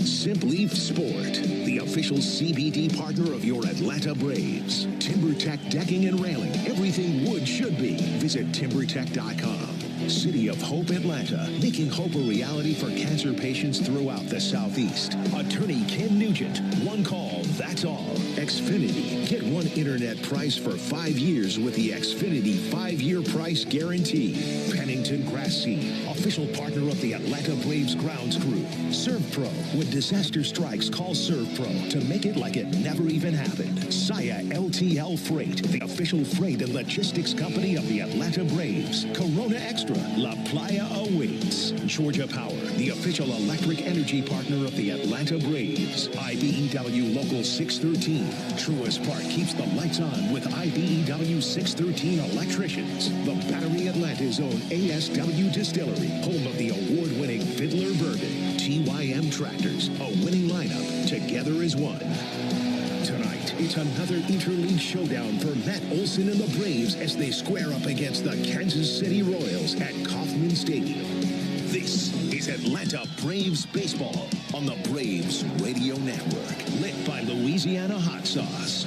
Simply Sport, the official CBD partner of your Atlanta Braves. TimberTech decking and railing. Everything wood should be. Visit TimberTech.com. City of Hope Atlanta, making hope a reality for cancer patients throughout the Southeast. Attorney Ken Nugent. One call, that's all. Xfinity. Get one internet price for 5 years with the Xfinity 5-year price guarantee. Pennington Grass Seed, official partner of the Atlanta Braves grounds crew. ServPro. When disaster strikes, call ServPro to make it like it never even happened. Saya LTL Freight, the official freight and logistics company of the Atlanta Braves. Corona Extra. La Playa awaits. Georgia Power, the official electric energy partner of the Atlanta Braves. IBEW Local 613. Truist Park keeps the lights on with IBEW 613 electricians. The Battery Atlanta's own ASW Distillery, home of the award-winning Fiddler Bourbon. TYM Tractors, a winning lineup. Together as one. Tonight, it's another interleague showdown for Matt Olson and the Braves as they square up against the Kansas City Royals at Kauffman Stadium. This is Atlanta Braves Baseball on the Braves Radio Network, lit by Louisiana Hot Sauce.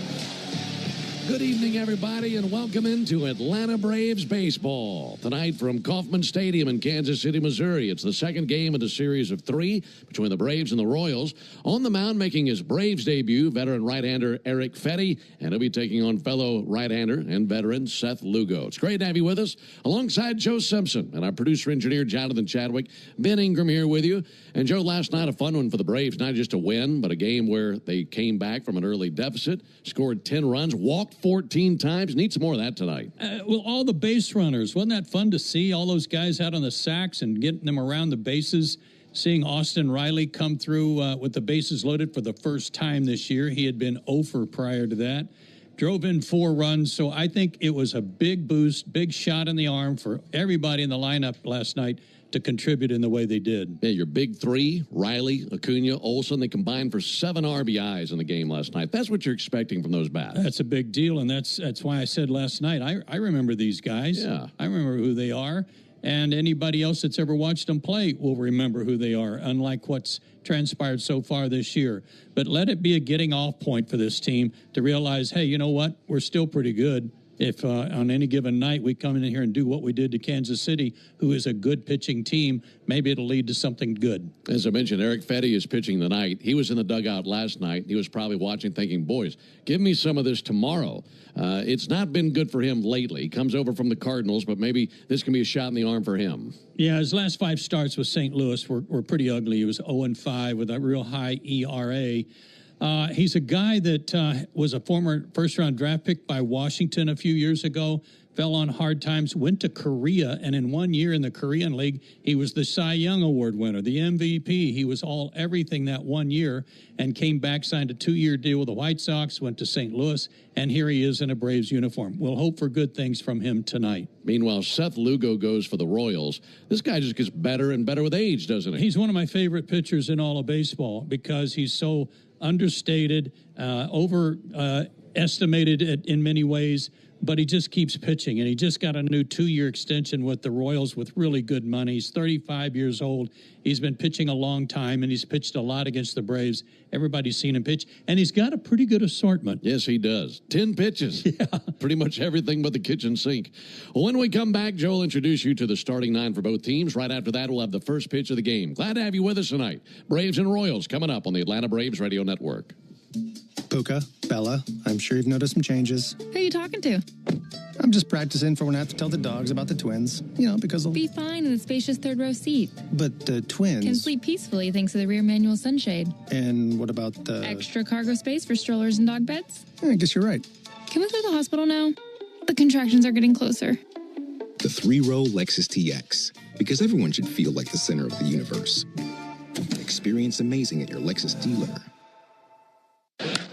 Good evening, everybody, and welcome into Atlanta Braves Baseball. Tonight from Kauffman Stadium in Kansas City, Missouri. It's the second game of the series of 3 between the Braves and the Royals. On the mound making his Braves debut, veteran right-hander Erick Fedde, and he'll be taking on fellow right-hander and veteran Seth Lugo. It's great to have you with us, alongside Joe Simpson and our producer-engineer Jonathan Chadwick. Ben Ingram here with you. And Joe, last night a fun one for the Braves, not just a win, but a game where they came back from an early deficit, scored 10 runs, walked 14 times. Need some more of that tonight. Well, all the base runners. Wasn't that fun to see all those guys out on the sacks and getting them around the bases? Seeing Austin Riley come through with the bases loaded for the first time this year. He had been 0 prior to that. Drove in 4 runs. So I think it was a big boost, big shot in the arm for everybody in the lineup last night to contribute in the way they did. Yeah, your big 3, Riley, Acuna, Olson, they combined for 7 RBIs in the game last night. That's what you're expecting from those bats. That's a big deal, and that's why I said last night, I remember these guys. Yeah. I remember who they are, and anybody else that's ever watched them play will remember who they are, unlike what's transpired so far this year. But let it be a getting off point for this team to realize, hey, you know what? We're still pretty good. If on any given night we come in here and do what we did to Kansas City, who is a good pitching team, maybe it'll lead to something good. As I mentioned, Erick Fedde is pitching tonight. He was in the dugout last night. He was probably watching thinking, boys, give me some of this tomorrow. It's not been good for him lately. He comes over from the Cardinals, but maybe this can be a shot in the arm for him. Yeah, his last 5 starts with St. Louis were pretty ugly. He was 0-5 with a real high ERA. He's a guy that was a former first-round draft pick by Washington a few years ago, fell on hard times, went to Korea, and in 1 year in the Korean League, he was the Cy Young Award winner, the MVP. He was all everything that 1 year and came back, signed a 2-year deal with the White Sox, went to St. Louis, and here he is in a Braves uniform. We'll hope for good things from him tonight. Meanwhile, Seth Lugo goes for the Royals. This guy just gets better and better with age, doesn't he? He's one of my favorite pitchers in all of baseball because he's so understated, overestimated in many ways, but he just keeps pitching. And he just got a new 2-year extension with the Royals with really good money. He's 35 years old. He's been pitching a long time, and he's pitched a lot against the Braves. Everybody's seen him pitch, and he's got a pretty good assortment. Yes, he does. 10 pitches. Yeah. Pretty much everything but the kitchen sink. When we come back, Joe will introduce you to the starting 9 for both teams. Right after that, we'll have the first pitch of the game. Glad to have you with us tonight. Braves and Royals coming up on the Atlanta Braves Radio Network. Puka, Bella, I'm sure you've noticed some changes. Who are you talking to? I'm just practicing for when I have to tell the dogs about the twins. You know, because they'll... Be fine in the spacious third-row seat. But the twins... Can sleep peacefully thanks to the rear manual sunshade. And what about the... Extra cargo space for strollers and dog beds? I guess you're right. Can we go to the hospital now? The contractions are getting closer. The 3-row Lexus TX, because everyone should feel like the center of the universe. Experience amazing at your Lexus dealer.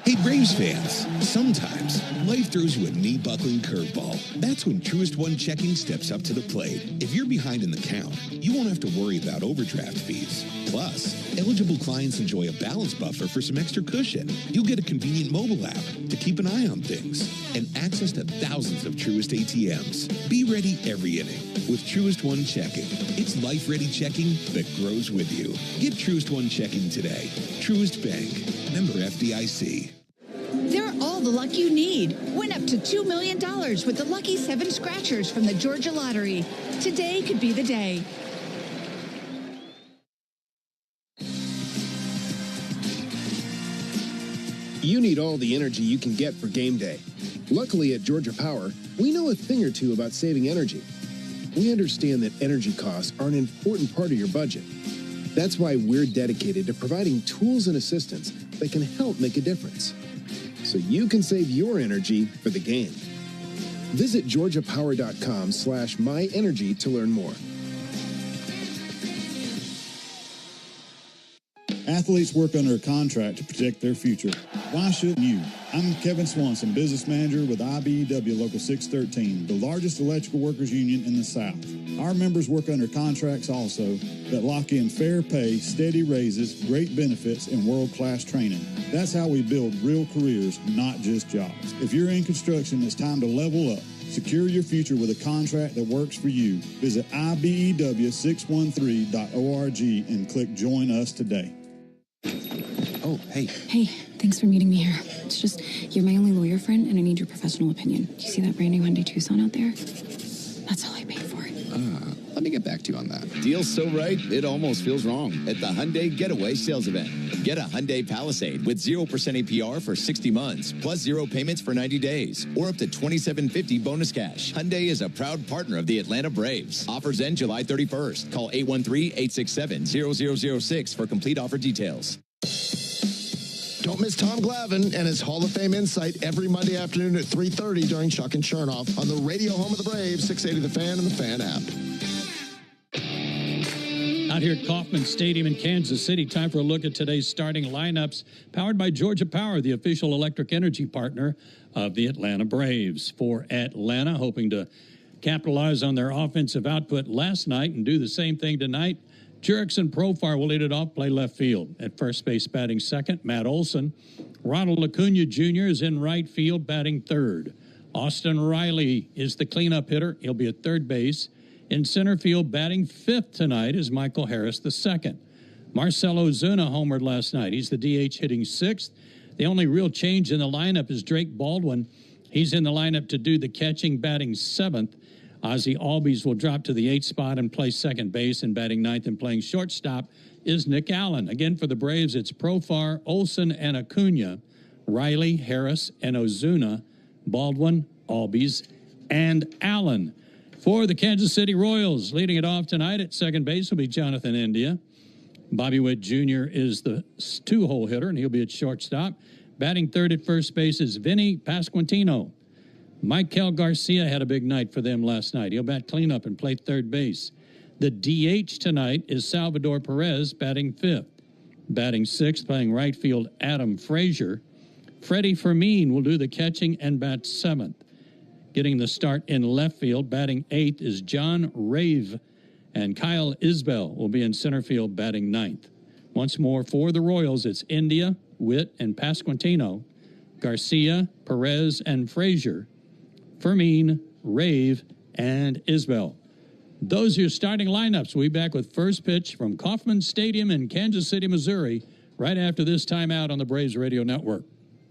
Hey, Braves fans, sometimes life throws you a knee-buckling curveball. That's when Truist One Checking steps up to the plate. If you're behind in the count, you won't have to worry about overdraft fees. Plus, eligible clients enjoy a balance buffer for some extra cushion. You'll get a convenient mobile app to keep an eye on things and access to thousands of Truist ATMs. Be ready every inning with Truist One Checking. It's life-ready checking that grows with you. Get Truist One Checking today. Truist Bank. Member FDIC. They're all the luck you need. Win up to $2 million with the Lucky 7 Scratchers from the Georgia Lottery. Today could be the day. You need all the energy you can get for game day. Luckily at Georgia Power, we know a thing or two about saving energy. We understand that energy costs are an important part of your budget. That's why we're dedicated to providing tools and assistance that can help make a difference, so you can save your energy for the game. Visit georgiapower.com/myenergy to learn more. Athletes work under a contract to protect their future. Why shouldn't you? I'm Kevin Swanson, business manager with IBEW Local 613, the largest electrical workers union in the South. Our members work under contracts also that lock in fair pay, steady raises, great benefits, and world-class training. That's how we build real careers, not just jobs. If you're in construction, it's time to level up. Secure your future with a contract that works for you. Visit IBEW613.org and click Join Us today. Oh, hey. Hey, thanks for meeting me here. It's just, you're my only lawyer friend, and I need your professional opinion. Do you see that brand new Hyundai Tucson out there? That's all I paid for it. Let me get back to you on that. Deal's so right, it almost feels wrong at the Hyundai Getaway Sales Event. Get a Hyundai Palisade with 0% APR for 60 months, plus 0 payments for 90 days, or up to $2,750 bonus cash. Hyundai is a proud partner of the Atlanta Braves. Offers end July 31st. Call 813-867-0006 for complete offer details. Don't miss Tom Glavine and his Hall of Fame insight every Monday afternoon at 3:30 during Chuck and Chernoff on the radio home of the Braves, 680 The Fan and the Fan app. Out here at Kauffman Stadium in Kansas City, time for a look at today's starting lineups, powered by Georgia Power, the official electric energy partner of the Atlanta Braves. For Atlanta, hoping to capitalize on their offensive output last night and do the same thing tonight, Jurickson Profar will lead it off, play left field. At first base batting second, Matt Olson. Ronald Acuna Jr. is in right field batting third. Austin Riley is the cleanup hitter. He'll be at third base. In center field batting fifth tonight is Michael Harris the second. Marcell Ozuna homered last night. He's the DH hitting sixth. The only real change in the lineup is Drake Baldwin. He's in the lineup to do the catching, batting seventh. Ozzie Albies will drop to the eighth spot and play second base, and batting ninth and playing shortstop is Nick Allen. Again, for the Braves, it's Profar, Olson, and Acuna, Riley, Harris, and Ozuna, Baldwin, Albies, and Allen. For the Kansas City Royals, leading it off tonight at second base will be Jonathan India. Bobby Witt Jr. is the two-hole hitter, and he'll be at shortstop. Batting third at first base is Vinny Pasquantino. Michael Garcia had a big night for them last night. He'll bat cleanup and play third base. The DH tonight is Salvador Perez, batting fifth. Batting sixth, playing right field, Adam Frazier. Freddie Fermin will do the catching and bat seventh. Getting the start in left field, batting eighth, is John Rave. And Kyle Isbell will be in center field, batting ninth. Once more for the Royals, it's India, Witt, and Pasquantino. Garcia, Perez, and Frazier. Fermin, Rave, and Isbell. Those are your starting lineups. We'll be back with first pitch from Kauffman Stadium in Kansas City, Missouri, right after this timeout on the Braves Radio Network.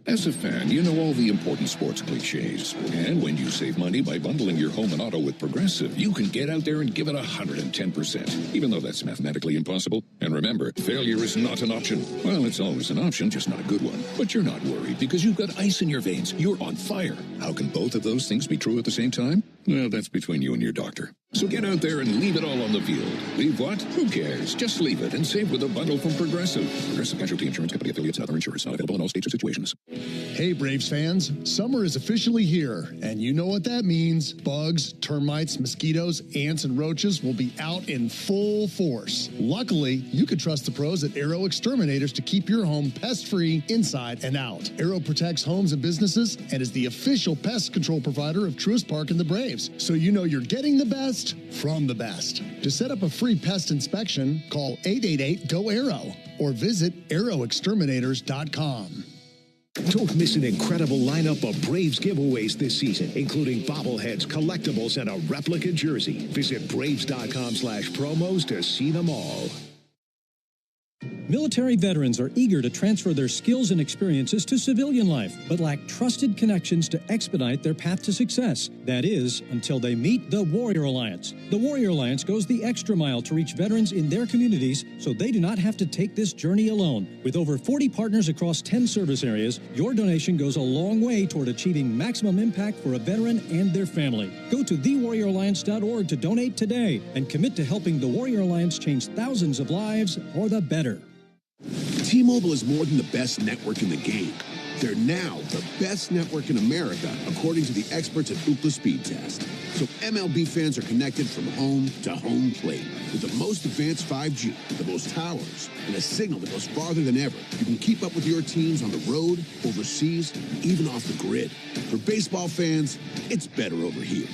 As a fan, you know all the important sports cliches. And when you save money by bundling your home and auto with Progressive, you can get out there and give it 110%, even though that's mathematically impossible. And remember, failure is not an option. Well, it's always an option, just not a good one. But you're not worried because you've got ice in your veins. You're on fire. How can both of those things be true at the same time? Well, that's between you and your doctor. So get out there and leave it all on the field. Leave what? Who cares? Just leave it and save with a bundle from Progressive. Progressive Casualty Insurance Company affiliates and other insurers. Not available in all states or situations. Hey, Braves fans, summer is officially here, and you know what that means. Bugs, termites, mosquitoes, ants, and roaches will be out in full force. Luckily, you can trust the pros at Aero Exterminators to keep your home pest-free inside and out. Aero protects homes and businesses and is the official pest control provider of Truist Park and the Braves, so you know you're getting the best from the best. To set up a free pest inspection, call 888-GO-AERO or visit aeroexterminators.com. Don't miss an incredible lineup of Braves giveaways this season, including bobbleheads, collectibles, and a replica jersey. Visit Braves.com/promos to see them all. Military veterans are eager to transfer their skills and experiences to civilian life, but lack trusted connections to expedite their path to success. That is, until they meet the Warrior Alliance. The Warrior Alliance goes the extra mile to reach veterans in their communities so they do not have to take this journey alone. With over 40 partners across 10 service areas, your donation goes a long way toward achieving maximum impact for a veteran and their family. Go to thewarrioralliance.org to donate today and commit to helping the Warrior Alliance change thousands of lives for the better. T-Mobile is more than the best network in the game. They're now the best network in America, according to the experts at Ookla Speed Test. So MLB fans are connected from home to home plate with the most advanced 5G, the most towers, and a signal that goes farther than ever. You can keep up with your teams on the road, overseas, and even off the grid. For baseball fans, it's better over here.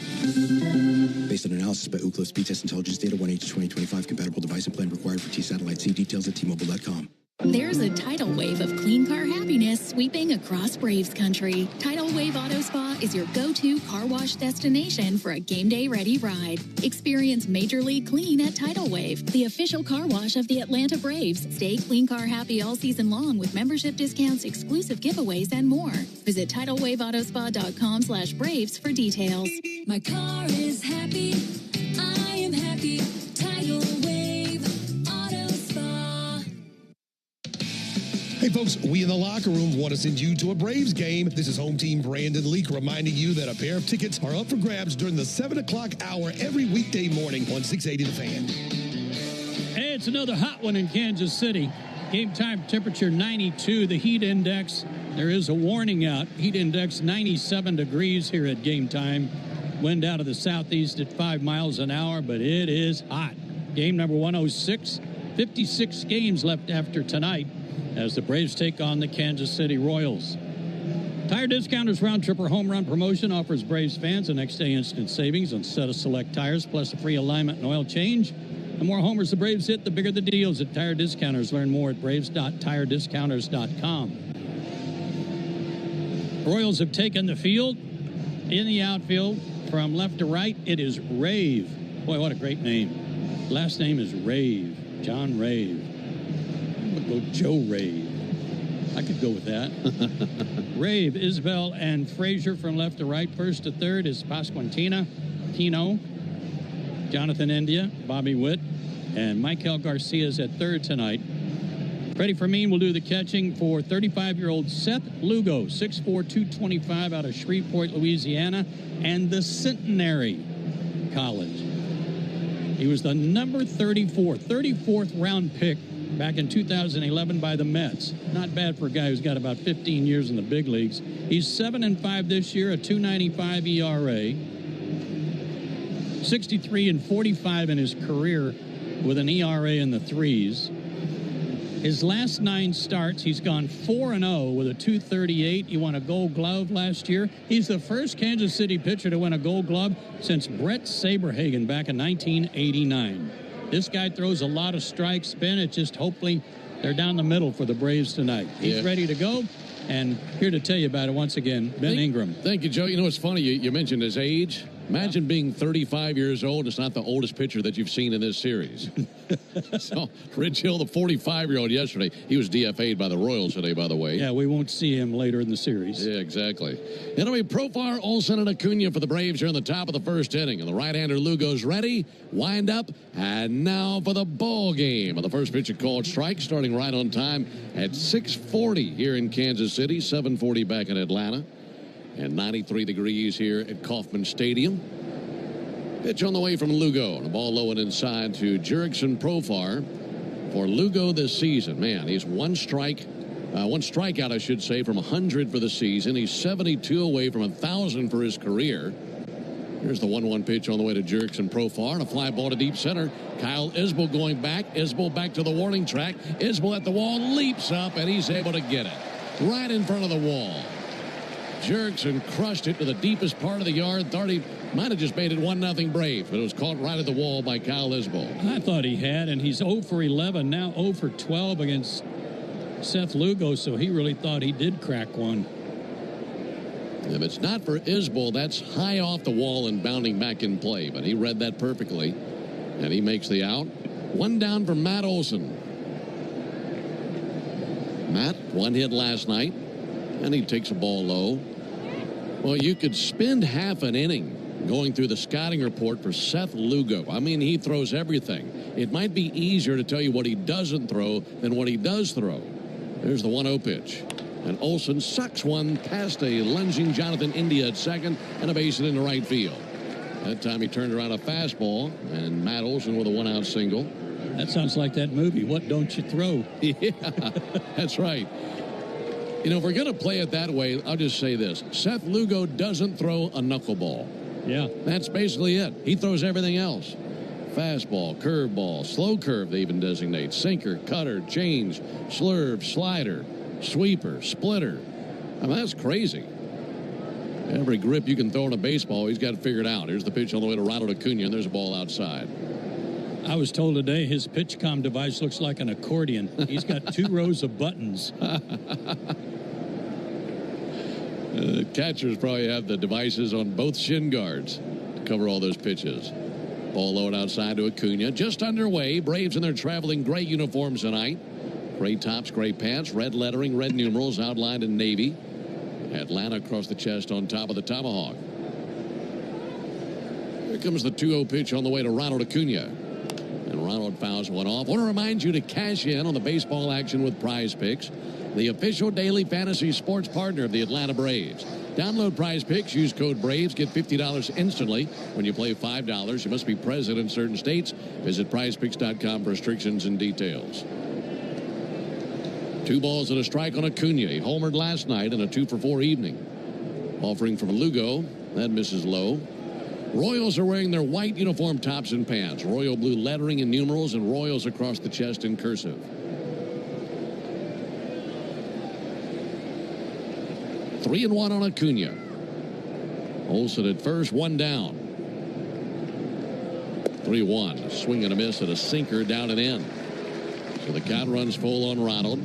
Based on analysis by Ookla Speed Test Intelligence Data 1H2025, compatible device and plan required for T-Satellite. See details at T-Mobile.com. There's a tidal wave of clean car happiness sweeping across Braves country. Tidal Wave Auto Spa is your go-to car wash destination for a game day ready ride. Experience Major League Clean at Tidal Wave, the official car wash of the Atlanta Braves. Stay clean car happy all season long with membership discounts, exclusive giveaways, and more. Visit TidalWaveAutospa.com/Braves for details. My car is happy. I am happy. Tidal Wave Auto Spa. Hey folks, we in the locker room want to send you to a Braves game. This is home team Brandon Leak reminding you that a pair of tickets are up for grabs during the 7 o'clock hour every weekday morning on 680 The Fan. Hey, it's another hot one in Kansas City. Game time temperature 92. The heat index, there is a warning out. Heat index 97 degrees here at game time. Wind out of the southeast at 5 miles an hour, but it is hot. Game number 106. 56 games left after tonight as the Braves take on the Kansas City Royals. Tire Discounters Round Tripper Home Run Promotion offers Braves fans a next-day instant savings on a set of select tires, plus a free alignment and oil change. The more homers the Braves hit, the bigger the deals at Tire Discounters. Learn more at braves.tirediscounters.com. Royals have taken the field. In the outfield, from left to right, it is Rave. Boy, what a great name. Last name is Rave. John Rave. I'm going to go Joe Rave. I could go with that. Rave, Isbell, and Frazier from left to right. First to third is Pasquantino, Tino, Jonathan India, Bobby Witt, and Michael Garcia is at third tonight. Freddie Fermin will do the catching for 35-year-old Seth Lugo, 6'4", 225 out of Shreveport, Louisiana, and the Centenary College. He was the number 34th round pick back in 2011 by the Mets. Not bad for a guy who's got about 15 years in the big leagues. He's 7-5 this year, a 2.95 ERA, 63-45 in his career with an ERA in the threes. His last 9 starts, he's gone 4-0 with a 2.38. He won a Gold Glove last year. He's the first Kansas City pitcher to win a Gold Glove since Brett Saberhagen back in 1989. This guy throws a lot of strikes, spin. It's just hopefully they're down the middle for the Braves tonight. He's ready to go. And here to tell you about it once again, Ben Ingram. Thank you, Joe. You know, it's funny. You mentioned his age. Imagine being 35 years old. It's not the oldest pitcher that you've seen in this series. So, Rich Hill, the 45-year-old yesterday, he was DFA'd by the Royals today, by the way. Yeah, we won't see him later in the series. Yeah, exactly. It'll be Profar, Olsen, and Acuna for the Braves here in the top of the first inning. And the right-hander Lugo's ready, wind up, and now for the ball game. And the first pitch called strike, starting right on time at 6:40 here in Kansas City, 7:40 back in Atlanta. And 93 degrees here at Kauffman Stadium. Pitch on the way from Lugo. And the ball low and inside to Jurickson Profar. For Lugo this season, man, he's one strikeout, I should say, from 100 for the season. He's 72 away from 1,000 for his career. Here's the 1-1 pitch on the way to Jurickson Profar. And a fly ball to deep center. Kyle Isbell going back. Isbell back to the warning track. Isbell at the wall, leaps up, and he's able to get it right in front of the wall. Jurickson crushed it to the deepest part of the yard. Thought he might have just made it 1-0 Braves, but it was caught right at the wall by Kyle Isbell. I thought he had, and he's 0 for 11, now 0 for 12 against Seth Lugo, so he really thought he did crack one. If it's not for Isbell, that's high off the wall and bounding back in play, but he read that perfectly, and he makes the out. One down for Matt Olson. Matt, one hit last night, and he takes a ball low. Well, you could spend half an inning going through the scouting report for Seth Lugo. I mean, he throws everything. It might be easier to tell you what he doesn't throw than what he does throw. There's the 1-0 pitch. And Olson sucks one past a lunging Jonathan India at second and a base hit into right field. That time he turned around a fastball, and Matt Olson with a 1-out single. That sounds like that movie, What Don't You Throw? Yeah, that's right. You know, if we're going to play it that way, I'll just say this. Seth Lugo doesn't throw a knuckleball. Yeah. That's basically it. He throws everything else. Fastball, curveball, slow curve they even designate, sinker, cutter, change, slurve, slider, sweeper, splitter. I mean, that's crazy. Every grip you can throw in a baseball, he's got it figured out. Here's the pitch on the way to Ronald Acuna, and there's a ball outside. I was told today his PitchCom device looks like an accordion. He's got 2 rows of buttons. Catchers probably have the devices on both shin guards to cover all those pitches. Ball low and outside to Acuna. Just underway. Braves in their traveling gray uniforms tonight. Gray tops, gray pants, red lettering, red numerals outlined in navy. Atlanta across the chest on top of the tomahawk. Here comes the 2-0 pitch on the way to Ronald Acuna. And Ronald fouls one off. I want to remind you to cash in on the baseball action with Prize Picks, the official daily fantasy sports partner of the Atlanta Braves. Download Prize Picks, use code BRAVES, get $50 instantly when you play $5. You must be present in certain states. Visit prizepicks.com for restrictions and details. 2 balls and a strike on Acuna. He homered last night in a 2-for-4 evening. Offering from Lugo. That misses low. Royals are wearing their white uniform tops and pants. Royal blue lettering and numerals, and Royals across the chest in cursive. 3-1 on Acuna. Olson at first, 1 down. 3-1. Swing and a miss at a sinker down and in. So the count runs full on Ronald.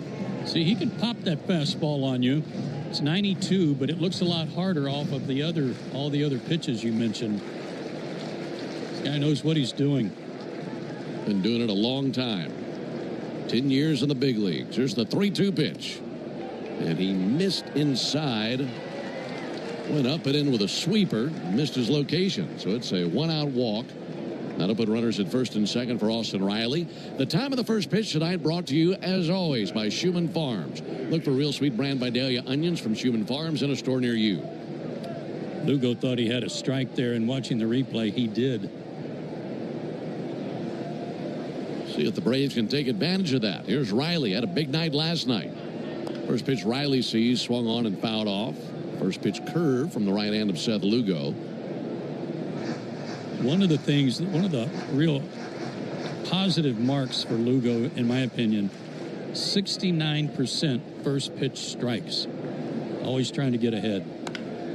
See, he can pop that fastball on you. It's 92, but it looks a lot harder off of all the other pitches you mentioned. This guy knows what he's doing. Been doing it a long time. 10 years in the big leagues. Here's the 3-2 pitch. And he missed inside. Went up and in with a sweeper. Missed his location. So it's a 1-out walk. That'll put runners at first and second for Austin Riley. The time of the first pitch tonight brought to you, as always, by Schumann Farms. Look for Real Sweet Brand Vidalia onions from Schumann Farms in a store near you. Lugo thought he had a strike there, and watching the replay, he did. See if the Braves can take advantage of that. Here's Riley. Had a big night last night. First pitch Riley sees, swung on and fouled off. First pitch curve from the right hand of Seth Lugo. One of the real positive marks for Lugo, in my opinion, 69% first pitch strikes. Always trying to get ahead.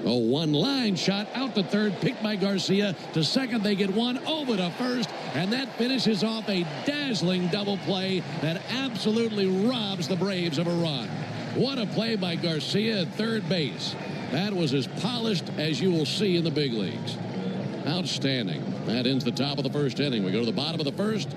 Oh, one line shot out to third, picked by Garcia. To second, they get one over to first, and that finishes off a dazzling double play that absolutely robs the Braves of a run. What a play by Garcia at third base. That was as polished as you will see in the big leagues. Outstanding. That ends the top of the first inning. We go to the bottom of the first.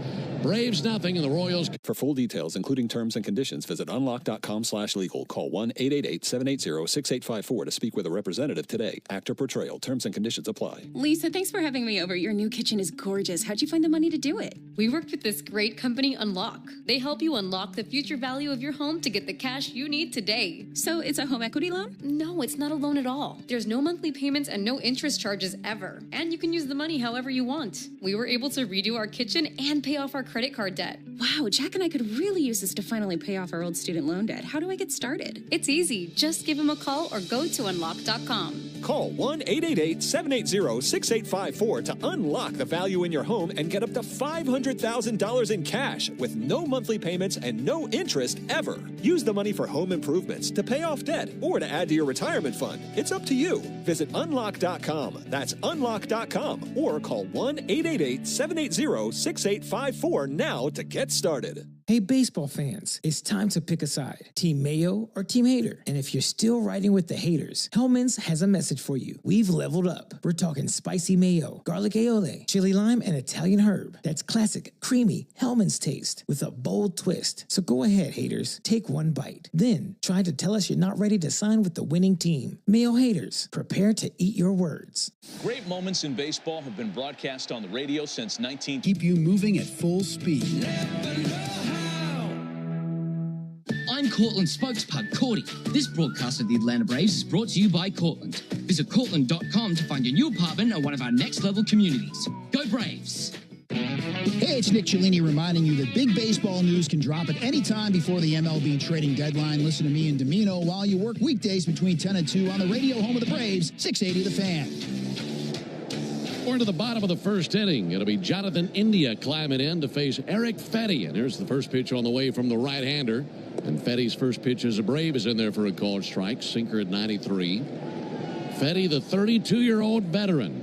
Braves nothing, and the Royals. For full details, including terms and conditions, visit unlock.com/legal. Call 1-888-780-6854 to speak with a representative today. Actor portrayal. Terms and conditions apply. Lisa, thanks for having me over. Your new kitchen is gorgeous. How'd you find the money to do it? We worked with this great company, Unlock. They help you unlock the future value of your home to get the cash you need today. So it's a home equity loan? No, it's not a loan at all. There's no monthly payments and no interest charges ever. And you can use the money however you want. We were able to redo our kitchen and pay off our credit card debt. Wow, Jack and I could really use this to finally pay off our old student loan debt. How do I get started? It's easy. Just give him a call or go to unlock.com. Call 1-888-780-6854 to unlock the value in your home and get up to $500,000 in cash with no monthly payments and no interest ever. Use the money for home improvements, to pay off debt, or to add to your retirement fund. It's up to you. Visit unlock.com. That's unlock.com. Or call 1-888-780-6854 now to get started. Hey, baseball fans, it's time to pick a side. Team Mayo or Team Hater? And if you're still riding with the haters, Hellman's has a message for you. We've leveled up. We're talking spicy mayo, garlic aioli, chili lime, and Italian herb. That's classic, creamy Hellman's taste with a bold twist. So go ahead, haters. Take one bite. Then try to tell us you're not ready to sign with the winning team. Mayo haters, prepare to eat your words. Great moments in baseball have been broadcast on the radio since 19... Keep you moving at full speed. I'm Cortland spokespug, Cordy. This broadcast of the Atlanta Braves is brought to you by Cortland. Visit Cortland.com to find your new apartment or one of our next-level communities. Go Braves! Hey, it's Nick Cellini reminding you that big baseball news can drop at any time before the MLB trading deadline. Listen to me and Domino while you work weekdays between 10 and 2 on the radio home of the Braves, 680 The Fan. We're to the bottom of the first inning. It'll be Jonathan India climbing in to face Eric Fetty. And here's the first pitch on the way from the right-hander. And Fetty's first pitch as a Brave is in there for a called strike. Sinker at 93. Fetty, the 32-year-old veteran.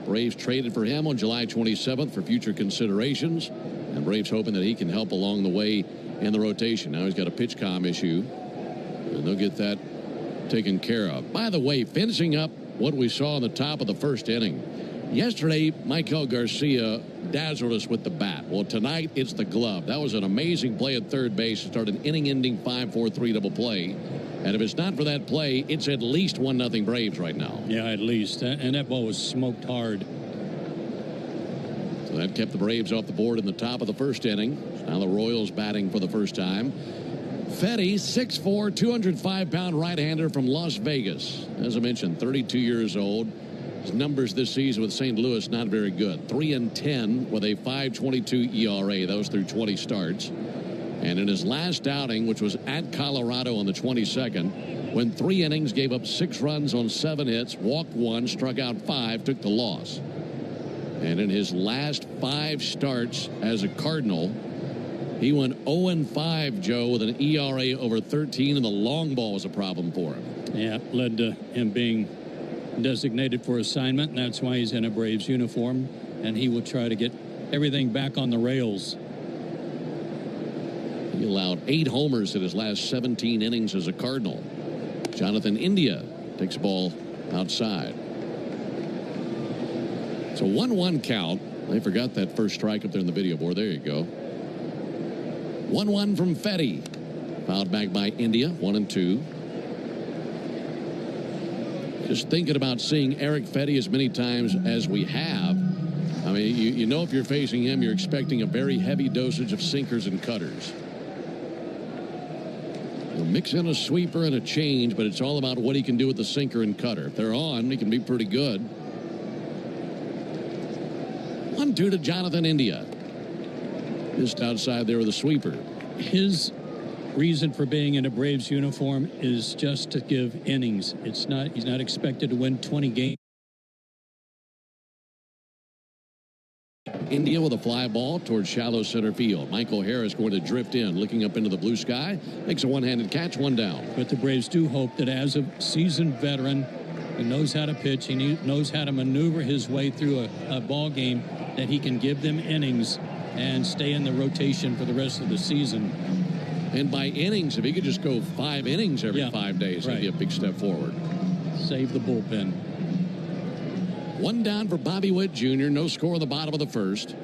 Braves traded for him on July 27th for future considerations. And Braves hoping that he can help along the way in the rotation. Now he's got a pitch comm issue. And they'll get that taken care of. By the way, finishing up what we saw on the top of the first inning. Yesterday, Michael Garcia dazzled us with the bat. Well, tonight, it's the glove. That was an amazing play at third base to start an inning-ending 5-4-3 double play. And if it's not for that play, it's at least 1-0 Braves right now. Yeah, at least. And that ball was smoked hard. So that kept the Braves off the board in the top of the first inning. Now the Royals batting for the first time. Fetty, 6'4", 205-pound right-hander from Las Vegas. As I mentioned, 32 years old. His numbers this season with St. Louis not very good. 3-10 with a 5.22 ERA. That was through 20 starts. And in his last outing, which was at Colorado on the 22nd, when 3 innings, gave up 6 runs on 7 hits, walked 1, struck out 5, took the loss. And in his last 5 starts as a Cardinal, he went 0-5, Joe, with an ERA over 13, and the long ball was a problem for him. Yeah, led to him being designated for assignment, and that's why he's in a Braves uniform, and he will try to get everything back on the rails. He allowed 8 homers in his last 17 innings as a Cardinal. Jonathan India takes the ball outside. It's a 1-1 count. They forgot that first strike up there in the video board. There you go. 1-1 from Fetty. Fouled back by India, 1-2. Just thinking about seeing Eric Fetty as many times as we have. I mean, you know if you're facing him, you're expecting a very heavy dosage of sinkers and cutters. He'll mix in a sweeper and a change, but it's all about what he can do with the sinker and cutter. If they're on, he can be pretty good. 1-2 to Jonathan India. Just outside there with a sweeper. His reason for being in a Braves uniform is just to give innings. He's not expected to win 20 games. India with a fly ball towards shallow center field. Michael Harris going to drift in, looking up into the blue sky, makes a one-handed catch, 1 down. But the Braves do hope that as a seasoned veteran who knows how to pitch, he knows how to maneuver his way through a ball game, that he can give them innings and stay in the rotation for the rest of the season. And by innings, if he could just go 5 innings every 5 days, that'd be a big step forward. Save the bullpen. 1 down for Bobby Witt Jr. No score in the bottom of the first.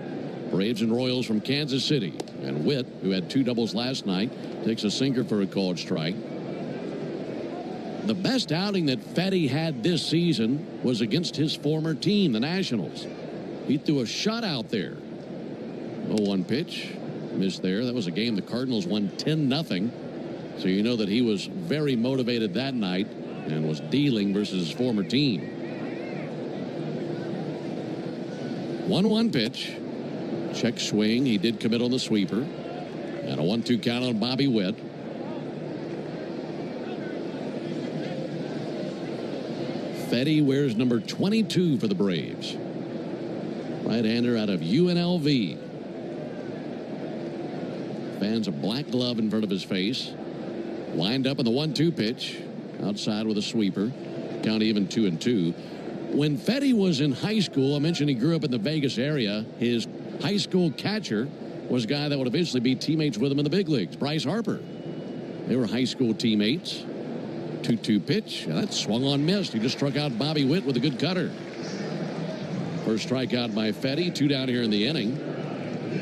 Braves and Royals from Kansas City. And Witt, who had 2 doubles last night, takes a sinker for a called strike. The best outing that Fedde had this season was against his former team, the Nationals. He threw a shutout there. 0-1 pitch. Missed there. That was a game the Cardinals won 10-0. So you know that he was very motivated that night and was dealing versus his former team. 1-1 pitch. Check swing. He did commit on the sweeper. And a 1-2 count on Bobby Witt. Fedde wears number 22 for the Braves. Right-hander out of UNLV. Fans a black glove in front of his face. Wind up in the 1-2 pitch. Outside with a sweeper. Count even 2-2. When Fedde was in high school, I mentioned he grew up in the Vegas area. His high school catcher was a guy that would eventually be teammates with him in the big leagues, Bryce Harper. They were high school teammates. 2-2 pitch. And that swung on, missed. He just struck out Bobby Witt with a good cutter. First strikeout by Fedde. 2 down here in the inning.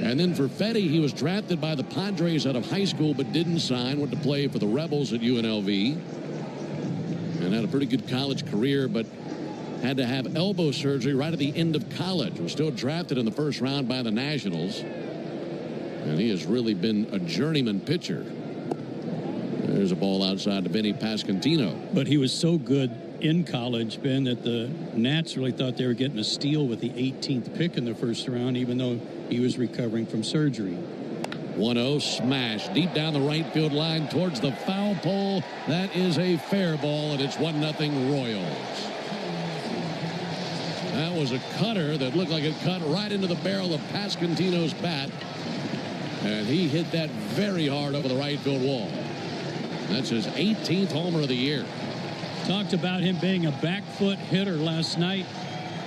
And then for Fedde, he was drafted by the Padres out of high school but didn't sign. Went to play for the Rebels at UNLV. And had a pretty good college career, but had to have elbow surgery right at the end of college. Was still drafted in the first round by the Nationals. And he has really been a journeyman pitcher. There's a ball outside to Vinny Pasquantino. But he was so good in college, Ben, that the Nats really thought they were getting a steal with the 18th pick in the first round, even though he was recovering from surgery. 1-0 smash deep down the right field line towards the foul pole. That is a fair ball, and it's 1-0 Royals. That was a cutter that looked like it cut right into the barrel of Pasquantino's bat. And he hit that very hard over the right field wall. That's his 18th homer of the year. Talked about him being a back foot hitter last night.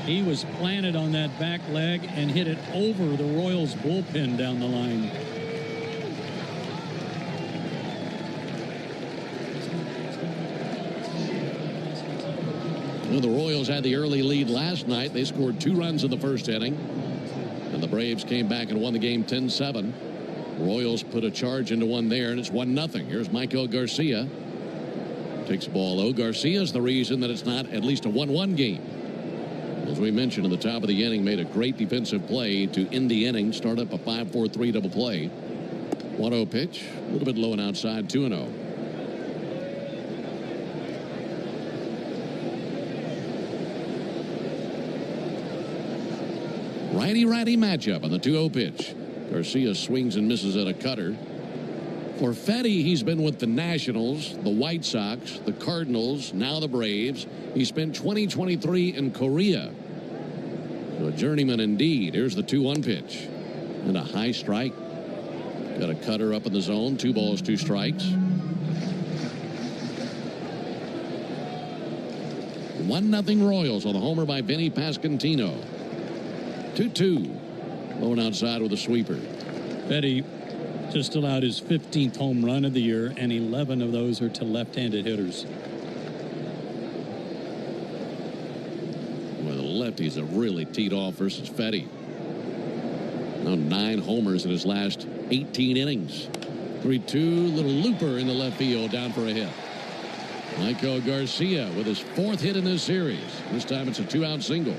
He was planted on that back leg and hit it over the Royals bullpen down the line. Well, the Royals had the early lead last night. They scored 2 runs in the first inning. And the Braves came back and won the game 10-7. Royals put a charge into one there, and it's 1-0. Here's Michael Garcia. Takes the ball low. Garcia's the reason that it's not at least a 1-1 game. As we mentioned in the top of the inning, made a great defensive play to end the inning, start up a 5-4-3 double play. 1-0 pitch, a little bit low and outside, 2-0. Righty-righty matchup on the 2-0 pitch. Garcia swings and misses at a cutter. For Fedde, he's been with the Nationals, the White Sox, the Cardinals, now the Braves. He spent 2023 in Korea. So a journeyman indeed. Here's the 2-1 pitch. And a high strike. Got a cutter up in the zone. 2 balls, 2 strikes. 1-0 Royals on the homer by Vinny Pasquantino. 2-2. Low and outside with a sweeper. Fedde just allowed his 15th home run of the year, and 11 of those are to left-handed hitters. Well, the lefties have really teed off versus Fedde. Now 9 homers in his last 18 innings. 3-2, little looper in the left field, down for a hit. Michael Garcia with his 4th hit in this series. This time it's a 2-out single.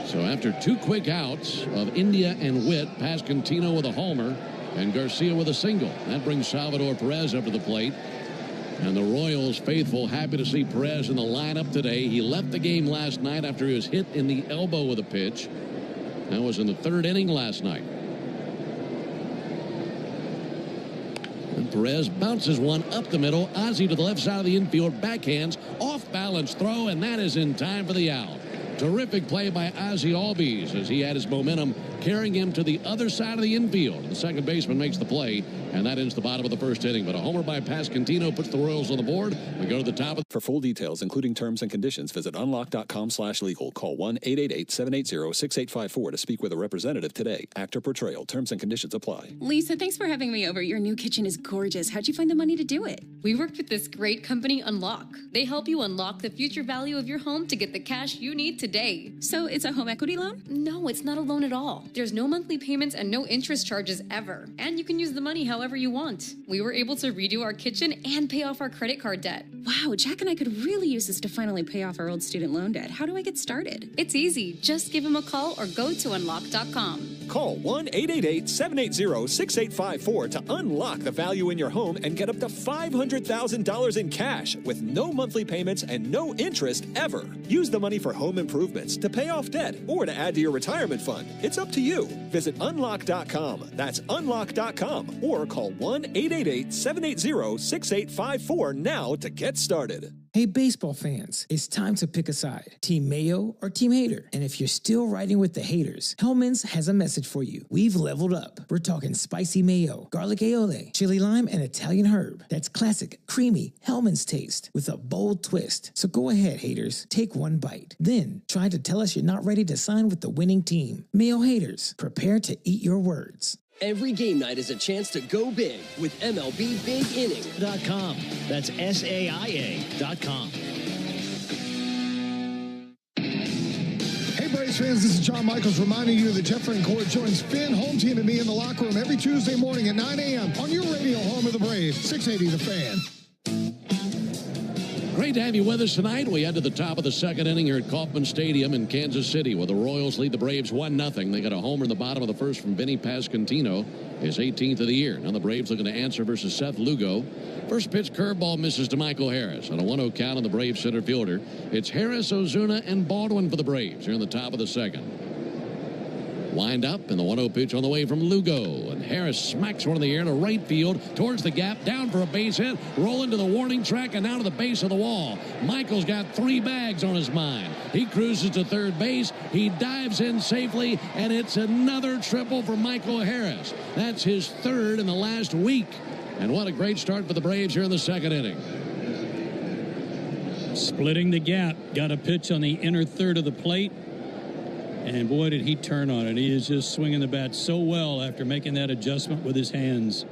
So after 2 quick outs of India and Witt, Pasquantino with a homer and Garcia with a single. That brings Salvador Perez up to the plate. And the Royals faithful happy to see Perez in the lineup today. He left the game last night after he was hit in the elbow with a pitch. That was in the 3rd inning last night. And Perez bounces one up the middle. Ozzie to the left side of the infield. Backhands, off balance throw, and that is in time for the out. Terrific play by Ozzie Albies as he had his momentum carrying him to the other side of the infield. The second baseman makes the play, and that ends the bottom of the first inning. But a homer by Pasquantino puts the Royals on the board. We go to the top of. For full details, including terms and conditions, visit unlock.com/legal. Call 1-888-780-6854 to speak with a representative today. Actor portrayal. Terms and conditions apply. Lisa, thanks for having me over. Your new kitchen is gorgeous. How'd you find the money to do it? We worked with this great company, Unlock. They help you unlock the future value of your home to get the cash you need today. So it's a home equity loan? No, it's not a loan at all. There's no monthly payments and no interest charges ever. And you can use the money however you want. We were able to redo our kitchen and pay off our credit card debt. Wow, Jack and I could really use this to finally pay off our old student loan debt. How do I get started? It's easy. Just give him a call or go to unlock.com. Call 1-888-780-6854 to unlock the value in your home and get up to $500,000 in cash with no monthly payments and no interest ever. Use the money for home improvements, to pay off debt, or to add to your retirement fund. It's up to you. Visit unlock.com. That's unlock.com. Or call 1-888-780-6854 now to get started. Hey, baseball fans, it's time to pick a side. Team Mayo or Team Hater. And if you're still riding with the haters, Hellman's has a message for you. We've leveled up. We're talking spicy mayo, garlic aioli, chili lime, and Italian herb. That's classic, creamy Hellman's taste with a bold twist. So go ahead, haters. Take one bite. Then try to tell us you're not ready to sign with the winning team. Mayo haters, prepare to eat your words. Every game night is a chance to go big with MLB Big Inning.com. That's SAIA.com. Hey, Braves fans, this is John Michaels reminding you that Jeffrey and Court joins Finn, home team, and me in the locker room every Tuesday morning at 9 a.m. on your radio home of the Braves, 680 The Fan. Great to have you with us tonight. We head to the top of the second inning here at Kauffman Stadium in Kansas City, where the Royals lead the Braves 1-0. They got a homer in the bottom of the first from Vinny Pasquantino, his 18th of the year. Now the Braves looking to answer versus Seth Lugo. First pitch curveball misses to Michael Harris. On a 1-0 count on the Braves center fielder, it's Harris, Ozuna, and Baldwin for the Braves here in the top of the second. Wind up, and the 1-0 pitch on the way from Lugo. And Harris smacks one in the air to right field, towards the gap, down for a base hit, rolling to the warning track, and down to the base of the wall. Michael's got 3 bags on his mind. He cruises to third base. He dives in safely, and it's another triple for Michael Harris. That's his third in the last week. And what a great start for the Braves here in the second inning. Splitting the gap. Got a pitch on the inner third of the plate. And boy, did he turn on it. He is just swinging the bat so well after making that adjustment with his hands.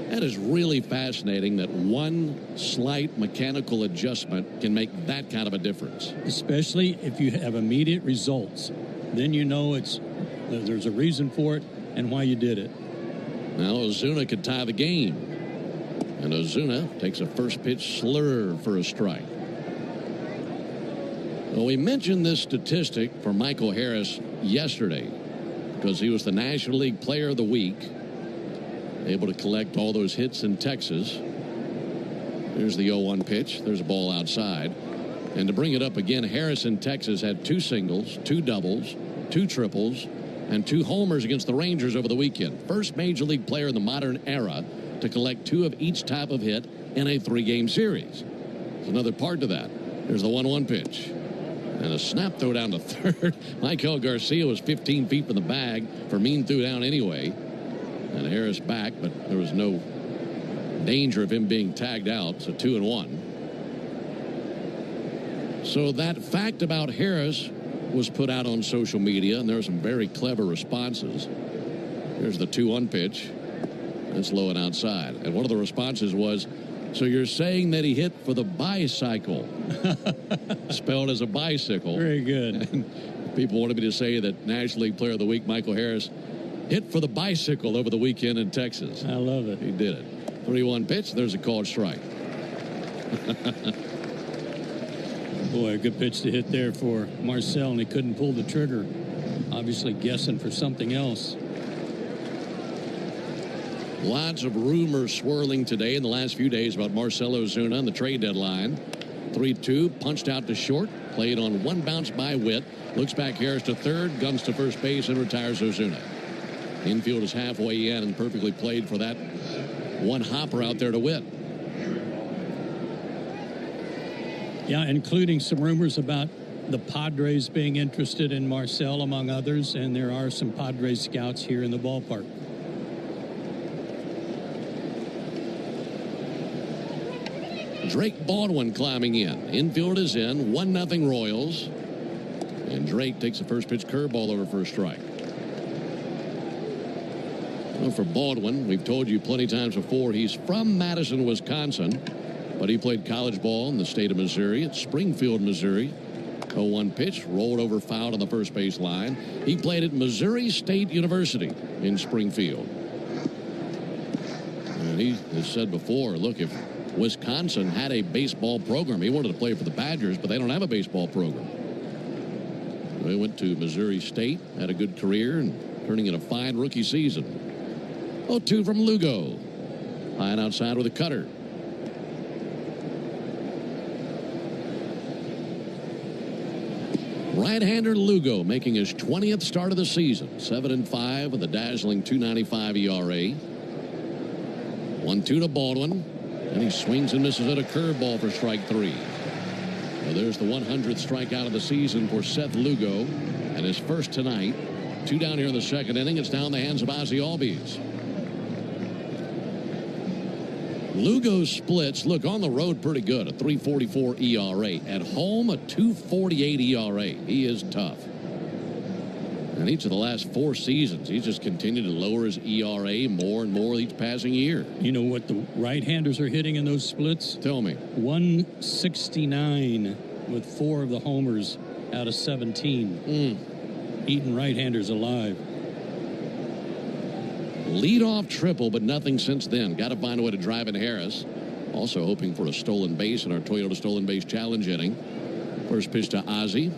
That is really fascinating that one slight mechanical adjustment can make that kind of a difference. Especially if you have immediate results. Then you know there's a reason for it and why you did it. Now Ozuna could tie the game. And Ozuna takes a first pitch slur for a strike. Well, we mentioned this statistic for Michael Harris yesterday because he was the National League Player of the Week, able to collect all those hits in Texas. There's the 0-1 pitch. There's a ball outside. And to bring it up again, Harris in Texas had 2 singles, 2 doubles, 2 triples, and 2 homers against the Rangers over the weekend. First Major League player in the modern era to collect 2 of each type of hit in a 3-game series. There's another part to that. There's the 1-1 pitch. And a snap throw down to third. Michael Garcia was 15 feet from the bag. Fermin threw down anyway. And Harris back, but there was no danger of him being tagged out. So 2-1. So that fact about Harris was put out on social media, and there were some very clever responses. There's the 2-1 pitch. That's low and outside. And one of the responses was, so you're saying that he hit for the bicycle, spelled as a bicycle. Very good. And people wanted me to say that National League Player of the Week, Michael Harris, hit for the bicycle over the weekend in Texas. I love it. He did it. 3-1 pitch. There's a called strike. Boy, a good pitch to hit there for Marcell, and he couldn't pull the trigger. Obviously guessing for something else. Lots of rumors swirling today in the last few days about Marcell Ozuna and the trade deadline. 3-2, punched out to short, played on 1 bounce by Witt. Looks back Harris to third, guns to first base, and retires Ozuna. Infield is halfway in and perfectly played for that 1 hopper out there to Witt. Yeah, including some rumors about the Padres being interested in Marcel, among others, and there are some Padres scouts here in the ballpark. Drake Baldwin climbing in. Infield is in. 1-0 Royals. And Drake takes the first pitch curveball over for a strike. Well, for Baldwin, we've told you plenty of times before, he's from Madison, Wisconsin, but he played college ball in the state of Missouri at Springfield, Missouri. 0-1 pitch, rolled over, fouled on the first base line. He played at Missouri State University in Springfield. And he has said before, look, if Wisconsin had a baseball program, he wanted to play for the Badgers, but they don't have a baseball program. He went to Missouri State, had a good career, and turning in a fine rookie season. 0-2 from Lugo. High and outside with a cutter. Right-hander Lugo making his 20th start of the season. 7-5 with a dazzling .295 ERA. 1-2 to Baldwin. And he swings and misses at a curveball for strike 3. Well, there's the 100th strikeout of the season for Seth Lugo. And his first tonight. 2 down here in the second inning. It's down the hands of Ozzie Albies. Lugo's splits look on the road pretty good. A 3.44 ERA. At home, a 2.48 ERA. He is tough. And each of the last 4 seasons, he's just continued to lower his ERA more and more each passing year. You know what the right-handers are hitting in those splits? Tell me. 169 with 4 of the homers out of 17. Eating right-handers alive. Lead-off triple, but nothing since then. Got to find a way to drive in Harris. Also hoping for a stolen base in our Toyota Stolen Base Challenge inning. First pitch to Ozzie.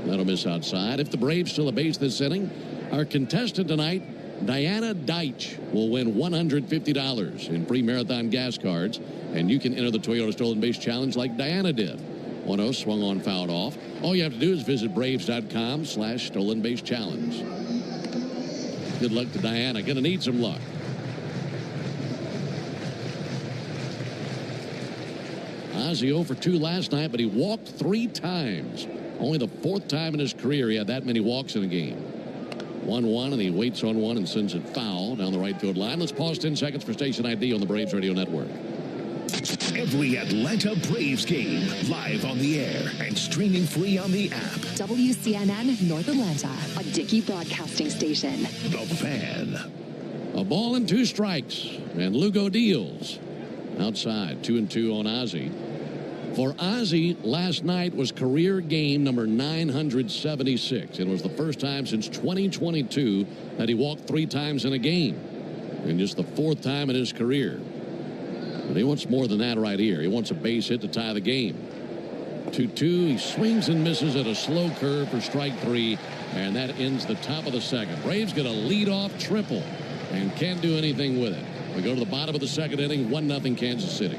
That'll miss outside. If the Braves steal a base this inning, our contestant tonight, Diana Deitch, will win $150 in free Marathon gas cards. And you can enter the Toyota Stolen Base Challenge like Diana did. 1-0 swung on, fouled off. All you have to do is visit Braves.com/Stolen Base Challenge. Good luck to Diana. Gonna need some luck. Ozzie 0 for 2 last night, but he walked 3 times. Only the 4th time in his career he had that many walks in a game. 1-1, and he waits on one and sends it foul down the right field line. Let's pause 10 seconds for station ID on the Braves Radio Network. Every Atlanta Braves game live on the air and streaming free on the app. WCNN North Atlanta, a Dickey broadcasting station. The Fan. A ball and 2 strikes, and Lugo deals. Outside, 2-2 on Ozzie. For Ozzie, last night was career game number 976. It was the first time since 2022 that he walked 3 times in a game. And just the 4th time in his career. But he wants more than that right here. He wants a base hit to tie the game. 2-2. He swings and misses at a slow curve for strike 3. And that ends the top of the second. Braves get a leadoff triple and can't do anything with it. We go to the bottom of the second inning. 1-0 Kansas City.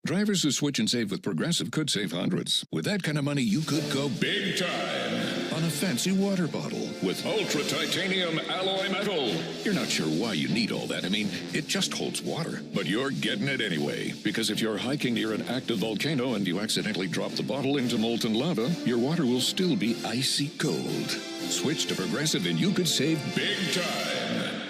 Drivers who switch and save with Progressive could save hundreds. With that kind of money, you could go big time on a fancy water bottle with ultra titanium alloy metal. You're not sure why you need all that. I mean, it just holds water. But you're getting it anyway. Because if you're hiking near an active volcano and you accidentally drop the bottle into molten lava, your water will still be icy cold. Switch to Progressive and you could save big time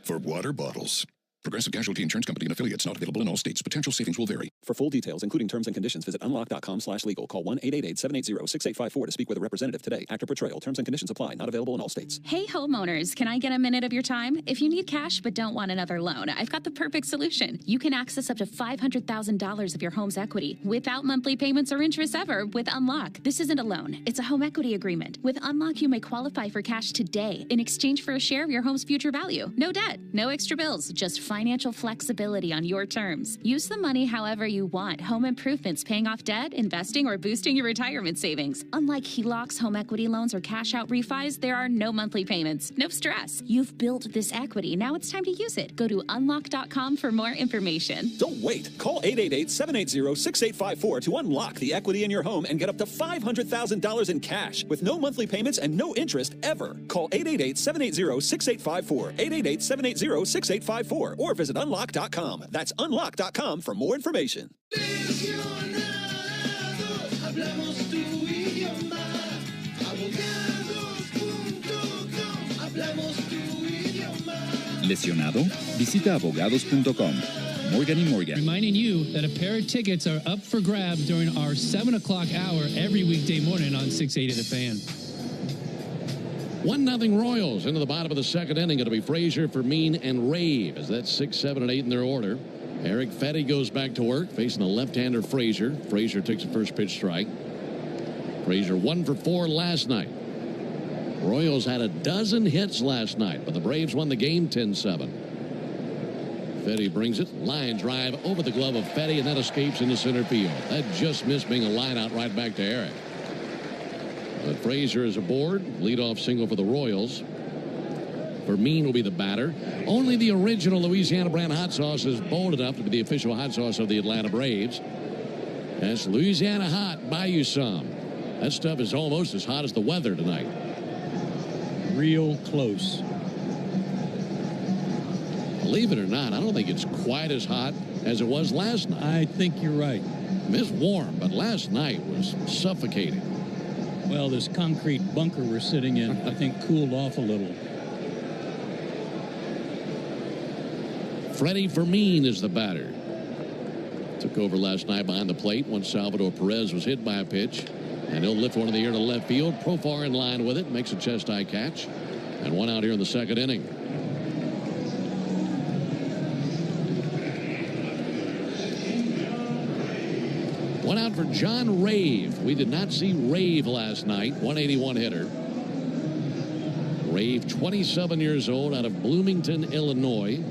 for water bottles. Progressive Casualty Insurance Company and affiliates, not available in all states. Potential savings will vary. For full details, including terms and conditions, visit unlock.com/legal. Call 1-888-780-6854 to speak with a representative today. Actor Portrayal. Terms and conditions apply. Not available in all states. Hey, homeowners, can I get a minute of your time? If you need cash but don't want another loan, I've got the perfect solution. You can access up to $500,000 of your home's equity without monthly payments or interest ever with Unlock. This isn't a loan. It's a home equity agreement. With Unlock, you may qualify for cash today in exchange for a share of your home's future value. No debt, no extra bills, just financial flexibility on your terms. Use the money however you want. Home improvements, paying off debt, investing, or boosting your retirement savings. Unlike HELOCs, home equity loans, or cash out refis, there are no monthly payments. No stress. You've built this equity. Now it's time to use it. Go to unlock.com for more information. Don't wait. Call 888-780-6854 to unlock the equity in your home and get up to $500,000 in cash with no monthly payments and no interest ever. Call 888-780-6854. 888-780-6854 or visit unlock.com. That's unlock.com for more information. Hablamos tú ¿Lesionado? Visita abogados.com. Morgan & Morgan. Reminding you that a pair of tickets are up for grabs during our 7 o'clock hour every weekday morning on 680 The Fan. 1-0 Royals into the bottom of the second inning. Going to be Frazier, Fermin, and Rave, as that's 6, 7, and 8 in their order. Eric Fetty goes back to work, facing the left-hander Frazier. Frazier takes a first pitch strike. Frazier 1 for 4 last night. Royals had a dozen hits last night, but the Braves won the game 10-7. Fetty brings it. Line drive over the glove of Fetty, and that escapes into center field. That just missed being a line out right back to Eric. But Frazier is aboard. Leadoff single for the Royals. Fermin will be the batter. Only the original Louisiana brand hot sauce is bold enough to be the official hot sauce of the Atlanta Braves. That's Louisiana hot. Buy you some. That stuff is almost as hot as the weather tonight. Real close. Believe it or not, I don't think it's quite as hot as it was last night. I think you're right. It's warm, but last night was suffocating. Well, this concrete bunker we're sitting in, I think, cooled off a little. Freddie Fermin is the batter. Took over last night behind the plate once Salvador Perez was hit by a pitch. And he'll lift one in the air to left field. Profar in line with it. Makes a chest-high catch. And one out here in the second inning. One out for John Rave. We did not see Rave last night. 181 hitter. Rave, 27 years old, out of Bloomington, Illinois.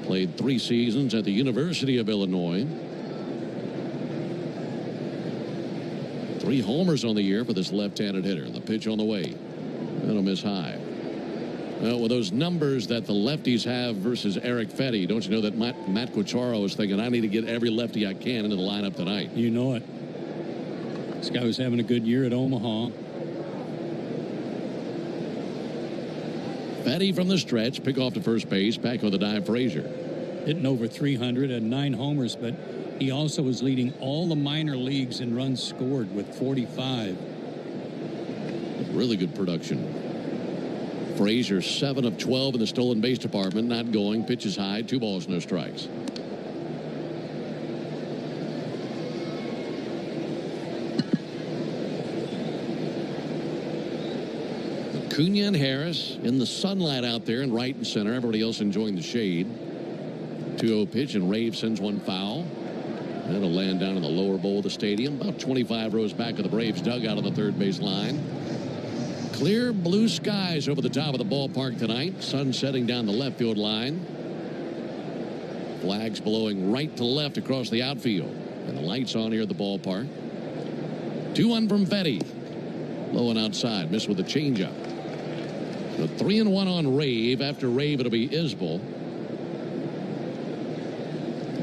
Played 3 seasons at the University of Illinois. 3 homers on the year for this left-handed hitter. The pitch on the way. That'll miss high. Well, with those numbers that the lefties have versus Eric Fetty, don't you know that Matt Quacharo is thinking, I need to get every lefty I can into the lineup tonight. You know it. This guy was having a good year at Omaha. Fetty from the stretch, pick off to first base, back on the dive Frazier. Hitting over 300 and 9 homers, but he also was leading all the minor leagues in runs scored with 45. Really good production. Frazier 7 of 12 in the stolen base department, not going. Pitches high, 2 balls, no strikes. Acuna and Harris in the sunlight out there in right and center. Everybody else enjoying the shade. 2-0 pitch, and Rave sends one foul. That'll land down in the lower bowl of the stadium, about 25 rows back of the Braves dugout on the third base line. Clear blue skies over the top of the ballpark tonight. Sun setting down the left field line. Flags blowing right to left across the outfield. And the lights on here at the ballpark. 2-1 from Fetty. Low and outside. Missed with a changeup. So 3-1 on Rave. After Rave, it'll be Isbell.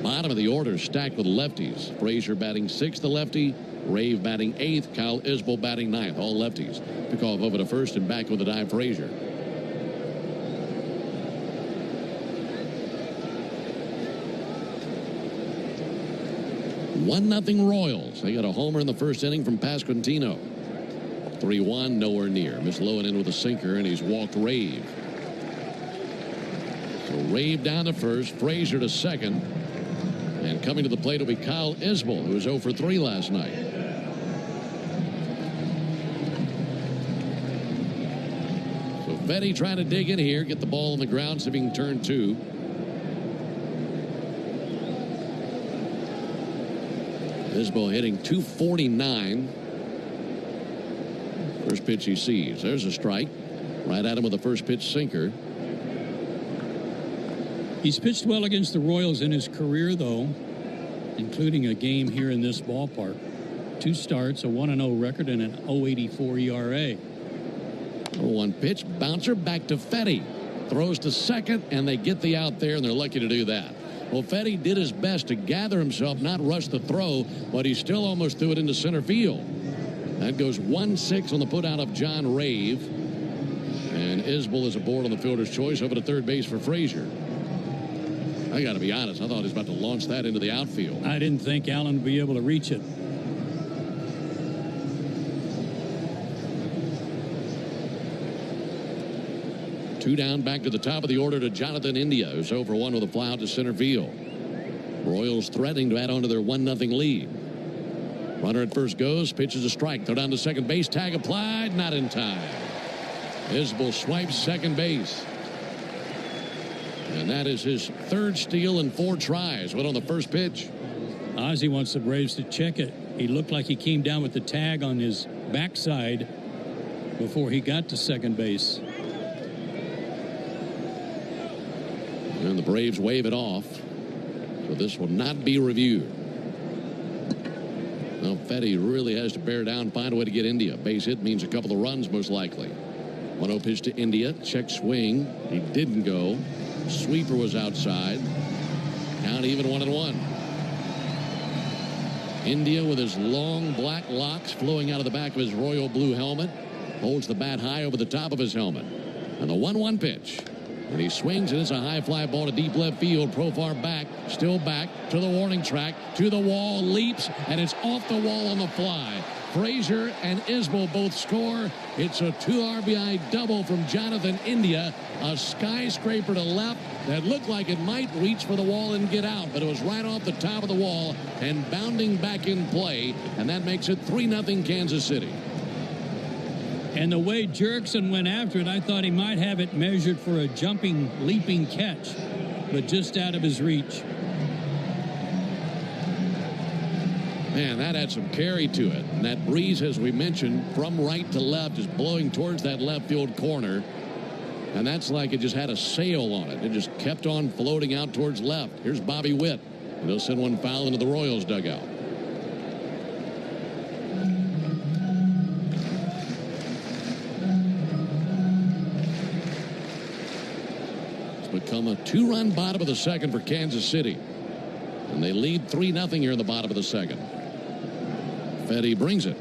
Bottom of the order stacked with lefties. Frazier batting 6th, the lefty. Rave batting 8th. Kyle Isbell batting 9th. All lefties. Pick off over to first and back with the dive Frazier. One 1-0 Royals. They got a homer in the first inning from Pasquantino. 3-1, nowhere near. Miss Lowen in with a sinker, and he's walked Rave. So Rave down to first. Frazier to second. And coming to the plate will be Kyle Isbell, who was 0 for 3 last night. So Fetty trying to dig in here, get the ball on the ground, see if he can turn 2. Isbell hitting .249. First pitch he sees. There's a strike. Right at him with the first pitch sinker. He's pitched well against the Royals in his career, though, including a game here in this ballpark. 2 starts, a 1-0 record, and an 0.84 ERA. 0-1 pitch, bouncer back to Fetty. Throws to second, and they get the out there, and they're lucky to do that. Well, Fetty did his best to gather himself, not rush the throw, but he still almost threw it into center field. That goes 1-6 on the put out of John Rave. And Isbell is aboard on the fielder's choice over to third base for Frazier. I got to be honest, I thought he was about to launch that into the outfield. I didn't think Allen would be able to reach it. Two down, back to the top of the order to Jonathan India, who's over one with a fly out to center field. Royals threatening to add on to their 1-0 lead. Runner at first goes, pitches a strike. Throw down to second base, tag applied, not in time. Isbell swipes second base. And that is his third steal in 4 tries. Went on the first pitch. Ozzie wants the Braves to check it. He looked like he came down with the tag on his backside before he got to second base. And the Braves wave it off. So this will not be reviewed. Now Fetty really has to bear down, find a way to get India. Base hit means a couple of runs most likely. 1-0 pitch to India. Check swing. He didn't go. Sweeper was outside. Count even 1-1. India with his long black locks flowing out of the back of his royal blue helmet. Holds the bat high over the top of his helmet. And the 1-1 pitch. And he swings, and it's a high fly ball to deep left field. Profar back, still back to the warning track, to the wall, leaps, and it's off the wall on the fly. Frazier and Isbell both score. It's a 2 RBI double from Jonathan India. A skyscraper to left that looked like it might reach for the wall and get out, but it was right off the top of the wall and bounding back in play, and that makes it 3-0 Kansas City. And the way Jurickson went after it, I thought he might have it measured for a jumping, leaping catch, but just out of his reach. Man, that had some carry to it. And that breeze, as we mentioned, from right to left is blowing towards that left field corner. And that's like it just had a sail on it. It just kept on floating out towards left. Here's Bobby Witt. And he'll send one foul into the Royals dugout. Become a 2-run bottom of the second for Kansas City. And they lead 3-0 here in the bottom of the second. Fetty brings it.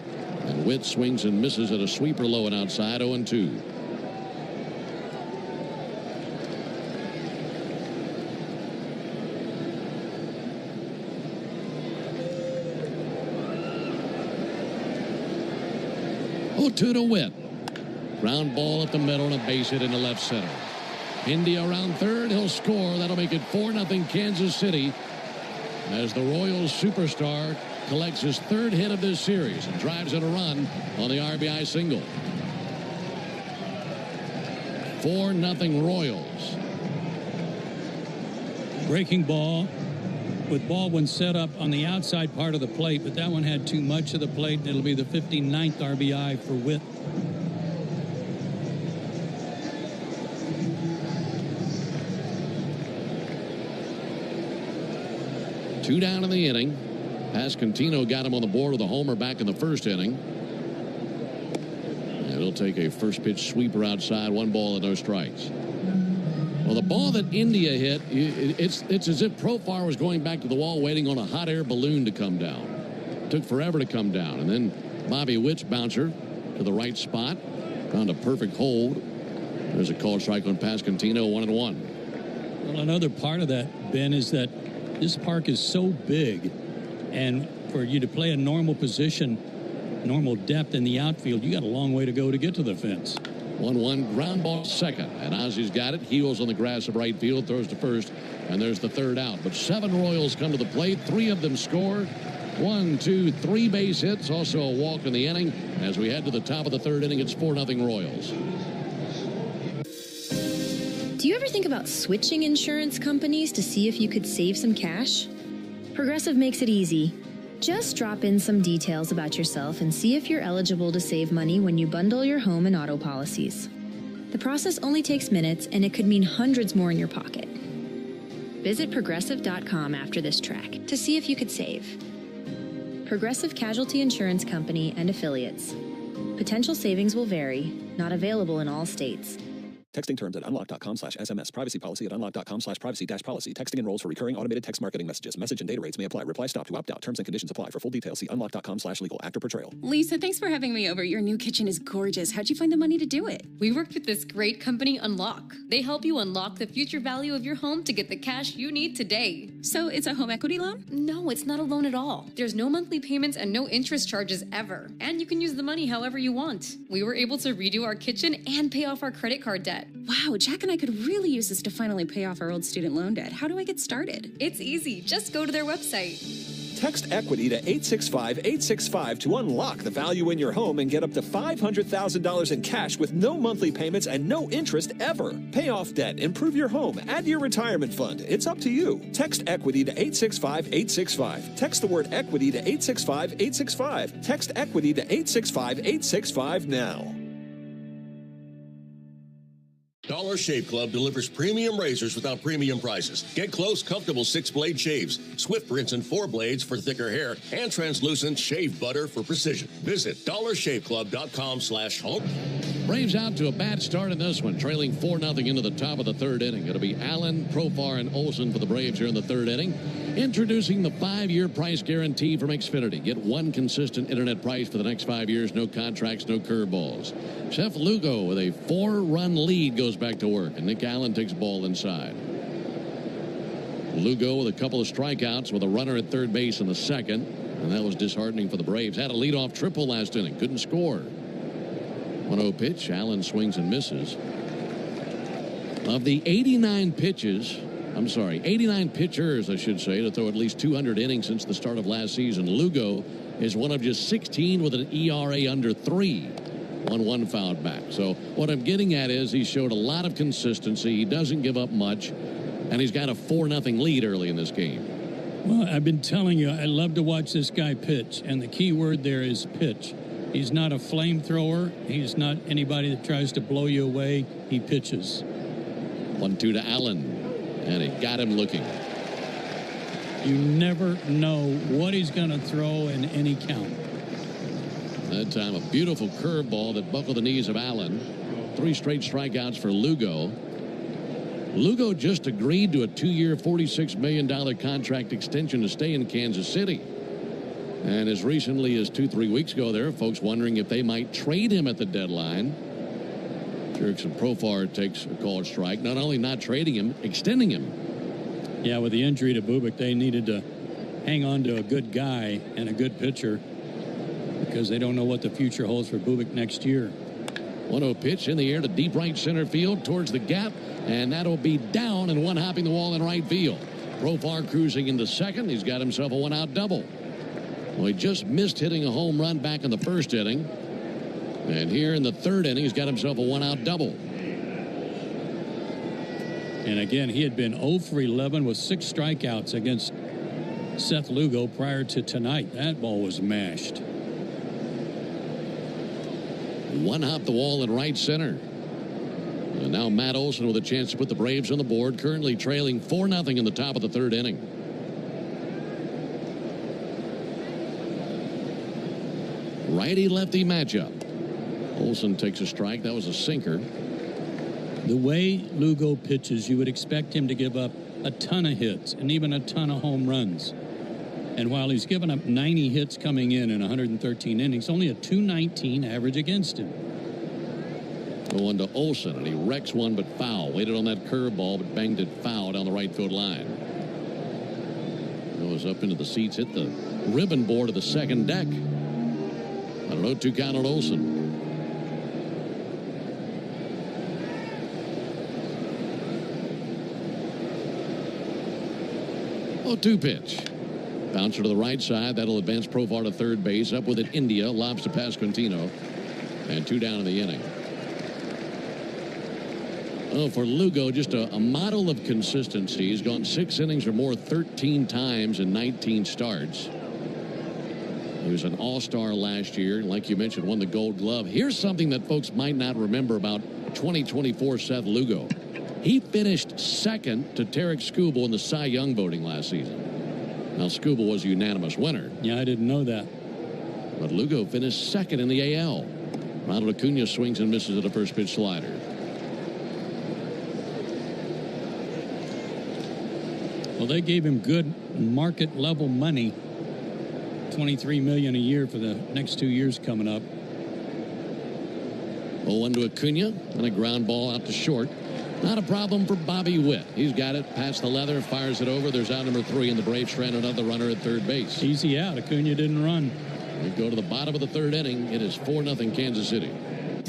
And Witt swings and misses at a sweeper low and outside, 0-2. To Witt. Ground ball up the middle and a base hit into left center. India around third. He'll score. That'll make it 4-0 Kansas City as the Royals superstar collects his third hit of this series and drives in a run on the RBI single. 4-0 Royals. Breaking ball with Baldwin set up on the outside part of the plate, but that one had too much of the plate, and it'll be the 59th RBI for Witt. Two down in the inning. Pasquantino got him on the board with a homer back in the first inning. And he'll take a first pitch sweeper outside, 1 ball and no strikes. Well, the ball that India hit, it's as if Profar was going back to the wall waiting on a hot air balloon to come down. It took forever to come down. And then Bobby Witt's bouncer to the right spot. Found a perfect hold. There's a called strike on Pasquantino, 1-1. Well, another part of that, Ben, is that this park is so big, and for you to play a normal position, normal depth in the outfield, you got a long way to go to get to the fence. 1-1 ground ball second, and Ozzie's got it. Heels on the grass of right field, throws to first, and there's the third out. But 7 Royals come to the plate. 3 of them score. 1, 2, 3 base hits, also a walk in the inning. As we head to the top of the third inning, it's 4-0 Royals. Do you ever think about switching insurance companies to see if you could save some cash? Progressive makes it easy. Just drop in some details about yourself and see if you're eligible to save money when you bundle your home and auto policies. The process only takes minutes, and it could mean hundreds more in your pocket. Visit Progressive.com after this track to see if you could save. Progressive Casualty Insurance Company and Affiliates. Potential savings will vary. Not available in all states. Texting terms at unlock.com/SMS. Privacy policy at unlock.com/privacy-policy. Texting enrolls for recurring automated text marketing messages. Message and data rates may apply. Reply stop to opt out. Terms and conditions apply. For full details, see unlock.com/legal. Actor portrayal. Lisa, thanks for having me over. Your new kitchen is gorgeous. How'd you find the money to do it? We worked with this great company, Unlock. They help you unlock the future value of your home to get the cash you need today. So it's a home equity loan? No, it's not a loan at all. There's no monthly payments and no interest charges ever. And you can use the money however you want. We were able to redo our kitchen and pay off our credit card debt. debt. Wow, Jack and I could really use this to finally pay off our old student loan debt. How do I get started? It's easy. Just go to their website. Text EQUITY to 865-865 to unlock the value in your home and get up to $500,000 in cash with no monthly payments and no interest ever. Pay off debt, improve your home, add to your retirement fund. It's up to you. Text EQUITY to 865-865. Text the word EQUITY to 865-865. Text EQUITY to 865-865 now. Dollar Shave Club delivers premium razors without premium prices. Get close, comfortable 6-blade shaves, swift rinse and 4 blades for thicker hair, and translucent shave butter for precision. Visit dollarshaveclub.com/home. Braves out to a bad start in this one, trailing 4-0 into the top of the third inning. It'll be Allen, Profar, and Olson for the Braves here in the third inning. Introducing the 5-year price guarantee from Xfinity. Get one consistent internet price for the next 5 years. No contracts, no curveballs. Seth Lugo with a 4-run lead goes back to work, and Nick Allen takes ball inside. Lugo with a couple of strikeouts with a runner at third base in the second, and that was disheartening for the Braves. Had a leadoff triple last inning, couldn't score. 1-0 pitch, Allen swings and misses. Of the 89 pitchers, I should say, to throw at least 200 innings since the start of last season, Lugo is one of just 16 with an ERA under 3. 1-1 fouled back. So what I'm getting at is he showed a lot of consistency. He doesn't give up much, and he's got a 4-0 lead early in this game. Well, I've been telling you, I love to watch this guy pitch, and the key word there is pitch. He's not a flamethrower. He's not anybody that tries to blow you away. He pitches. 1-2 to Allen, and it got him looking. You never know what he's going to throw in any count. That time, a beautiful curveball that buckled the knees of Allen. 3 straight strikeouts for Lugo. Lugo just agreed to a 2-year, $46 million contract extension to stay in Kansas City. And as recently as 2-3 weeks ago, there are folks wondering if they might trade him at the deadline. Jurickson Profar takes a called strike. Not only not trading him, extending him. Yeah, with the injury to Bubic, they needed to hang on to a good guy and a good pitcher, because they don't know what the future holds for Bubic next year. 1-0 pitch in the air to deep right center field towards the gap, and that'll be down and one hopping the wall in right field. Profar cruising into second. He's got himself a 1-out double. Well, he just missed hitting a home run back in the first inning. And here in the third inning, he's got himself a 1-out double. And again, he had been 0 for 11 with 6 strikeouts against Seth Lugo prior to tonight. That ball was mashed. 1 hop the wall in right center. And now Matt Olson with a chance to put the Braves on the board, currently trailing 4-0 in the top of the third inning. Righty-lefty matchup. Olson takes a strike. That was a sinker. The way Lugo pitches, you would expect him to give up a ton of hits and even a ton of home runs. And while he's given up 90 hits coming in 113 innings, only a .219 average against him. The one to Olson, and he wrecks one but foul. Waited on that curveball, but banged it foul down the right field line. Goes up into the seats, hit the ribbon board of the second deck. A 0-2 count on Olson. 0-2 pitch. Bouncer to the right side. That'll advance Profar to third base. Up with it, India. Lobs to Pasquantino. And 2 down in the inning. Oh, for Lugo, just a model of consistency. He's gone 6 innings or more 13 times in 19 starts. He was an all-star last year. Like you mentioned, won the Gold Glove. Here's something that folks might not remember about 2024 Seth Lugo. He finished second to Tarek Skubal in the Cy Young voting last season. Now, Skubal was a unanimous winner. Yeah, I didn't know that. But Lugo finished second in the AL. Ronald Acuna swings and misses at a first pitch slider. Well, they gave him good market level money. $23 million a year for the next 2 years coming up. 0-1 to Acuna, and a ground ball out to short. Not a problem for Bobby Witt. He's got it past the leather, fires it over. There's out number 3, and the Braves strand another runner at third base. Easy out. Acuna didn't run. We go to the bottom of the third inning. It is 4-0 Kansas City.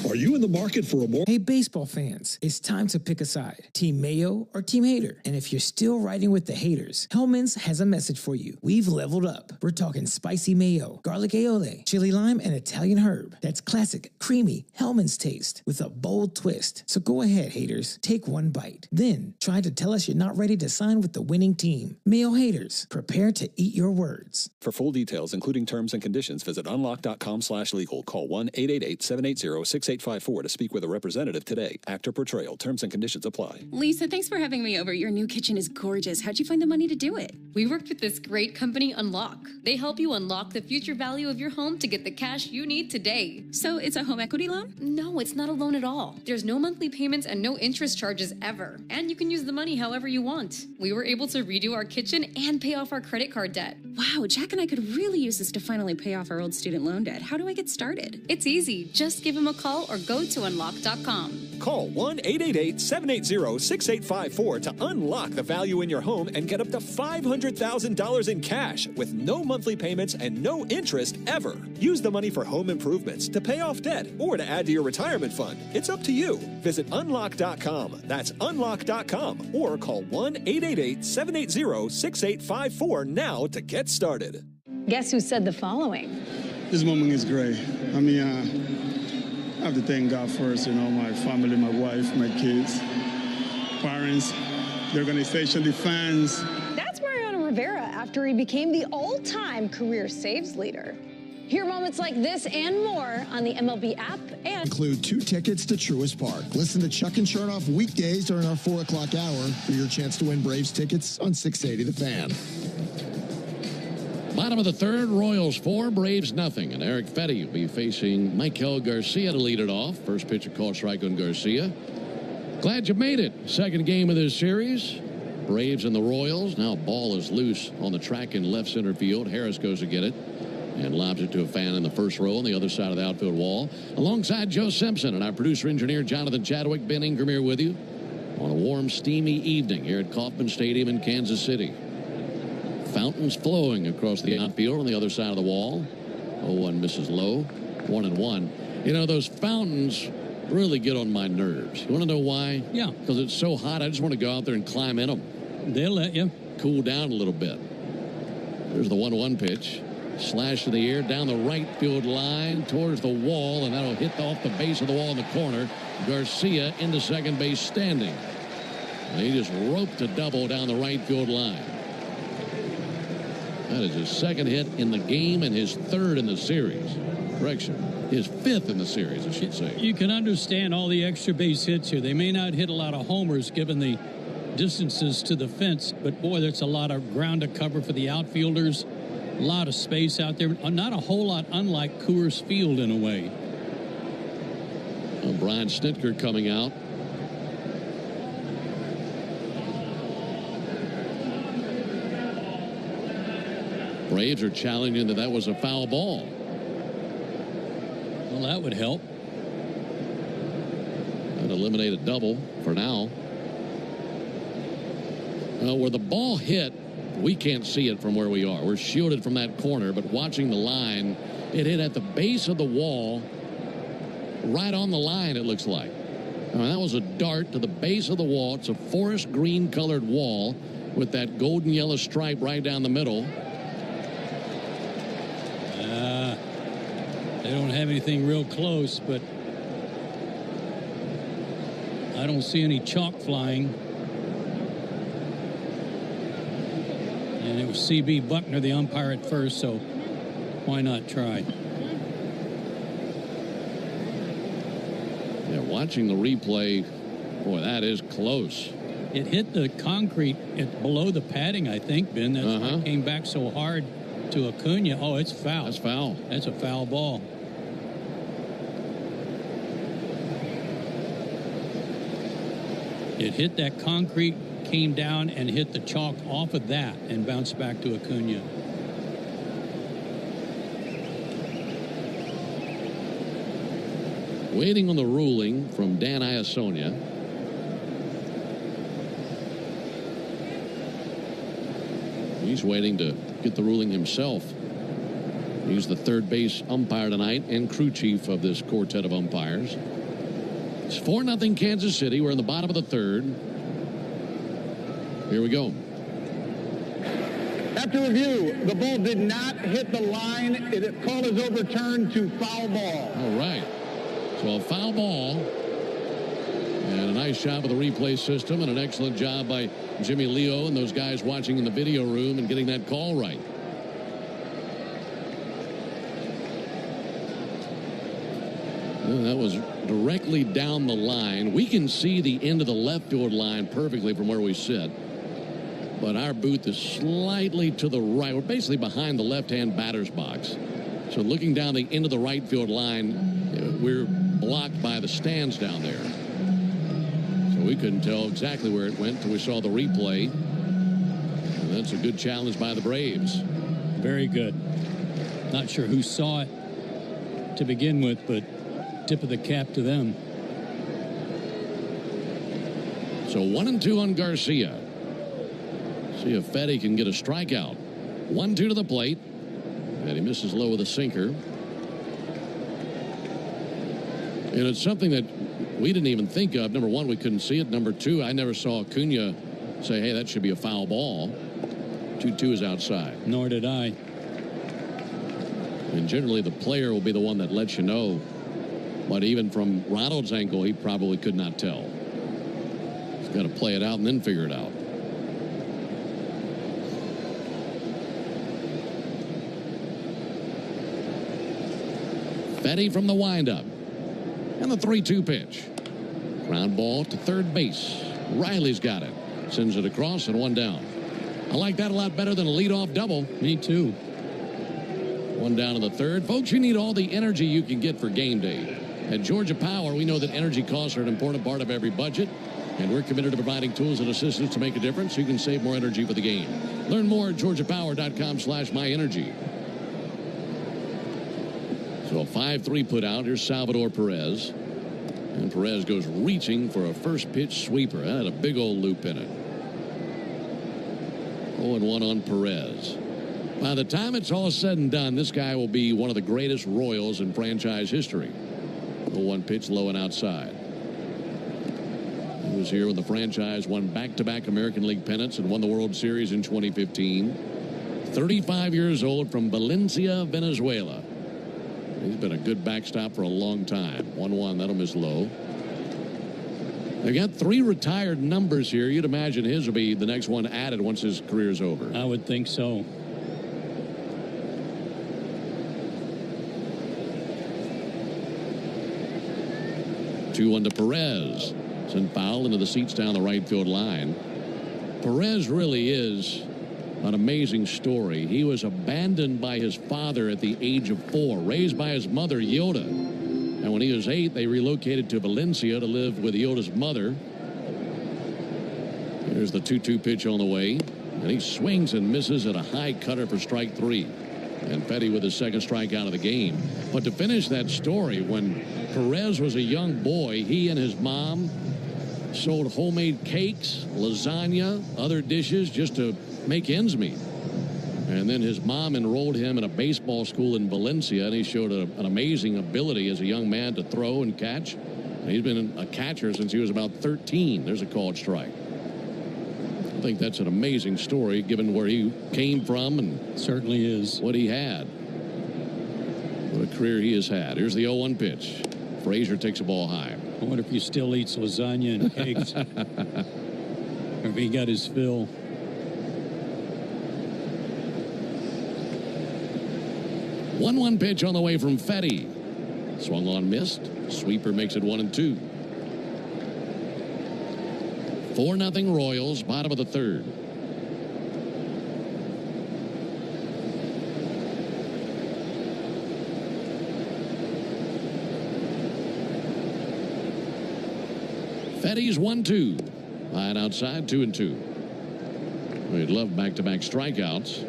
Are you in the market for a more... Hey, baseball fans, it's time to pick a side. Team Mayo or Team Hater? And if you're still riding with the haters, Hellman's has a message for you. We've leveled up. We're talking spicy mayo, garlic aioli, chili lime, and Italian herb. That's classic, creamy Hellman's taste with a bold twist. So go ahead, haters. Take one bite. Then try to tell us you're not ready to sign with the winning team. Mayo haters, prepare to eat your words. For full details, including terms and conditions, visit unlock.com/legal. Call 1-888-780-6854 to speak with a representative today. Actor portrayal. Terms and conditions apply. Lisa, thanks for having me over. Your new kitchen is gorgeous. How'd you find the money to do it? We worked with this great company, Unlock. They help you unlock the future value of your home to get the cash you need today. So it's a home equity loan? No, it's not a loan at all. There's no monthly payments and no interest charges ever. And you can use the money however you want. We were able to redo our kitchen and pay off our credit card debt. Wow, Jack and I could really use this to finally pay off our old student loan debt. How do I get started? It's easy. Just give him a call or go to unlock.com. Call 1-888-780-6854 to unlock the value in your home and get up to $500,000 in cash with no monthly payments and no interest ever. Use the money for home improvements, to pay off debt, or to add to your retirement fund. It's up to you. Visit unlock.com. That's unlock.com. Or call 1-888-780-6854 now to get started. Guess who said the following? This moment is great. I mean, I have to thank God first, my family, my wife, my kids, parents, the organization, the fans. That's Mariano Rivera after he became the all-time career saves leader. Hear moments like this and more on the MLB app and include 2 tickets to Truist Park. Listen to Chuck and Chernoff weekdays during our 4 o'clock hour for your chance to win Braves tickets on 680 The Fan. Bottom of the third, Royals 4, Braves nothing. And Eric Fetty will be facing Maikel Garcia to lead it off. First pitch, a call strike on Garcia. Glad you made it. Second game of this series. Braves and the Royals. Now ball is loose on the track in left center field. Harris goes to get it and lobs it to a fan in the first row on the other side of the outfield wall. Alongside Joe Simpson and our producer-engineer Jonathan Chadwick, Ben Ingram here with you on a warm, steamy evening here at Kauffman Stadium in Kansas City. Fountains flowing across the outfield on the other side of the wall. 0-1 misses low. 1-1. You know, those fountains really get on my nerves. You want to know why? Yeah. Because it's so hot, I just want to go out there and climb in them. They'll let you. Cool down a little bit. There's the 1-1 pitch. Slash to the air down the right field line towards the wall, and that'll hit off the base of the wall in the corner. Garcia into second base standing. And he just roped a double down the right field line. That is his second hit in the game and his third in the series. Correction, his fifth in the series, I should say. You can understand all the extra base hits here. They may not hit a lot of homers given the distances to the fence, but boy, there's a lot of ground to cover for the outfielders. A lot of space out there. Not a whole lot unlike Coors Field in a way. Well, Brian Snitker coming out. Braves are challenging that was a foul ball. Well, that would help. That'd eliminate a double for now. Where the ball hit, we can't see it from where we are. We're shielded from that corner, but watching the line, it hit at the base of the wall, right on the line, it looks like. That was a dart to the base of the wall. It's a forest green colored wall with that golden yellow stripe right down the middle. They don't have anything real close, but I don't see any chalk flying. And it was C.B. Buckner, the umpire at first, so why not try? Yeah, watching the replay, boy, that is close. It hit the concrete below the padding, I think, Ben. That's why it came back so hard to Acuna. Oh, it's foul. That's foul. That's a foul ball. It hit that concrete, came down and hit the chalk off of that and bounced back to Acuna. Waiting on the ruling from Dan Iasonia. He's waiting to get the ruling himself. He's the third base umpire tonight and crew chief of this quartet of umpires. It's 4-0 Kansas City. We're in the bottom of the third. Here we go. After review, the ball did not hit the line. Call is overturned to foul ball. All right. So a foul ball. And a nice job with the replay system and an excellent job by Jimmy Leo and those guys watching in the video room and getting that call right. Well, that was directly down the line. We can see the end of the left field line perfectly from where we sit. But our booth is slightly to the right. We're basically behind the left-hand batter's box. So looking down the end of the right field line, we're blocked by the stands down there. So we couldn't tell exactly where it went until we saw the replay. And that's a good challenge by the Braves. Very good. Not sure who saw it to begin with, but tip of the cap to them. So 1-2 on Garcia. See if Fetty can get a strikeout. 1-2 to the plate. And he misses low with a sinker. And it's something that we didn't even think of. Number one, we couldn't see it. Number two, I never saw Acuna say, hey, that should be a foul ball. 2-2 is outside. Nor did I. And generally the player will be the one that lets you know. But even from Ronald's ankle, he probably could not tell. He's got to play it out and then figure it out. Fetty from the windup. And the 3-2 pitch. Ground ball to third base. Riley's got it. Sends it across and one down. I like that a lot better than a leadoff double. Me too. One down in the third. Folks, you need all the energy you can get for game day. At Georgia Power, we know that energy costs are an important part of every budget, and we're committed to providing tools and assistance to make a difference so you can save more energy for the game. Learn more at georgiapower.com/myenergy. So a 5-3 put out. Here's Salvador Perez. And Perez goes reaching for a first pitch sweeper. That had a big old loop in it. 0-1 on Perez. By the time it's all said and done, this guy will be one of the greatest Royals in franchise history. 0-1 pitch low and outside. He was here when the franchise won back-to-back American League pennants and won the World Series in 2015. 35 years old from Valencia, Venezuela. He's been a good backstop for a long time. 1-1, that'll miss low. They got 3 retired numbers here. You'd imagine his will be the next one added once his career's over. I would think so. Two on to Perez. Sent foul into the seats down the right field line. Perez really is an amazing story. He was abandoned by his father at the age of 4, raised by his mother, Yoda. And when he was 8, they relocated to Valencia to live with Yoda's mother. Here's the 2-2 pitch on the way. And he swings and misses at a high cutter for strike 3. And Fetty with his second strikeout of the game. But to finish that story, when Perez was a young boy, he and his mom sold homemade cakes, lasagna, other dishes just to make ends meet. And then his mom enrolled him in a baseball school in Valencia, and he showed an amazing ability as a young man to throw and catch. And he's been a catcher since he was about 13. There's a called strike. I think that's an amazing story given where he came from and certainly is what he had. What a career he has had. Here's the 0-1 pitch. Frazier takes a ball high. I wonder if he still eats lasagna and cakes. Or if he got his fill. One pitch on the way from Fetty. Swung on, missed. Sweeper makes it 1-2. 4-0 Royals, bottom of the third. Fetty's 1-2. Line outside, 2-2. We'd love back-to-back strikeouts.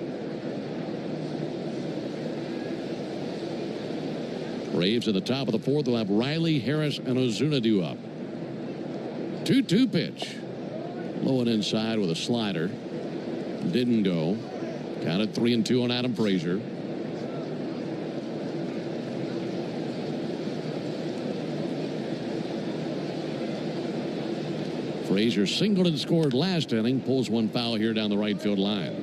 Braves at the top of the fourth will have Riley, Harris, and Ozuna due up. 2-2 pitch. Low and inside with a slider. Didn't go. Counted 3-2 on Adam Frazier. Frazier singled and scored last inning, pulls one foul here down the right field line.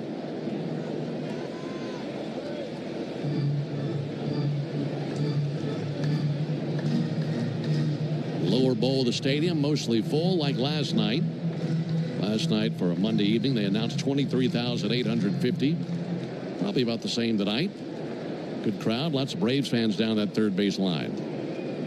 Lower bowl of the stadium, mostly full like last night. Last night for a Monday evening, they announced 23,850. Probably about the same tonight. Good crowd, lots of Braves fans down that third base line.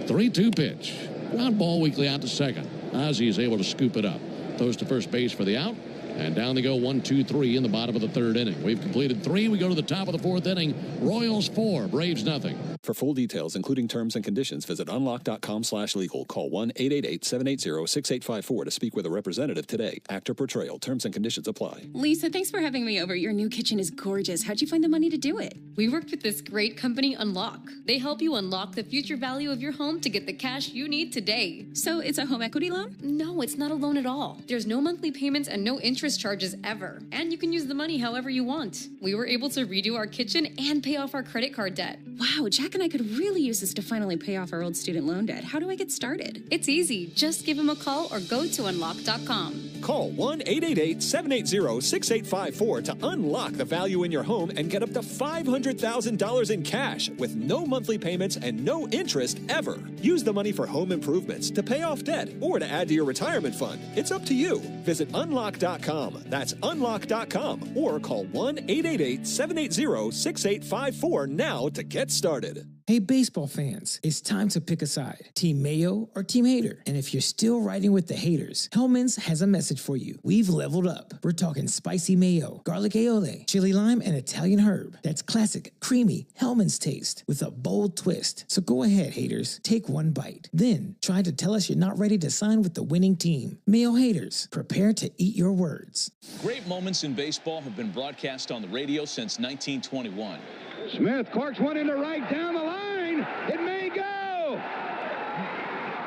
3-2 pitch. Ground ball weakly out to second. Ozzie is able to scoop it up. Throws to first base for the out. And down they go 1-2-3 in the bottom of the third inning. We've completed 3. We go to the top of the fourth inning. Royals 4, Braves nothing. For full details, including terms and conditions, visit unlock.com/legal. Call 1-888-780-6854 to speak with a representative today. Actor Portrayal. Terms and conditions apply. Lisa, thanks for having me over. Your new kitchen is gorgeous. How'd you find the money to do it? We worked with this great company, Unlock. They help you unlock the future value of your home to get the cash you need today. So it's a home equity loan? No, it's not a loan at all. There's no monthly payments and no interest charges ever. And you can use the money however you want. We were able to redo our kitchen and pay off our credit card debt. Wow, Jack and I could really use this to finally pay off our old student loan debt. How do I get started? It's easy. Just give him a call or go to unlock.com. Call 1-888-780-6854 to unlock the value in your home and get up to $500,000 in cash with no monthly payments and no interest ever. Use the money for home improvements, to pay off debt, or to add to your retirement fund. It's up to you. Visit unlock.com. That's unlock.com. Or call 1-888-780-6854 now to get started. Hey, baseball fans, it's time to pick a side. Team Mayo or Team Hater? And if you're still riding with the haters, Hellman's has a message for you. We've leveled up. We're talking spicy mayo, garlic aioli, chili lime, and Italian herb. That's classic, creamy Hellman's taste with a bold twist. So go ahead, haters. Take one bite. Then try to tell us you're not ready to sign with the winning team. Mayo haters, prepare to eat your words. Great moments in baseball have been broadcast on the radio since 1921. Smith corks one into right down the line. It may go.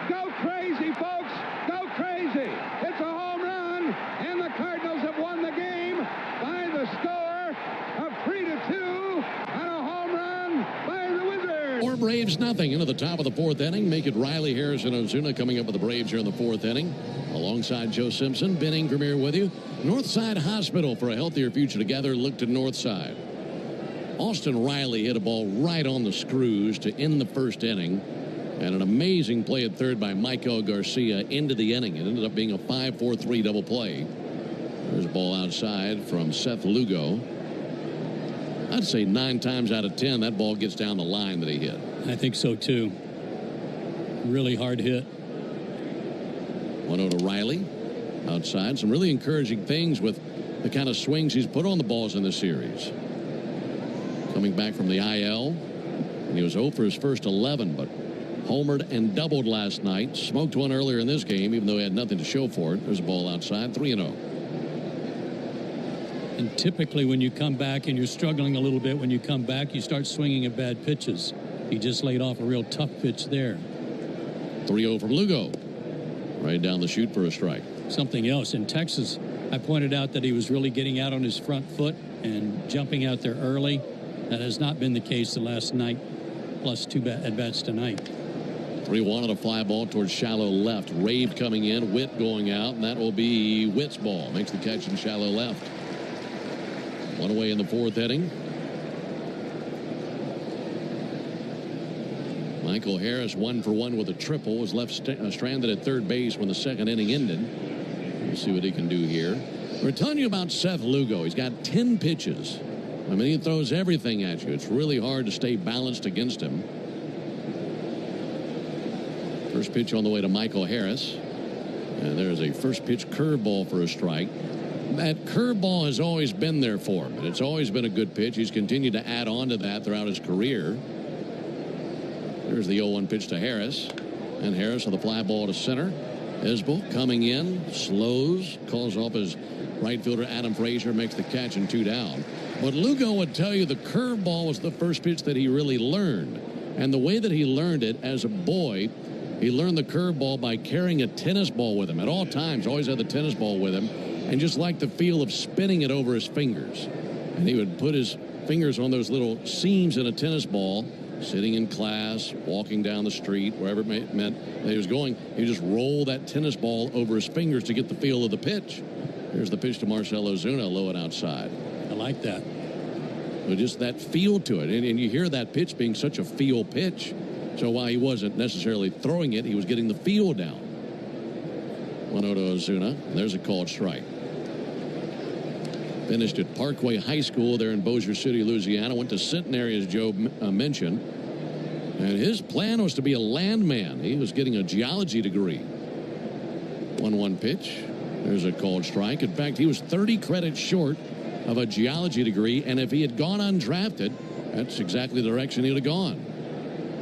Go crazy, folks. Go crazy. It's a home run, and the Cardinals have won the game by the score of 3-2 on a home run by the Wizards. 4 Braves nothing into the top of the fourth inning. Make it Riley, Harris, and Ozuna coming up with the Braves here in the fourth inning. Alongside Joe Simpson, Ben Ingram here with you. Northside Hospital for a healthier future together. Look to Northside. Austin Riley hit a ball right on the screws to end the first inning. And an amazing play at third by Michael Garcia into the inning. It ended up being a 5-4-3 double play. There's a ball outside from Seth Lugo. I'd say 9 times out of 10 that ball gets down the line that he hit. I think so too. Really hard hit. 1-0 to Riley. Outside, some really encouraging things with the kind of swings he's put on the balls in this series. Coming back from the IL, and he was 0 for his first 11, but homered and doubled last night. Smoked one earlier in this game, even though he had nothing to show for it. There's a ball outside, 3-0. And typically when you come back and you're struggling a little bit, when you come back, you start swinging at bad pitches. He just laid off a real tough pitch there. 3-0 from Lugo. Right down the chute for a strike. Something else. In Texas, I pointed out that he was really getting out on his front foot and jumping out there early. That has not been the case the last night, plus 2 at-bats tonight. 3-1 on a fly ball towards shallow left. Rave coming in, Witt going out, and that will be Witt's ball. Makes the catch in shallow left. 1 away in the fourth inning. Michael Harris 1 for 1 with a triple. Was left stranded at third base when the second inning ended. We'll see what he can do here. We're telling you about Seth Lugo. He's got 10 pitches. I mean, he throws everything at you. It's really hard to stay balanced against him. First pitch on the way to Michael Harris. And there's a first pitch curveball for a strike. That curveball has always been there for him, and it's always been a good pitch. He's continued to add on to that throughout his career. There's the 0-1 pitch to Harris. And Harris with a fly ball to center. Isbell coming in, slows, calls off his right fielder Adam Frazier, makes the catch and 2 down. But Lugo would tell you the curveball was the first pitch that he really learned. And the way that he learned it as a boy, he learned the curveball by carrying a tennis ball with him. At all times, always had the tennis ball with him. And just liked the feel of spinning it over his fingers. And he would put his fingers on those little seams in a tennis ball sitting in class, walking down the street, wherever it meant that he was going, he just rolled that tennis ball over his fingers to get the feel of the pitch. Here's the pitch to Marcell Ozuna, low and outside. I like that. But just that feel to it. And you hear that pitch being such a feel pitch. So while he wasn't necessarily throwing it, he was getting the feel down. 1-0 to Ozuna. And there's a called strike. Finished at Parkway High School there in Bossier City, Louisiana. Went to Centenary, as Joe mentioned. And his plan was to be a landman. He was getting a geology degree. 1-1 pitch. There's a called strike. In fact, he was 30 credits short of a geology degree. And if he had gone undrafted, that's exactly the direction he would have gone.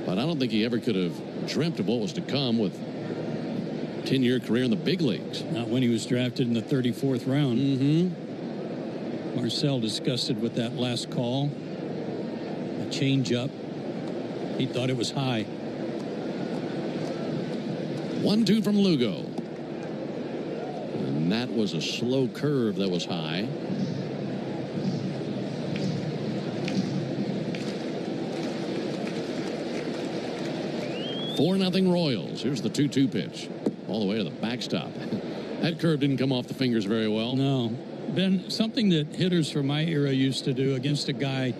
But I don't think he ever could have dreamt of what was to come with a 10-year career in the big leagues. Not when he was drafted in the 34th round. Mm-hmm. Marcell disgusted with that last call. A change-up. He thought it was high. 1-2 from Lugo. And that was a slow curve that was high. $4-0 Royals. Here's the 2-2 pitch. All the way to the backstop. That curve didn't come off the fingers very well. No. Ben, something that hitters from my era used to do against a guy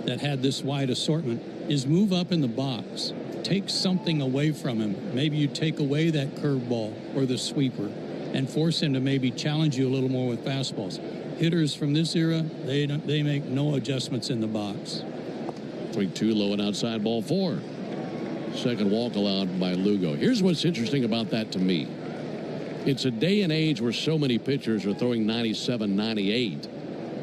that had this wide assortment is move up in the box. Take something away from him. Maybe you take away that curveball or the sweeper and force him to maybe challenge you a little more with fastballs. Hitters from this era, they make no adjustments in the box. 3-2 low and outside, ball 4. Second walk allowed by Lugo. Here's what's interesting about that to me. It's a day and age where so many pitchers are throwing 97, 98.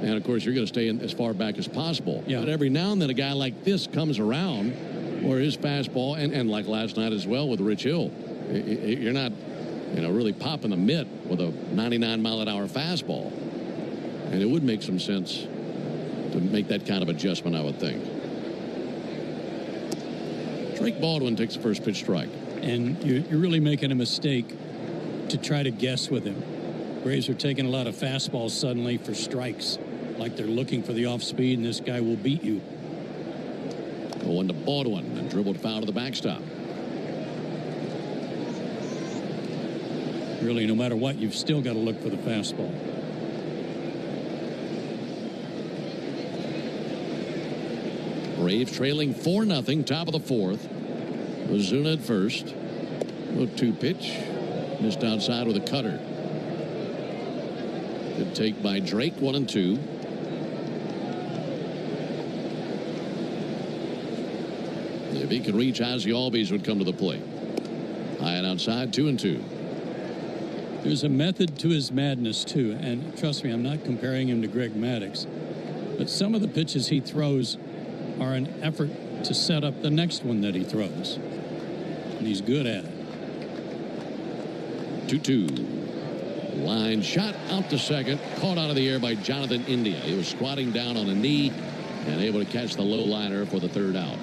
And, of course, you're going to stay in as far back as possible. Yeah. But every now and then a guy like this comes around where his fastball, and like last night as well with Rich Hill, you're not, really popping the mitt with a 99-mile-an-hour fastball. And it would make some sense to make that kind of adjustment, I would think. Drake Baldwin takes the first pitch strike. And you're really making a mistake to try to guess with him. Braves are taking a lot of fastballs suddenly for strikes, like they're looking for the off speed, and this guy will beat you. 1 to Baldwin, and dribbled foul to the backstop. Really, no matter what, you've still got to look for the fastball. Braves trailing 4-0, top of the 4th. Ozuna at first. 0-2 pitch. Missed outside with a cutter. Good take by Drake, 1-2. If he could reach, Ozzie Albies would come to the plate. High and outside, 2-2. There's a method to his madness, too. And trust me, I'm not comparing him to Greg Maddux. But some of the pitches he throws are an effort to set up the next one that he throws. And he's good at it. 2-2. Line shot out to second. Caught out of the air by Jonathan India. He was squatting down on a knee and able to catch the low liner for the third out.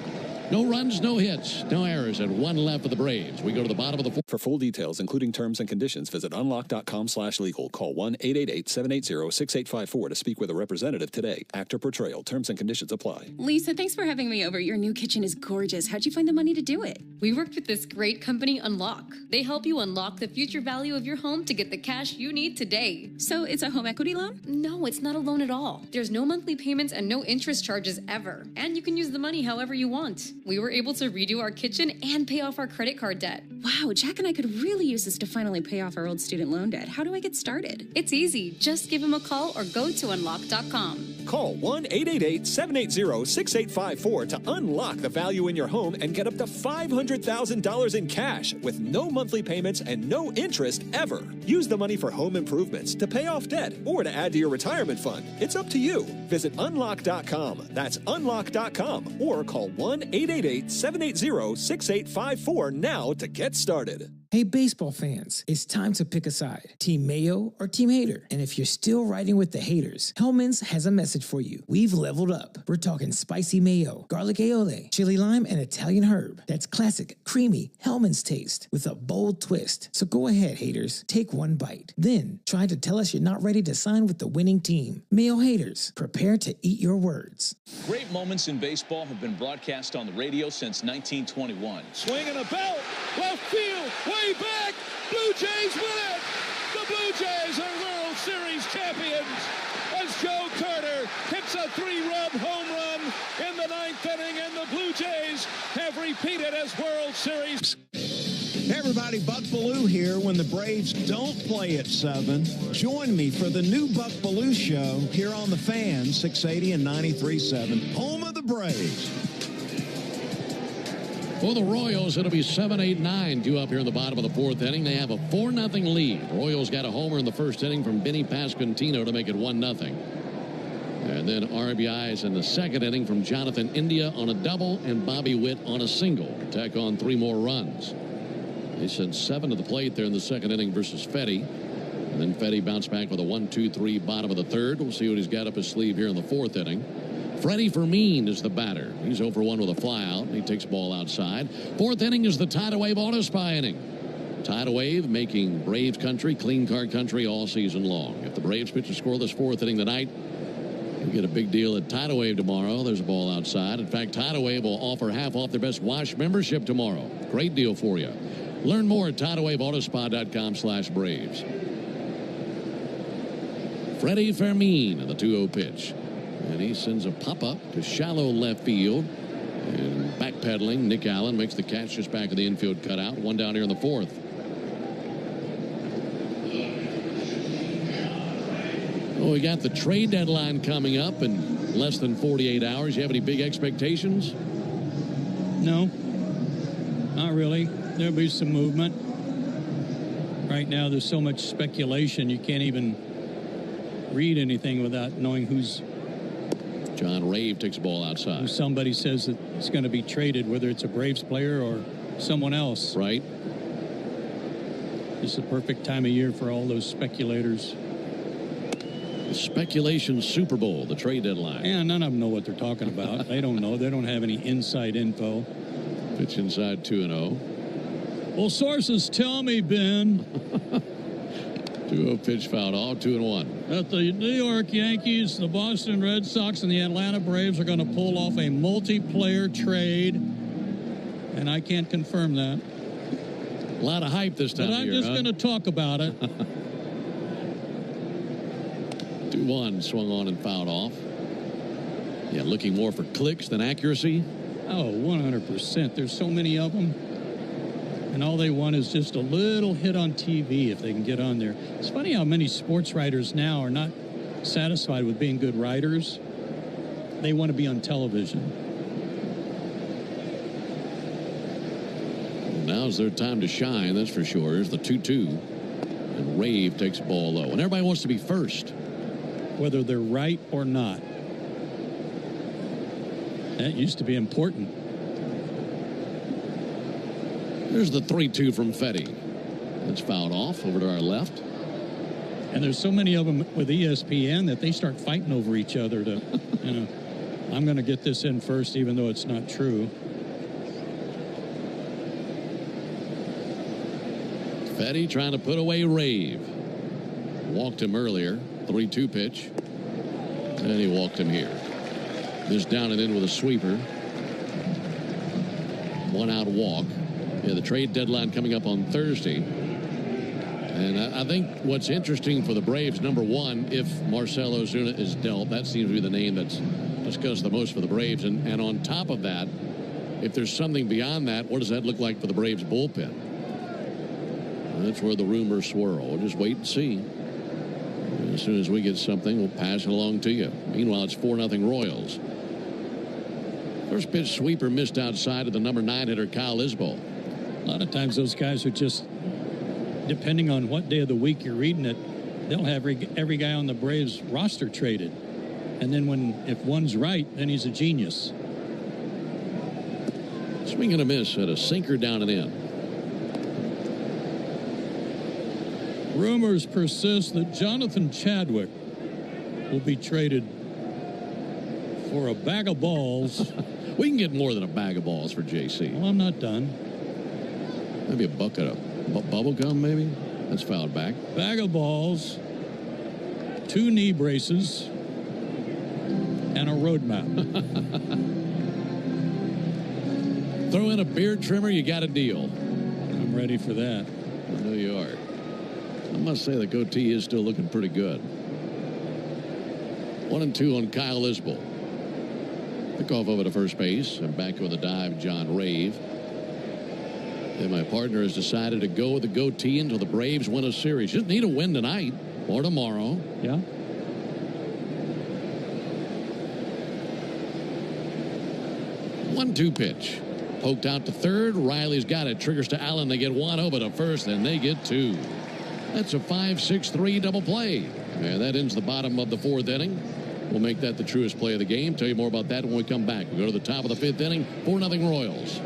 No runs, no hits, no errors, and 1 left for the Braves. We go to the bottom of the 4th. For full details, including terms and conditions, visit unlock.com/legal. Call 1-888-780-6854 to speak with a representative today. Actor portrayal. Terms and conditions apply. Lisa, thanks for having me over. Your new kitchen is gorgeous. How'd you find the money to do it? We worked with this great company, Unlock. They help you unlock the future value of your home to get the cash you need today. So it's a home equity loan? No, it's not a loan at all. There's no monthly payments and no interest charges ever. And you can use the money however you want. We were able to redo our kitchen and pay off our credit card debt. Wow, Jack and I could really use this to finally pay off our old student loan debt. How do I get started? It's easy. Just give him a call or go to unlock.com. Call 1-888-780-6854 to unlock the value in your home and get up to $500,000 in cash with no monthly payments and no interest ever. Use the money for home improvements, to pay off debt, or to add to your retirement fund. It's up to you. Visit unlock.com. That's unlock.com, or call 1-888-780-6854 now to get started. Hey, baseball fans, it's time to pick a side. Team Mayo or Team Hater? And if you're still riding with the haters, Hellman's has a message for you. We've leveled up. We're talking spicy mayo, garlic aioli, chili lime, and Italian herb. That's classic, creamy Hellman's taste with a bold twist. So go ahead, haters, take one bite. Then try to tell us you're not ready to sign with the winning team. Mayo haters, prepare to eat your words. Great moments in baseball have been broadcast on the radio since 1921. Swinging a belt, left field, way back, Blue Jays win it! The Blue Jays are World Series champions as Joe Carter hits a 3-run home run in the 9th inning, and the Blue Jays have repeated as World Series. Hey everybody, Buck Belue here. When the Braves don't play at 7, join me for the new Buck Belue Show here on The Fan, 680 and 93.7, home of the Braves. For the Royals, it'll be 7-8-9 due up here in the bottom of the 4th inning. They have a 4-0 lead. Royals got a homer in the first inning from Benny Pasquantino to make it 1-0. And then RBIs in the second inning from Jonathan India on a double and Bobby Witt on a single. Tack on 3 more runs. They sent 7 to the plate there in the second inning versus Fetty. And then Fetty bounced back with a 1-2-3 bottom of the 3rd. We'll see what he's got up his sleeve here in the 4th inning. Freddie Fermin is the batter. He's 0 for 1 with a flyout. He takes the ball outside. 4th inning is the Tidal Wave Auto Spy inning. Tidal Wave making Braves country, clean card country all season long. If the Braves pitch a scoreless 4th inning tonight, you get a big deal at Tidal Wave tomorrow. There's a ball outside. In fact, Tidal Wave will offer half off their Best Wash membership tomorrow. Great deal for you. Learn more at TidalWaveAutoSpa.com/Braves. Freddie Fermin in the 2-0 pitch. And he sends a pop-up to shallow left field. And backpedaling, Nick Allen makes the catch just back of the infield cutout. 1 down here in the 4th. Well, we got the trade deadline coming up in less than 48 hours. You have any big expectations? No, not really. There'll be some movement. Right now, there's so much speculation, you can't even read anything without knowing who's... John Rave takes the ball outside. Somebody says that it's going to be traded, whether it's a Braves player or someone else. Right. It's the perfect time of year for all those speculators. The speculation Super Bowl, the trade deadline. Yeah, none of them know what they're talking about. They don't know. They don't have any inside info. Pitch inside 2-0. Well, sources tell me, Ben. 2-0 pitch fouled off, 2-1. That the New York Yankees, the Boston Red Sox, and the Atlanta Braves are going to pull off a multiplayer trade, and I can't confirm that. A lot of hype this time but I'm just going to talk about it. 2-1 swung on and fouled off. Yeah, looking more for clicks than accuracy. Oh, 100%. There's so many of them. And all they want is just a little hit on TV if they can get on there. It's funny how many sports writers now are not satisfied with being good writers. They want to be on television. Well, now's their time to shine, that's for sure. Here's the 2-2. And Rave takes the ball low. And everybody wants to be first. Whether they're right or not. That used to be important. There's the 3-2 from Fetty. That's fouled off over to our left. And there's so many of them with ESPN that they start fighting over each other to, you know, I'm going to get this in first even though it's not true. Fetty trying to put away Rave. Walked him earlier. 3-2 pitch. And he walked him here. This down and in with a sweeper. 1 out walk. Yeah, the trade deadline coming up on Thursday. And I think what's interesting for the Braves, number one, if Marcell Ozuna is dealt, that seems to be the name that's discussed the most for the Braves. And on top of that, if there's something beyond that, what does that look like for the Braves bullpen? And that's where the rumors swirl. We'll just wait and see. And as soon as we get something, we'll pass it along to you. Meanwhile, it's 4-0 Royals. First pitch sweeper missed outside of the number 9 hitter, Kyle Isbell. A lot of times those guys are just, depending on what day of the week you're reading it, they'll have every guy on the Braves roster traded. And then if one's right, then he's a genius. Swing and a miss at a sinker down and in. Rumors persist that Jonathan Chadwick will be traded for a bag of balls. We can get more than a bag of balls for JC. Well, I'm not done. Maybe a bucket of bubble gum, maybe? That's fouled back. Bag of balls, 2 knee braces, and a road map. Throw in a beard trimmer, you got a deal. I'm ready for that. I know you are. I must say the goatee is still looking pretty good. 1-2 on Kyle Isbell. Pick off over to first base and back with a dive, John Rave. And my partner has decided to go with the goatee until the Braves win a series. Just need a win tonight or tomorrow. Yeah. One-two pitch. Poked out to third. Riley's got it. Triggers to Allen. They get 1 over to first, and they get 2. That's a 5-6-3 double play. And that ends the bottom of the 4th inning. We'll make that the truest play of the game. Tell you more about that when we come back. We go to the top of the 5th inning. 4-0 Royals.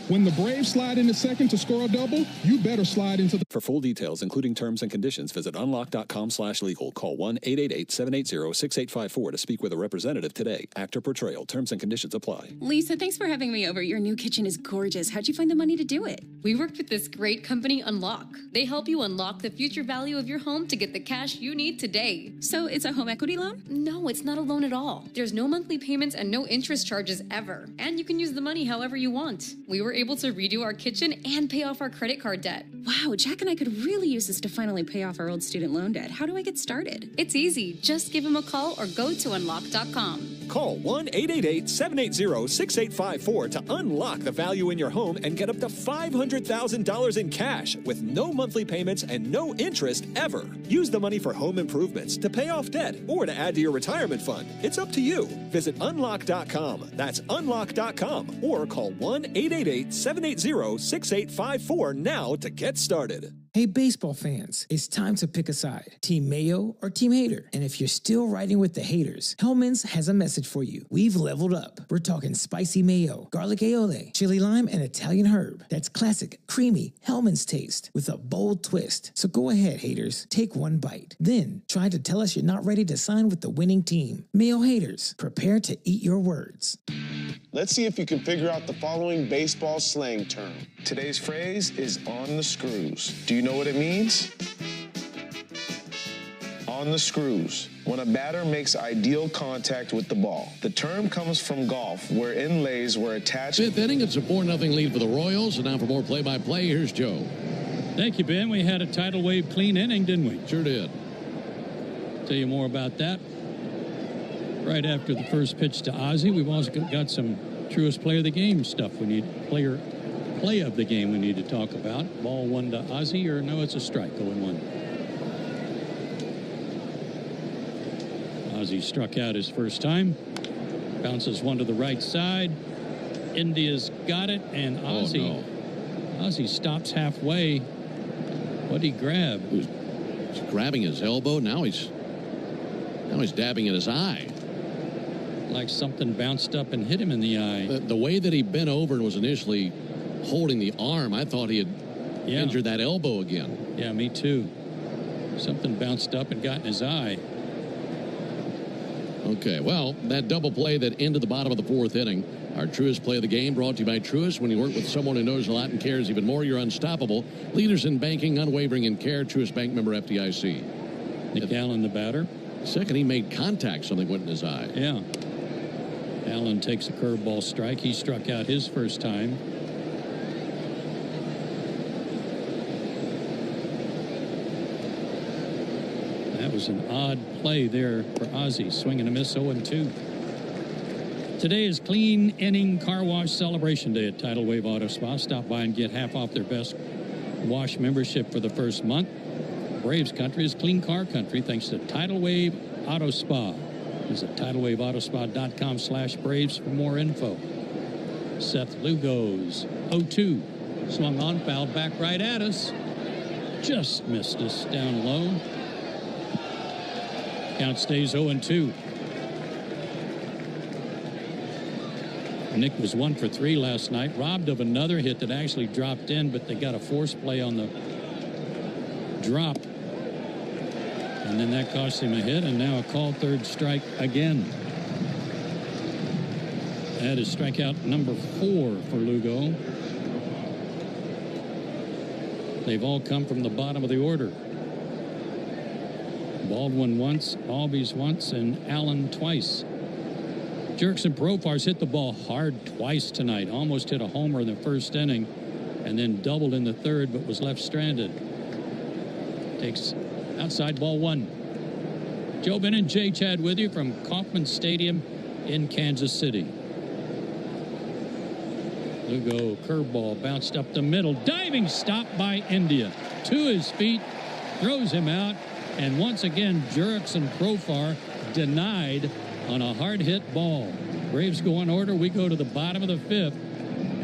When the Braves slide into second to score a double, you better slide into the... For full details, including terms and conditions, visit unlock.com/legal. Call 1-888-780-6854 to speak with a representative today. Actor Portrayal. Terms and conditions apply. Lisa, thanks for having me over. Your new kitchen is gorgeous. How'd you find the money to do it? We worked with this great company, Unlock. They help you unlock the future value of your home to get the cash you need today. So it's a home equity loan? No, it's not a loan at all. There's no monthly payments and no interest charges ever. And you can use the money however you want. We were able to redo our kitchen and pay off our credit card debt. Wow, Jack and I could really use this to finally pay off our old student loan debt. How do I get started? It's easy. Just give him a call or go to unlock.com. Call 1-888-780-6854 to unlock the value in your home and get up to $500,000 in cash with no monthly payments and no interest ever. Use the money for home improvements, to pay off debt, or to add to your retirement fund. It's up to you. Visit unlock.com. That's unlock.com. Or call 1-888-780-6854 now to get started. Hey, baseball fans, it's time to pick a side. Team Mayo or Team Hater? And if you're still riding with the haters, Hellman's has a message for you. We've leveled up. We're talking spicy mayo, garlic aioli, chili lime, and Italian herb. That's classic, creamy Hellman's taste with a bold twist. So go ahead, haters. Take one bite. Then try to tell us you're not ready to sign with the winning team. Mayo haters, prepare to eat your words. Let's see if you can figure out the following baseball slang term. Today's phrase is on the screws. Do you know what it means? On the screws. When a batter makes ideal contact with the ball. The term comes from golf, where inlays were attached. 5th inning, it's a 4-0 lead for the Royals. And now for more play-by-play, here's Joe. Thank you, Ben. We had a tidal wave clean inning, didn't we? Sure did. Tell you more about that right after the first pitch to Ozzie. We've also got some truest play of the game stuff we need. Play of the game we need to talk about. Ball 1 to Ozzie, or no, it's a strike, 0-1. Ozzie struck out his first time. Bounces one to the right side. India's got it, and Ozzie, Ozzie stops halfway. What'd he grab? He's grabbing his elbow. Now he's dabbing at his eye. Like something bounced up and hit him in the eye. The way that he bent over and was initially holding the arm, I thought he had injured that elbow again. Yeah, me too. Something bounced up and got in his eye. Okay, well, that double play that ended the bottom of the 4th inning. Our truest play of the game brought to you by Truist. When you work with someone who knows a lot and cares even more, you're unstoppable. Leaders in banking, unwavering in care. Truist Bank member FDIC. Nick Allen, the batter. Second, he made contact. Something went in his eye. Yeah. Allen takes a curveball strike. He struck out his first time. That was an odd play there for Ozzie. Swing and a miss, 0-2. Today is Clean Inning Car Wash Celebration Day at Tidal Wave Auto Spa. Stop by and get half off their best wash membership for the first month. Braves country is clean car country thanks to Tidal Wave Auto Spa. Visit TidalWaveAutoSpa.com/Braves for more info. Seth Lugo's 0-2. Swung on, fouled back right at us. Just missed us down low. Count stays 0-2. Nick was 1 for 3 last night. Robbed of another hit that actually dropped in, but they got a force play on the drop. And then that cost him a hit, and now a called third strike again. That is strikeout number 4 for Lugo. They've all come from the bottom of the order. Baldwin once, Albies once, and Allen twice. Jerks and Profar's hit the ball hard twice tonight. Almost hit a homer in the first inning and then doubled in the third, but was left stranded. Takes outside ball 1. Joe Ben and Jay Chad with you from Kauffman Stadium in Kansas City. Lugo curveball bounced up the middle. Diving stop by India. To his feet, throws him out, and once again, Jurickson and Profar denied on a hard hit ball. Braves go in order. We go to the bottom of the 5th,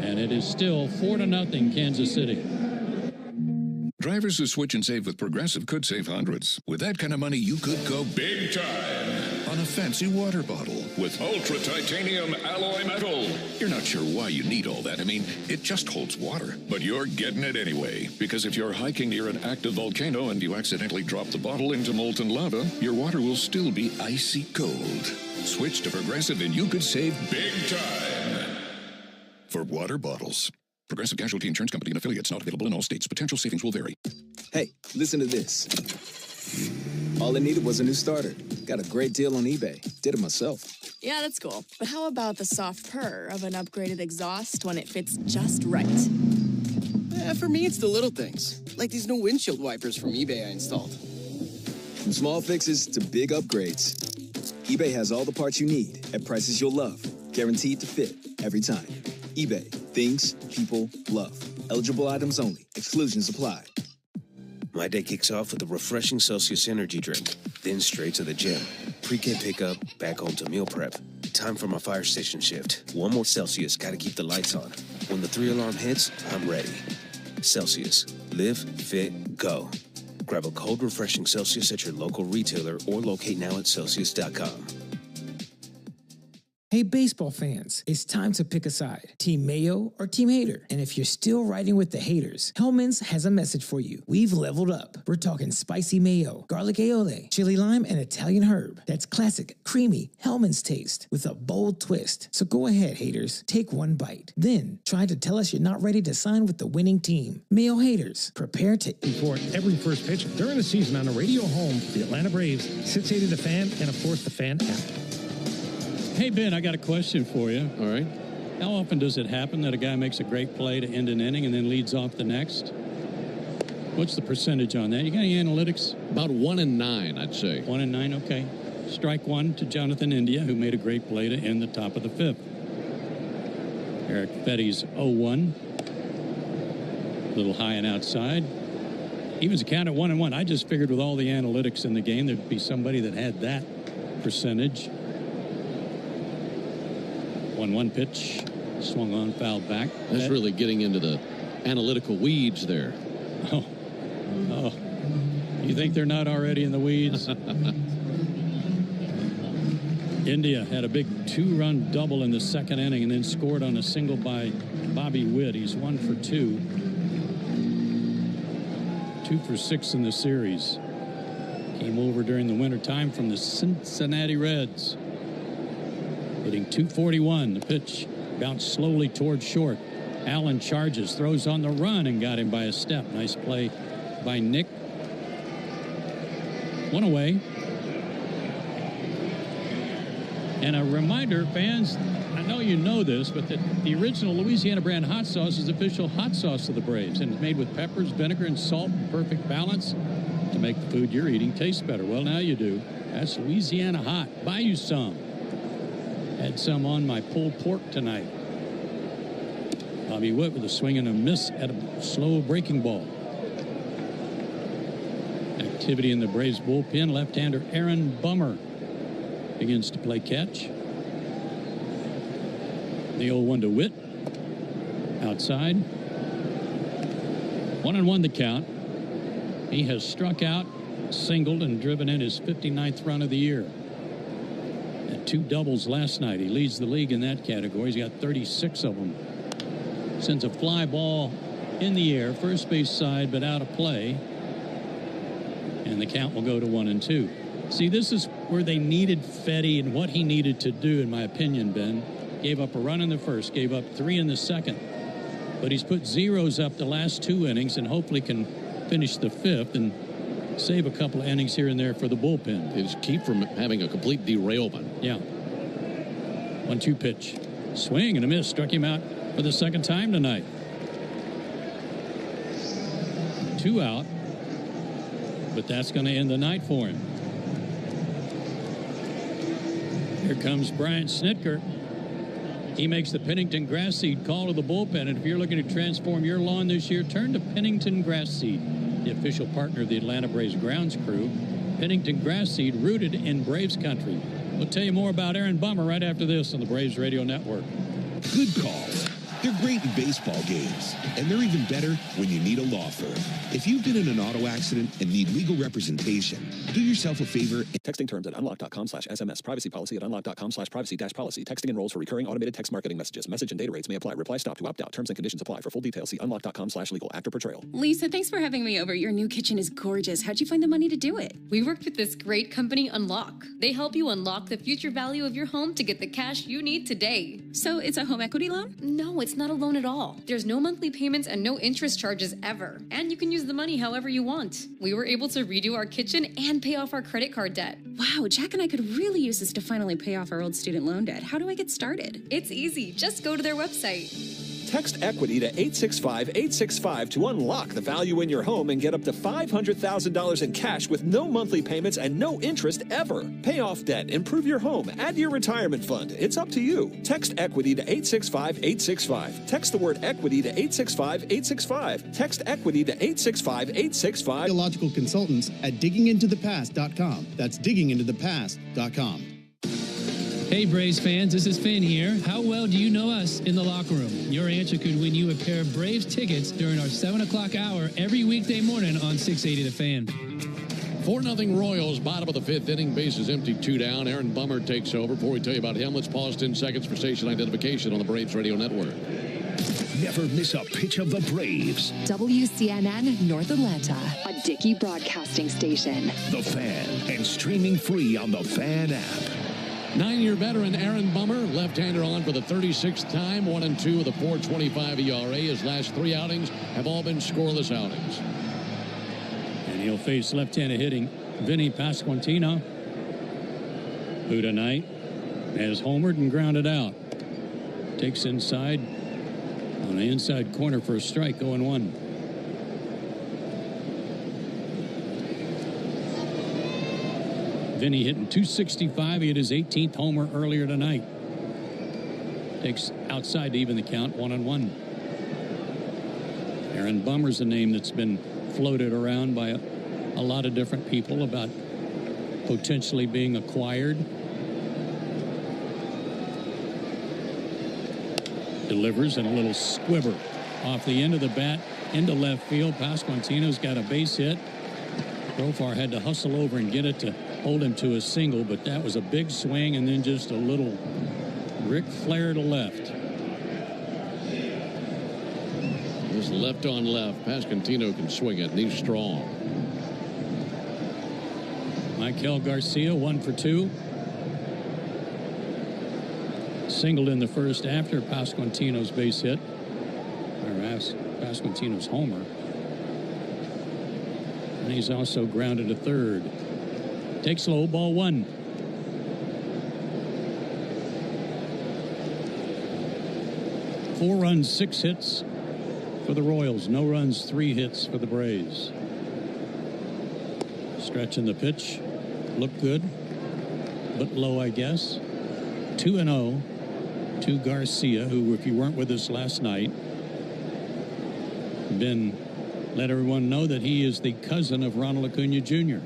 and it is still 4-0 Kansas City. Drivers who switch and save with Progressive could save hundreds. With that kind of money, you could go big time on a fancy water bottle with ultra titanium alloy metal. You're not sure why you need all that. I mean, it just holds water. But you're getting it anyway. Because if you're hiking near an active volcano and you accidentally drop the bottle into molten lava, your water will still be icy cold. Switch to Progressive and you could save big time for water bottles. Progressive Casualty Insurance Company and affiliates, not available in all states. Potential savings will vary. Hey, listen to this. All I needed was a new starter. Got a great deal on eBay. Did it myself. Yeah, that's cool. But how about the soft purr of an upgraded exhaust when it fits just right? For me, it's the little things. Like these new windshield wipers from eBay I installed. From small fixes to big upgrades, eBay has all the parts you need at prices you'll love. Guaranteed to fit every time. eBay. Things people love. Eligible items only. Exclusions apply. My day kicks off with a refreshing Celsius energy drink, then straight to the gym. Pre-K pickup, back home to meal prep. Time for my fire station shift. One more Celsius, gotta keep the lights on. When the 3-alarm hits, I'm ready. Celsius. Live, fit, go. Grab a cold, refreshing Celsius at your local retailer or locate now at Celsius.com. Hey, baseball fans, it's time to pick a side. Team Mayo or Team Hater? And if you're still riding with the haters, Hellman's has a message for you. We've leveled up. We're talking spicy mayo, garlic aioli, chili lime, and Italian herb. That's classic, creamy Hellman's taste with a bold twist. So go ahead, haters. Take one bite. Then try to tell us you're not ready to sign with the winning team. Mayo haters, prepare to report every first pitch during the season on the radio home for the Atlanta Braves, 680 The Fan, and of course the Fan app. Hey, Ben, I got a question for you. All right. How often does it happen that a guy makes a great play to end an inning and then leads off the next? What's the percentage on that? You got any analytics? About 1 in 9, I'd say. 1 in 9, okay. Strike 1 to Jonathan India, who made a great play to end the top of the 5th. Eric Fetty's 0-1. A little high and outside. Evens a count at 1-1. I just figured with all the analytics in the game, there'd be somebody that had that percentage. 1-1 pitch, swung on, fouled back. That's really getting into the analytical weeds there. Oh, you think they're not already in the weeds? India had a big 2-run double in the second inning and then scored on a single by Bobby Witt. He's 1 for 2. 2 for 6 in the series. Came over during the wintertime from the Cincinnati Reds. Hitting .241. The pitch bounced slowly towards short. Allen charges, throws on the run, and got him by a step. Nice play by Nick. 1 away. And a reminder, fans, I know you know this, but the original Louisiana brand hot sauce is official hot sauce of the Braves, and it's made with peppers, vinegar, and salt in perfect balance to make the food you're eating taste better. Well, now you do. That's Louisiana Hot. Buy you some. Had some on my pulled pork tonight. Bobby Witt with a swing and a miss at a slow breaking ball. Activity in the Braves bullpen. Left-hander Aaron Bummer begins to play catch. The 0-1 to Witt. Outside. 1-1 the count. He has struck out, singled, and driven in his 59th run of the year. Had 2 doubles last night. He leads the league in that category. He's got 36 of them. Sends a fly ball in the air, first base side, but out of play. And the count will go to 1-2. See, this is where they needed Fedde and what he needed to do, in my opinion, Ben. Gave up a run in the first, gave up 3 in the second. But he's put zeros up the last 2 innings and hopefully can finish the 5th and save a couple of innings here and there for the bullpen. It's keep from having a complete derailment. Yeah. 1-2 pitch. Swing and a miss. Struck him out for the second time tonight. 2 out. But that's going to end the night for him. Here comes Brian Snitker. He makes the Pennington Grass Seed call to the bullpen. And if you're looking to transform your lawn this year, turn to Pennington Grass Seed, the official partner of the Atlanta Braves grounds crew. Pennington Grass Seed, rooted in Braves country. We'll tell you more about Aaron Bummer right after this on the Braves Radio Network. Good calls. They're great in baseball games, and they're even better when you need a law firm. If you've been in an auto accident and need legal representation, do yourself a favor. Texting terms at unlock.com/SMS. Privacy policy at unlock.com/privacy-policy. Texting enrolls for recurring automated text marketing messages. Message and data rates may apply. Reply stop to opt out. Terms and conditions apply. For full details, see unlock.com/legal. After portrayal. Lisa, thanks for having me over. Your new kitchen is gorgeous. How'd you find the money to do it? We worked with this great company, Unlock. They help you unlock the future value of your home to get the cash you need today. So it's a home equity loan? No, it's not a loan at all. There's no monthly payments and no interest charges ever. And you can use the money however you want. We were able to redo our kitchen and pay off our credit card debt. Wow, Jack and I could really use this to finally pay off our old student loan debt. How do I get started? It's easy. Just go to their website. Text EQUITY to 865-865 to unlock the value in your home and get up to $500,000 in cash with no monthly payments and no interest ever. Pay off debt, improve your home, add to your retirement fund. It's up to you. Text EQUITY to 865-865. Text the word EQUITY to 865-865. Text EQUITY to 865-865. Theological consultants at diggingintothepast.com. That's diggingintothepast.com. Hey Braves fans, this is Finn here. How well do you know us in the locker room? Your answer could win you a pair of Braves tickets during our 7 o'clock hour every weekday morning on 680 The Fan. 4-0 Royals, bottom of the 5th inning, bases empty, 2 down. Aaron Bummer takes over. Before we tell you about him, let's pause 10 seconds for station identification on the Braves Radio Network. Never miss a pitch of the Braves. WCNN North Atlanta, a Dickey broadcasting station. The Fan, and streaming free on the Fan app. 9-year veteran Aaron Bummer, left-hander on for the 36th time, 1-2 with a 4.25 ERA. His last 3 outings have all been scoreless outings. And he'll face left-handed hitting Vinny Pasquantino, who tonight has homered and grounded out. Takes inside on the inside corner for a strike, 0-1. Vinny hitting .265. He hit his 18th homer earlier tonight. Takes outside to even the count, 1-1. Aaron Bummer's a name that's been floated around by a lot of different people about potentially being acquired. Delivers and a little squibber off the end of the bat into left field. Pasquantino's got a base hit. Profar had to hustle over and get it to hold him to a single, but that was a big swing and then just a little Ric Flair to left. Just left on left. Pasquantino can swing it, and he's strong. Michael Garcia, 1 for 2. Singled in the first after Pasquantino's base hit, or Pasquantino's homer. And he's also grounded to third. Takes low, ball 1. Four runs, 6 hits for the Royals. No runs, 3 hits for the Braves. Stretching the pitch. Looked good, but low, I guess. 2-0 to Garcia, who, if you weren't with us last night, let everyone know that he is the cousin of Ronald Acuna Jr.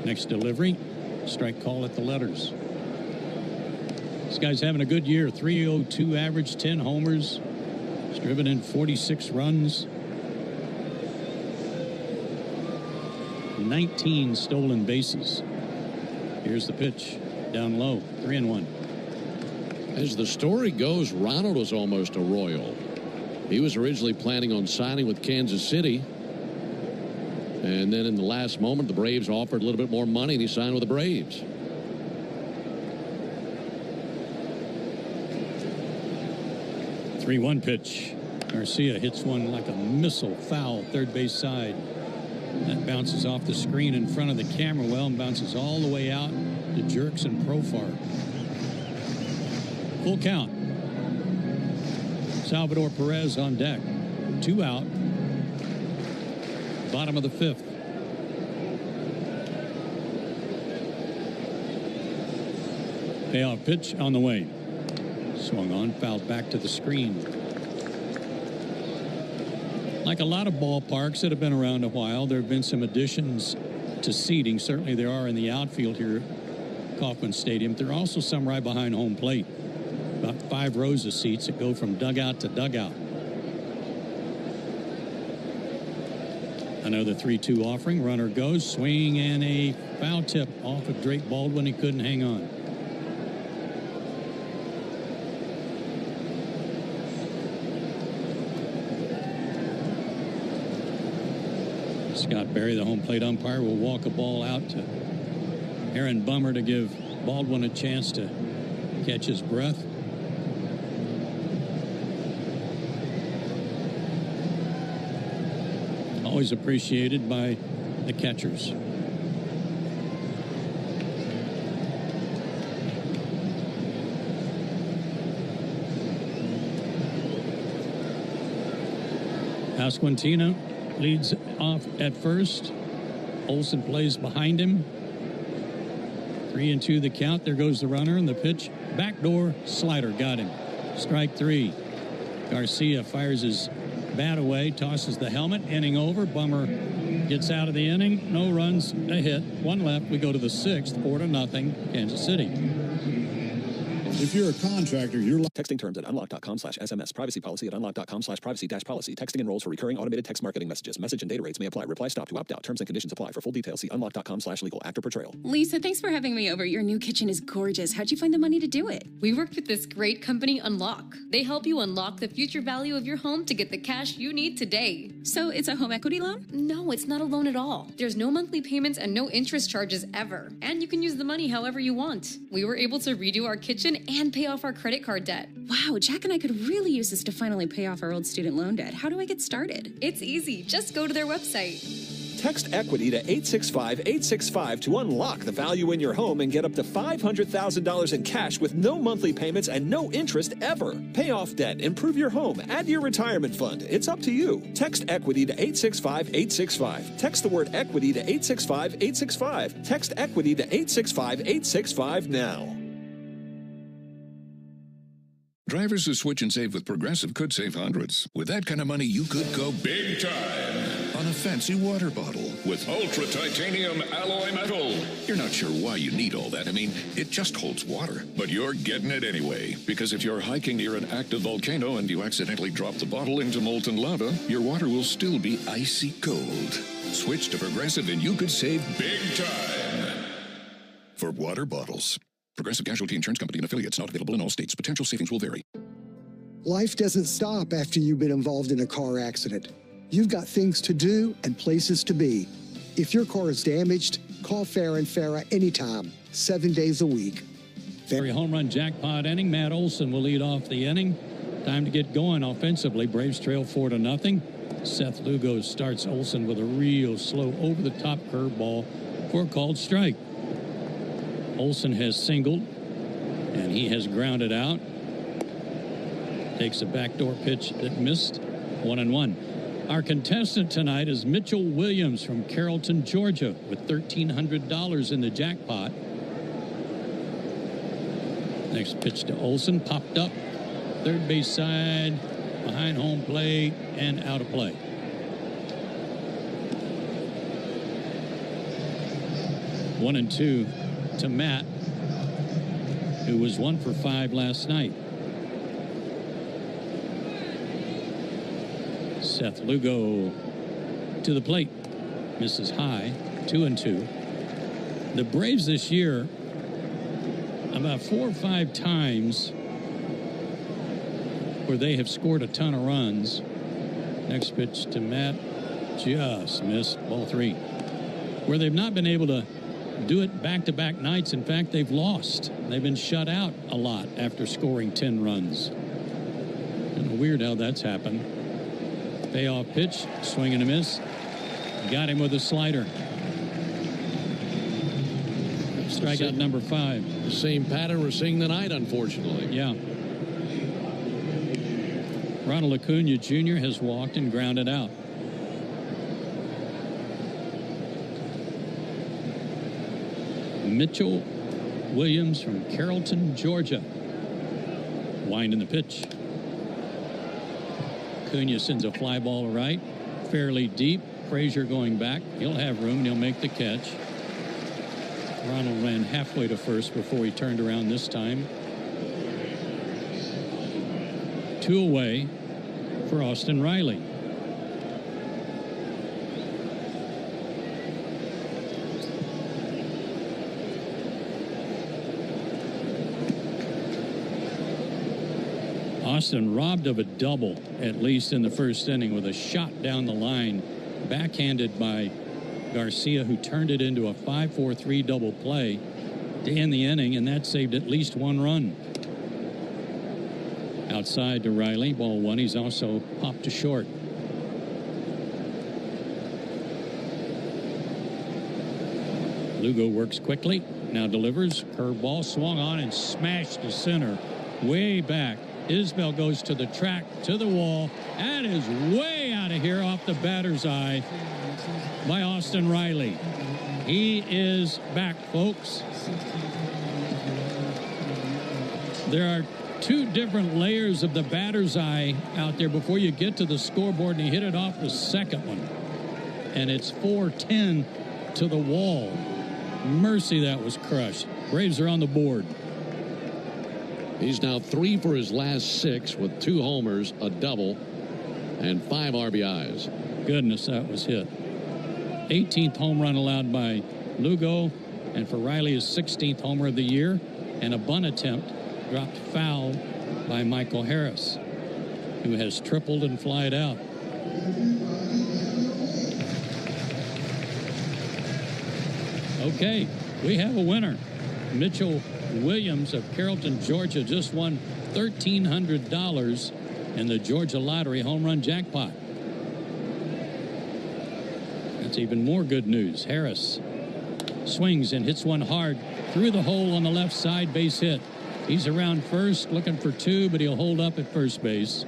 Next delivery, strike call at the letters. This guy's having a good year. .302 average, 10 homers. He's driven in 46 runs. 19 stolen bases. Here's the pitch. Down low, 3-1. As the story goes, Ronald was almost a Royal. He was originally planning on signing with Kansas City. And then in the last moment, the Braves offered a little bit more money, and he signed with the Braves. Three-one pitch. Garcia hits one like a missile, foul, third base side. That bounces off the screen in front of the camera well and bounces all the way out to Jerks and Profar. Full count. Salvador Perez on deck. 2 out. Bottom of the 5th. Payoff pitch on the way. Swung on, fouled back to the screen. Like a lot of ballparks that have been around a while, there have been some additions to seating. Certainly there are in the outfield here at Kauffman Stadium. There are also some right behind home plate. About 5 rows of seats that go from dugout to dugout. Another 3-2 offering. Runner goes. Swing and a foul tip off of Drake Baldwin. He couldn't hang on. Scott Berry, the home plate umpire, will walk a ball out to Aaron Bummer to give Baldwin a chance to catch his breath. Always appreciated by the catchers. Pasquantino leads off at first. Olson plays behind him. 3-2 the count. There goes the runner, and the pitch. Backdoor slider got him. Strike 3. Garcia fires his bat away, tosses the helmet. Inning over. Bummer gets out of the inning. No runs, a hit. 1 left. We go to the 6th. 4-0. Kansas City. If you're a contractor, you're texting terms at unlock.com/SMS. Privacy policy at unlock.com/privacy-policy. Texting enrolls for recurring automated text marketing messages. Message and data rates may apply. Reply stop to opt out. Terms and conditions apply. For full details, see unlock.com/legal. Actor portrayal. Lisa, thanks for having me over. Your new kitchen is gorgeous. How'd you find the money to do it? We worked with this great company, Unlock. They help you unlock the future value of your home to get the cash you need today. So it's a home equity loan? No, it's not a loan at all. There's no monthly payments and no interest charges ever. And you can use the money however you want. We were able to redo our kitchen and pay off our credit card debt. Wow, Jack and I could really use this to finally pay off our old student loan debt. How do I get started? It's easy. Just go to their website. Text EQUITY to 865-865 to unlock the value in your home and get up to $500,000 in cash with no monthly payments and no interest ever. Pay off debt, improve your home, add to your retirement fund. It's up to you. Text EQUITY to 865-865. Text the word EQUITY to 865-865. Text EQUITY to 865-865 now. Drivers who switch and save with Progressive could save hundreds. With that kind of money, you could go big time on a fancy water bottle with ultra titanium alloy metal. You're not sure why you need all that. I mean, it just holds water. But you're getting it anyway. Because if you're hiking near an active volcano and you accidentally drop the bottle into molten lava, your water will still be icy cold. Switch to Progressive and you could save big time for water bottles. Progressive Casualty Insurance Company and affiliates, not available in all states. Potential savings will vary. Life doesn't stop after you've been involved in a car accident. You've got things to do and places to be. If your car is damaged, call Farah and Farah anytime, 7 days a week. Very home run jackpot inning. Matt Olson will lead off the inning. Time to get going offensively. Braves trail 4-0. Seth Lugo starts Olson with a real slow over-the-top curveball for a called strike. Olson has singled, and he has grounded out. Takes a backdoor pitch that missed. 1-1. Our contestant tonight is Mitchell Williams from Carrollton, Georgia, with $1,300 in the jackpot. Next pitch to Olson, popped up, third base side, behind home plate, and out of play. One and two to Matt, who was 1 for 5 last night. Seth Lugo to the plate, misses high, 2-2. The Braves this year, about 4 or 5 times where they have scored a ton of runs. Next pitch to Matt, just missed ball 3. Where they've not been able to do it back-to-back nights. In fact, they've lost. They've been shut out a lot after scoring 10 runs. Kind of weird how that's happened. Payoff pitch, swing and a miss. Got him with a slider. Strikeout number 5. The same pattern we're seeing tonight, unfortunately. Yeah. Ronald Acuna Jr. has walked and grounded out. Mitchell Williams from Carrollton, Georgia. Winding the pitch. Acuna sends a fly ball right, fairly deep. Frazier going back. He'll have room and he'll make the catch. Ronald ran halfway to first before he turned around this time. 2 away for Austin Riley. Austin robbed of a double, at least in the first inning, with a shot down the line, backhanded by Garcia, who turned it into a 5-4-3 double play to end the inning, and that saved at least 1 run. Outside to Riley, ball 1. He's also popped to short. Lugo works quickly, now delivers. Curveball swung on and smashed to center, way back. Isbell goes to the track, to the wall. That is way out of here off the batter's eye by Austin Riley. He is back, folks. There are 2 different layers of the batter's eye out there before you get to the scoreboard, and he hit it off the second one. And it's 4-10 to the wall. Mercy, that was crushed. Braves are on the board. He's now 3 for his last 6 with 2 homers, a double, and 5 RBIs. Goodness, that was hit. 18th home run allowed by Lugo, and for Riley, his 16th homer of the year, and a bunt attempt dropped foul by Michael Harris, who has tripled and flied out. Okay, we have a winner. Mitchell Williams of Carrollton, Georgia, just won $1,300 in the Georgia Lottery home run jackpot. That's even more good news. Harris swings and hits one hard through the hole on the left side, base hit. He's around first, looking for 2, but he'll hold up at first base.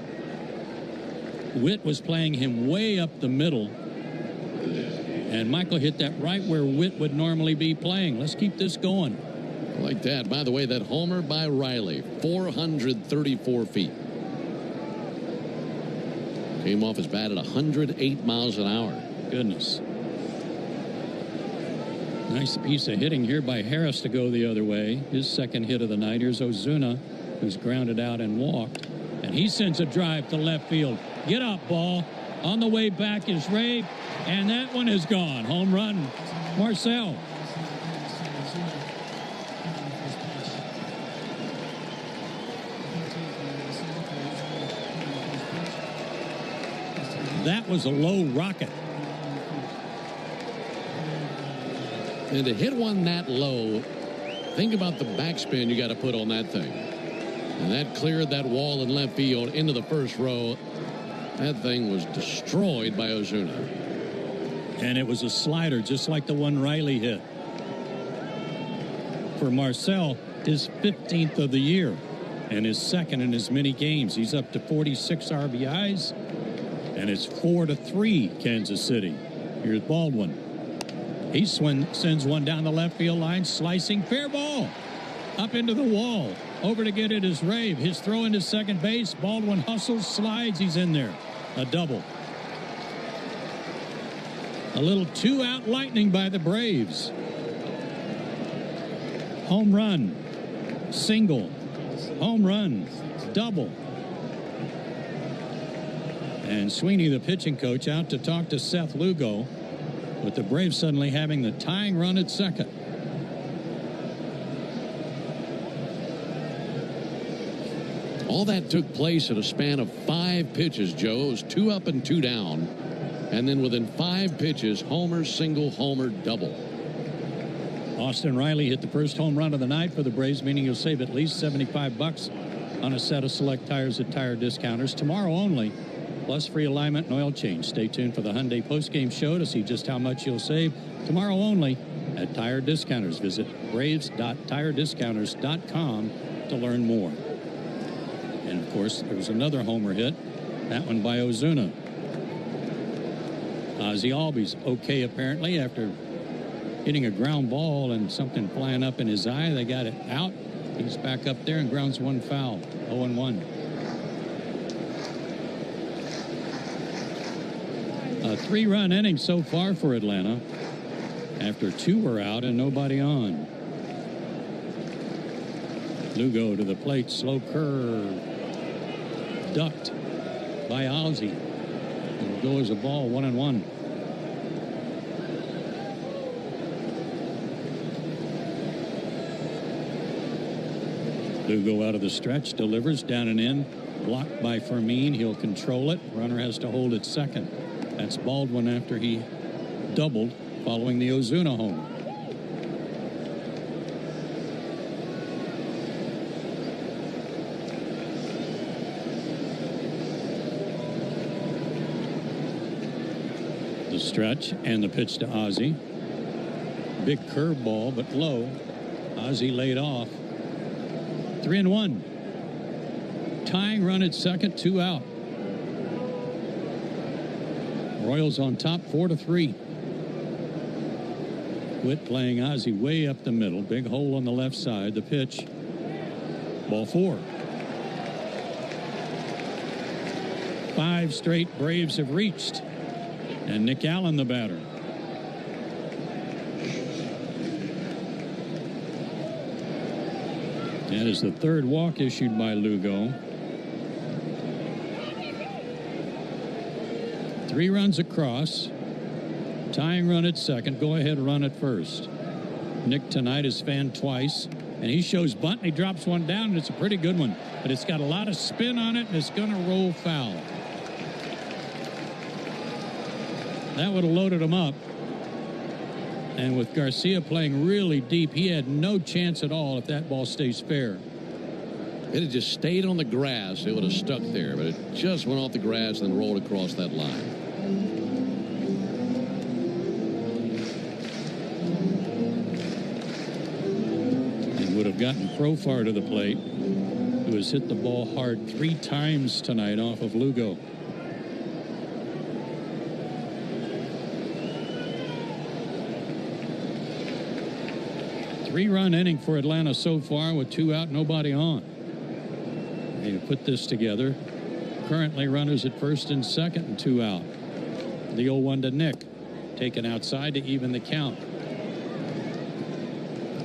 Witt was playing him way up the middle, and Michael hit that right where Witt would normally be playing. Let's keep this going. I like that. By the way, that homer by Riley, 434 feet. Came off his bat at 108 miles an hour. Goodness. Nice piece of hitting here by Harris to go the other way. His second hit of the night. Here's Ozuna, who's grounded out and walked. And he sends a drive to left field. Get up, ball. On the way back is Ray. And that one is gone. Home run, Marcel. That was a low rocket. And to hit one that low, think about the backspin you got to put on that thing. And that cleared that wall in left field into the first row. That thing was destroyed by Ozuna. And it was a slider just like the one Riley hit. For Marcel, his 15th of the year and his second in as many games. He's up to 46 RBIs, and it's 4-3 Kansas City. Here's Baldwin. He sends one down the left field line, slicing, fair ball. Up into the wall. Over to get it is Rave. His throw into second base. Baldwin hustles, slides. He's in there. A double. A little 2-out lightning by the Braves. Home run. Single. Home run. Double. And Sweeney, the pitching coach, out to talk to Seth Lugo, with the Braves suddenly having the tying run at second. All that took place in a span of 5 pitches, Joe. It was 2 up and 2 down. And then within 5 pitches, homer, single, homer, double. Austin Riley hit the first home run of the night for the Braves, meaning he'll save at least $75 on a set of select tires at Tire Discounters. Tomorrow only, plus free alignment and oil change. Stay tuned for the Hyundai postgame show to see just how much you'll save. Tomorrow only at Tire Discounters. Visit braves.tirediscounters.com to learn more. And, of course, there was another homer hit, that one by Ozuna. Ozzie Albies okay, apparently, after hitting a ground ball and something flying up in his eye. They got it out. He's back up there and grounds one foul. 0-1. A 3-run inning so far for Atlanta after 2 were out and nobody on. Lugo to the plate. Slow curve. Ducked by Ozzie. It'll go as a ball. 1-1. Lugo out of the stretch, delivers down and in, blocked by Fermin. He'll control it. Runner has to hold at second. That's Baldwin after he doubled following the Ozuna home. The stretch and the pitch to Ozzie. Big curveball, but low. Ozzie laid off. 3-1. Tying run at second, 2 out. Royals on top, 4-3. Quit playing Ozzie way up the middle. Big hole on the left side. The pitch. Ball 4. 5 straight Braves have reached. And Nick Allen the batter. That is the 3rd walk issued by Lugo. 3 runs across. Tying run at second. Go ahead run at first. Nick tonight is fanned twice. And he shows bunt and he drops one down, and it's a pretty good one. But it's got a lot of spin on it, and it's going to roll foul. That would have loaded him up. And with Garcia playing really deep, he had no chance at all if that ball stays fair. It had just stayed on the grass, it would have stuck there, but it just went off the grass and rolled across that line. And would have gotten Profar to the plate, who has hit the ball hard 3 times tonight off of Lugo. Three-run inning for Atlanta so far with 2 out, nobody on. They put this together. Currently runners at first and second and 2 out. The 0-1 to Nick. Taken outside to even the count.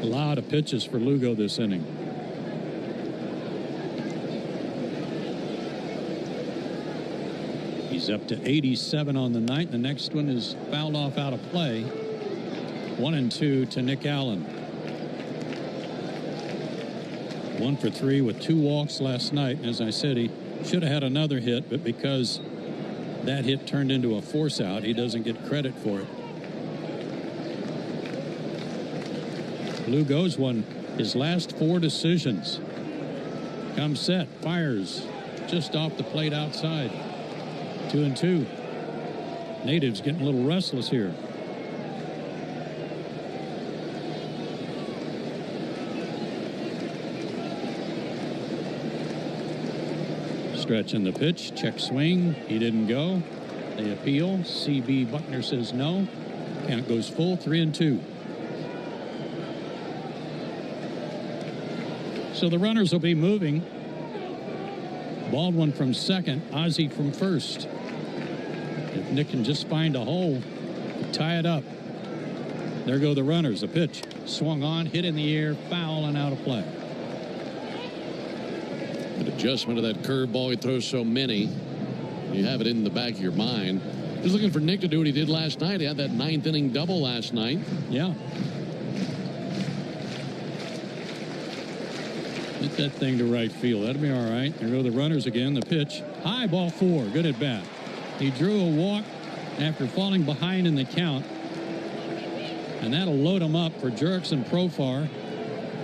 A lot of pitches for Lugo this inning. He's up to 87 on the night. The next one is fouled off out of play. 1-2 to Nick Allen. 1 for 3 with 2 walks last night. And as I said, he should have had another hit, but because that hit turned into a force out, he doesn't get credit for it. Lugo's won his last 4 decisions. Comes set, fires just off the plate outside. 2-2. Natives getting a little restless here. Stretch in the pitch, check swing. He didn't go. They appeal. C.B. Buckner says no. Count goes full, 3-2. So the runners will be moving. Baldwin from second, Ozzie from first. If Nick can just find a hole, tie it up. There go the runners. A pitch swung on, hit in the air, foul, and out of play. An adjustment of that curveball. He throws so many. You have it in the back of your mind. Just looking for Nick to do what he did last night. He had that 9th inning double last night. Yeah. Hit that thing to right field. That'll be all right. There go the runners again. The pitch. High, ball 4. Good at bat. He drew a walk after falling behind in the count. And that'll load them up for Jerks and Profar.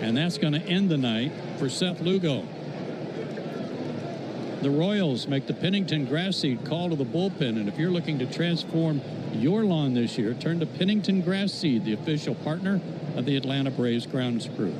And that's going to end the night for Seth Lugo. The Royals make the Pennington grass seed call to the bullpen. And if you're looking to transform your lawn this year, turn to Pennington Grass Seed, the official partner of the Atlanta Braves grounds crew.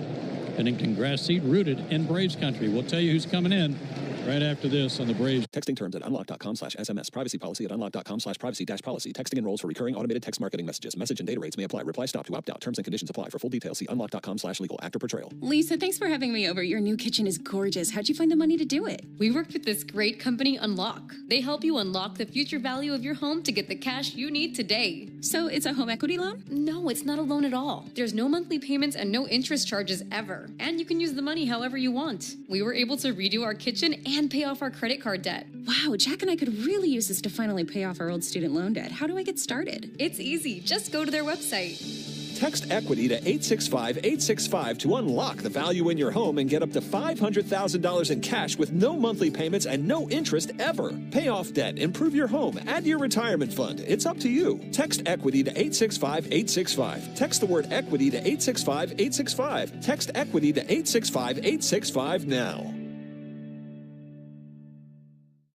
Pennington Grass Seed, rooted in Braves country. We'll tell you who's coming in right after this on the Braves. Texting terms at unlock.com/SMS. Privacy policy at unlock.com/privacy-policy. Texting enrolls for recurring automated text marketing messages. Message and data rates may apply. Reply stop to opt out. Terms and conditions apply. For full details, see unlock.com/legal. Actor portrayal. Lisa, thanks for having me over. Your new kitchen is gorgeous. How'd you find the money to do it? We worked with this great company, Unlock. They help you unlock the future value of your home to get the cash you need today. So it's a home equity loan? No, it's not a loan at all. There's no monthly payments and no interest charges ever. And you can use the money however you want. We were able to redo our kitchen and pay off our credit card debt. Wow, Jack and I could really use this to finally pay off our old student loan debt. How do I get started? It's easy. Just go to their website. Text EQUITY to 865-865 to unlock the value in your home and get up to $500,000 in cash with no monthly payments and no interest ever. Pay off debt, improve your home, add to your retirement fund. It's up to you. Text EQUITY to 865-865. Text the word EQUITY to 865-865. Text EQUITY to 865-865 now.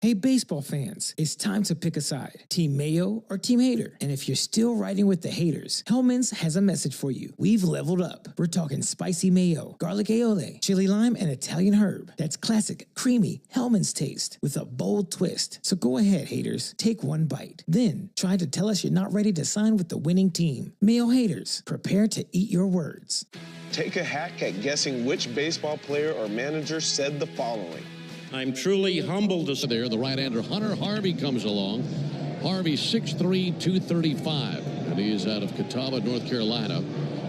Hey, baseball fans, it's time to pick a side. Team Mayo or Team Hater. And if you're still riding with the haters, Hellman's has a message for you. We've leveled up. We're talking spicy mayo, garlic aioli, chili lime, and Italian herb. That's classic, creamy Hellman's taste with a bold twist. So go ahead, haters. Take one bite. Then try to tell us you're not ready to sign with the winning team. Mayo haters, prepare to eat your words. Take a hack at guessing which baseball player or manager said the following. I'm truly humbled to see there. The right-hander Hunter Harvey comes along. Harvey 6'3", 235, and he is out of Catawba, North Carolina.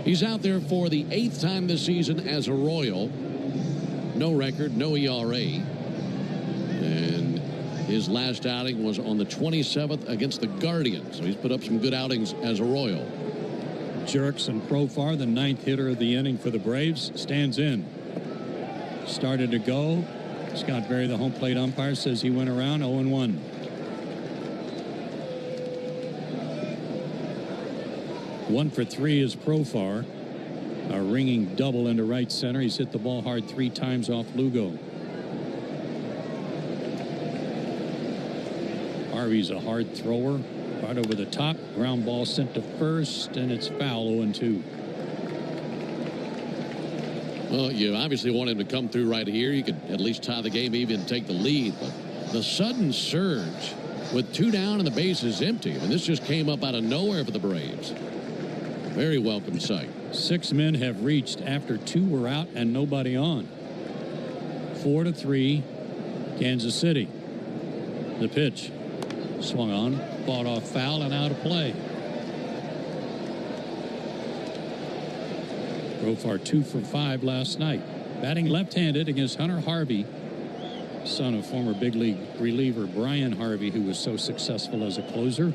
He's out there for the 8th time this season as a Royal. No record, no ERA. And his last outing was on the 27th against the Guardians. So he's put up some good outings as a Royal. Jerks and Profar, the 9th hitter of the inning for the Braves, stands in. Started to go. Scott Berry, the home plate umpire, says he went around 0-1. One for 3 is Profar. A ringing double into right center. He's hit the ball hard 3 times off Lugo. Harvey's a hard thrower. Right over the top. Ground ball sent to first, and it's foul, 0-2. Well, you obviously want him to come through right here. You could at least tie the game, even take the lead. But the sudden surge with 2 down and the bases empty. I mean, this just came up out of nowhere for the Braves. Very welcome sight. 6 men have reached after 2 were out and nobody on. 4-3, Kansas City. The pitch. Swung on, fought off foul and out of play. Profar 2 for 5 last night. Batting left-handed against Hunter Harvey, son of former big league reliever Brian Harvey, who was so successful as a closer.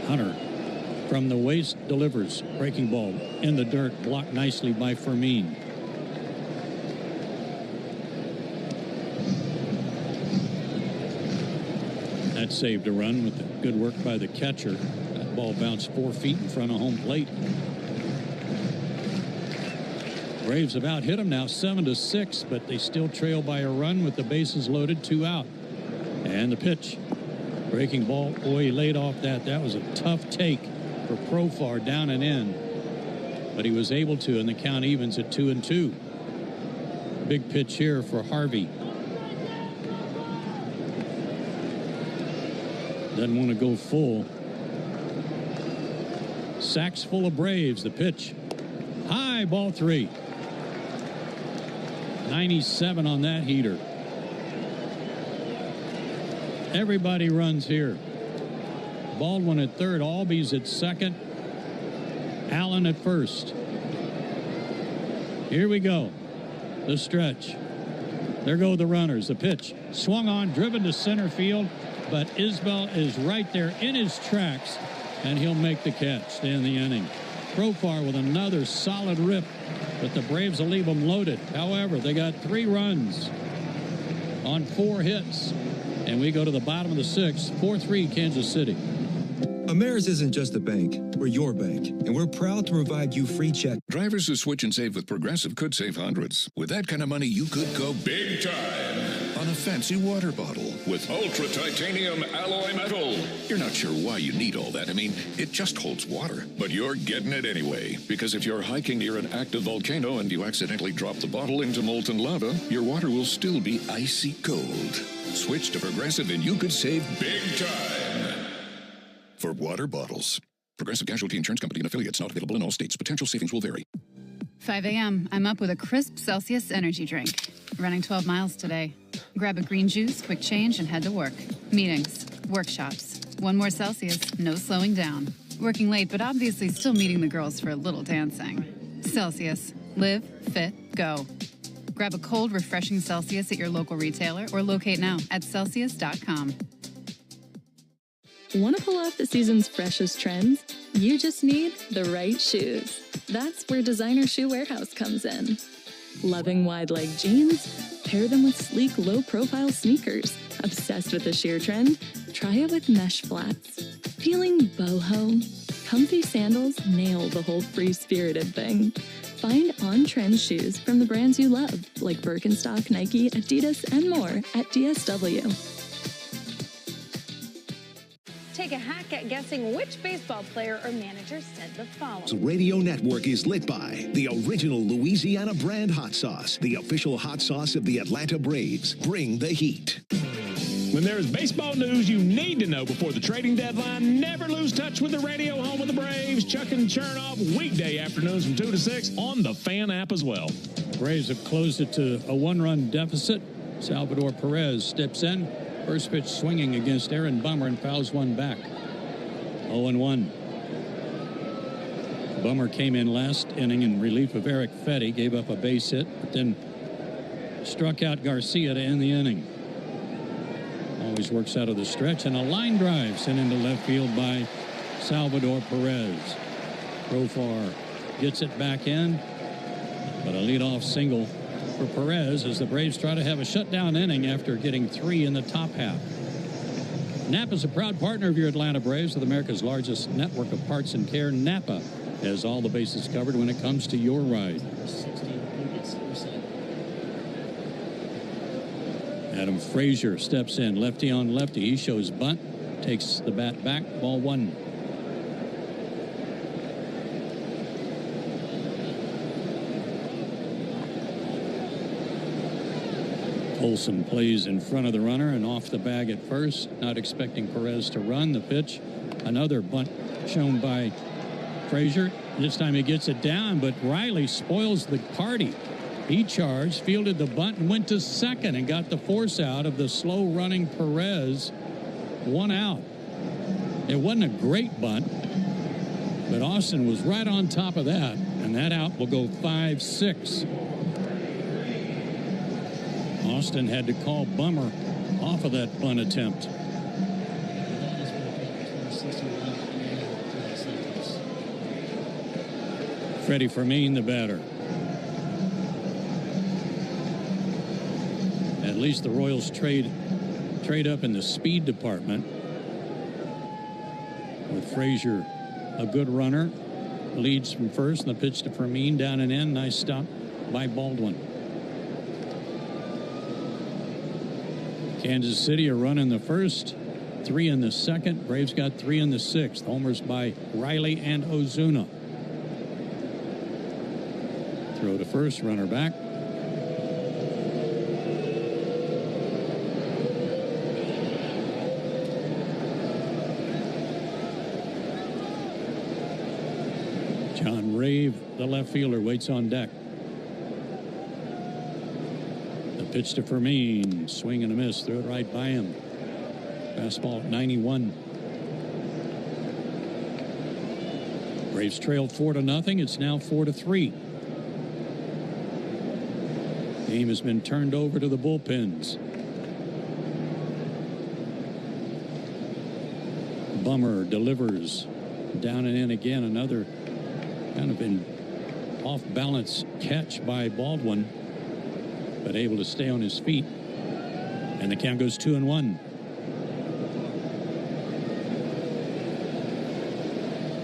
Hunter from the waist delivers. Breaking ball in the dirt, blocked nicely by Fermin. That saved a run with the good work by the catcher. That ball bounced 4 feet in front of home plate. Braves have out hit them now 7-6, but they still trail by a run with the bases loaded, 2 out. And the pitch. Breaking ball. Boy, he laid off that. That was a tough take for Profar, down and in. But he was able to, and the count evens at 2-2. Big pitch here for Harvey. Doesn't want to go full. Sacks full of Braves. The pitch. High, ball 3. 97 on that heater. Everybody runs here. Baldwin at third. Albies at second. Allen at first. Here we go. The stretch. There go the runners. The pitch. Swung on, driven to center field. But Isbell is right there in his tracks, and he'll make the catch to end the inning. Profar with another solid rip, but the Braves will leave them loaded. However, they got 3 runs on 4 hits. And we go to the bottom of the 6th, 4-3 Kansas City. Ameris isn't just a bank. We're your bank, and we're proud to provide you free check. Drivers who switch and save with Progressive could save hundreds. With that kind of money, you could go big time on a fancy water bottle with ultra titanium alloy metal. You're not sure why you need all that. I mean, it just holds water, but you're getting it anyway. Because if you're hiking near an active volcano and you accidentally drop the bottle into molten lava, your water will still be icy cold. Switch to Progressive and you could save big time. For water bottles. Progressive Casualty Insurance Company and affiliates, not available in all states. Potential savings will vary. 5 a.m. I'm up with a crisp Celsius energy drink. Running 12 miles today. Grab a green juice, quick change, and head to work. Meetings, workshops. 1 more Celsius, no slowing down. Working late, but obviously still meeting the girls for a little dancing. Celsius. Live, fit, go. Grab a cold, refreshing Celsius at your local retailer or locate now at Celsius.com. Want to pull off the season's freshest trends? You just need the right shoes. That's where Designer Shoe Warehouse comes in. Loving wide-leg jeans? Pair them with sleek, low-profile sneakers. Obsessed with the sheer trend? Try it with mesh flats. Feeling boho? Comfy sandals nail the whole free-spirited thing. Find on-trend shoes from the brands you love, like Birkenstock, Nike, Adidas, and more at DSW. Take a hack at guessing which baseball player or manager said the following. The radio network is lit by the original Louisiana brand hot sauce, the official hot sauce of the Atlanta Braves. Bring the heat. When there is baseball news you need to know before the trading deadline, never lose touch with the radio home of the Braves. Chuck and Chernoff, weekday afternoons from 2 to 6 on the Fan app as well. Braves have closed it to a 1-run deficit. Salvador Perez steps in. First pitch swinging against Aaron Bummer and fouls one back. 0-1. Bummer came in last inning in relief of Eric Fetty, gave up a base hit, but then struck out Garcia to end the inning. Always works out of the stretch, and a line drive sent into left field by Salvador Perez. Profar gets it back in, but a leadoff single for Perez as the Braves try to have a shutdown inning after getting 3 in the top half. Napa is a proud partner of your Atlanta Braves with America's largest network of parts and care. Napa has all the bases covered when it comes to your ride. Adam Frazier steps in, lefty on lefty. He shows bunt, takes the bat back, ball 1. Olson plays in front of the runner and off the bag at first, not expecting Perez to run. The pitch, another bunt shown by Frazier. This time he gets it down, but Riley spoils the party. He charged, fielded the bunt, and went to second and got the force out of the slow-running Perez. 1 out. It wasn't a great bunt, but Austin was right on top of that, and that out will go 5-6. Austin had to call Bummer off of that bunt attempt. Freddie Fermin, the batter. At least the Royals trade up in the speed department. With Frazier, a good runner, leads from first, and the pitch to Fermin down and in. Nice stop by Baldwin. Kansas City a run in the first, 3 in the second. Braves got 3 in the 6th. Homers by Riley and Ozuna. Throw to first, runner back. John Rave, the left fielder, waits on deck. Pitch to Fermin, swing and a miss, threw it right by him. Fastball at 91. Braves trail 4-0. It's now 4-3. Game has been turned over to the bullpens. Bummer delivers down and in again. Another kind of an off-balance catch by Baldwin, but able to stay on his feet. And the count goes 2-1.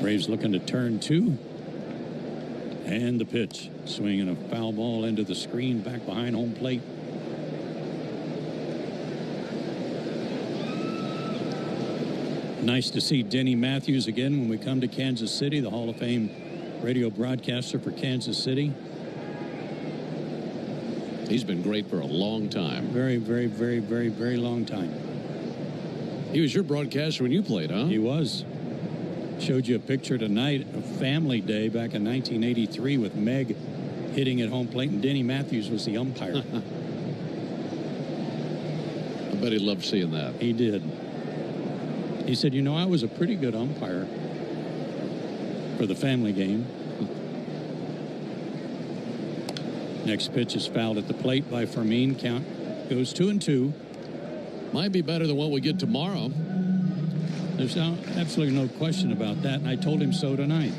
Braves looking to turn 2. And the pitch. Swinging a foul ball into the screen back behind home plate. Nice to see Denny Matthews again when we come to Kansas City, the Hall of Fame radio broadcaster for Kansas City. He's been great for a long time. Very, very, very, very, very long time. He was your broadcaster when you played, huh? He was. Showed you a picture tonight of Family Day back in 1983 with Meg hitting at home plate, and Denny Matthews was the umpire. I bet he loved seeing that. He did. He said, you know, I was a pretty good umpire for the family game. Next pitch is fouled at the plate by Fermin. Count goes 2-2. Might be better than what we get tomorrow. There's absolutely no question about that, and I told him so tonight.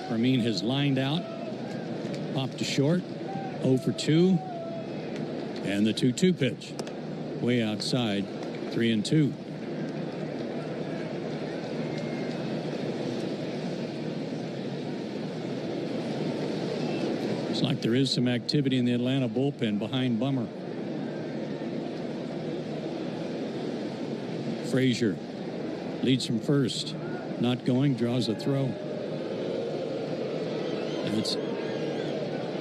Fermin has lined out, popped to short, 0 for 2. And the 2-2 pitch, way outside, 3-2. It's like there is some activity in the Atlanta bullpen behind Bummer. Frazier leads from first, not going, draws a throw. And it's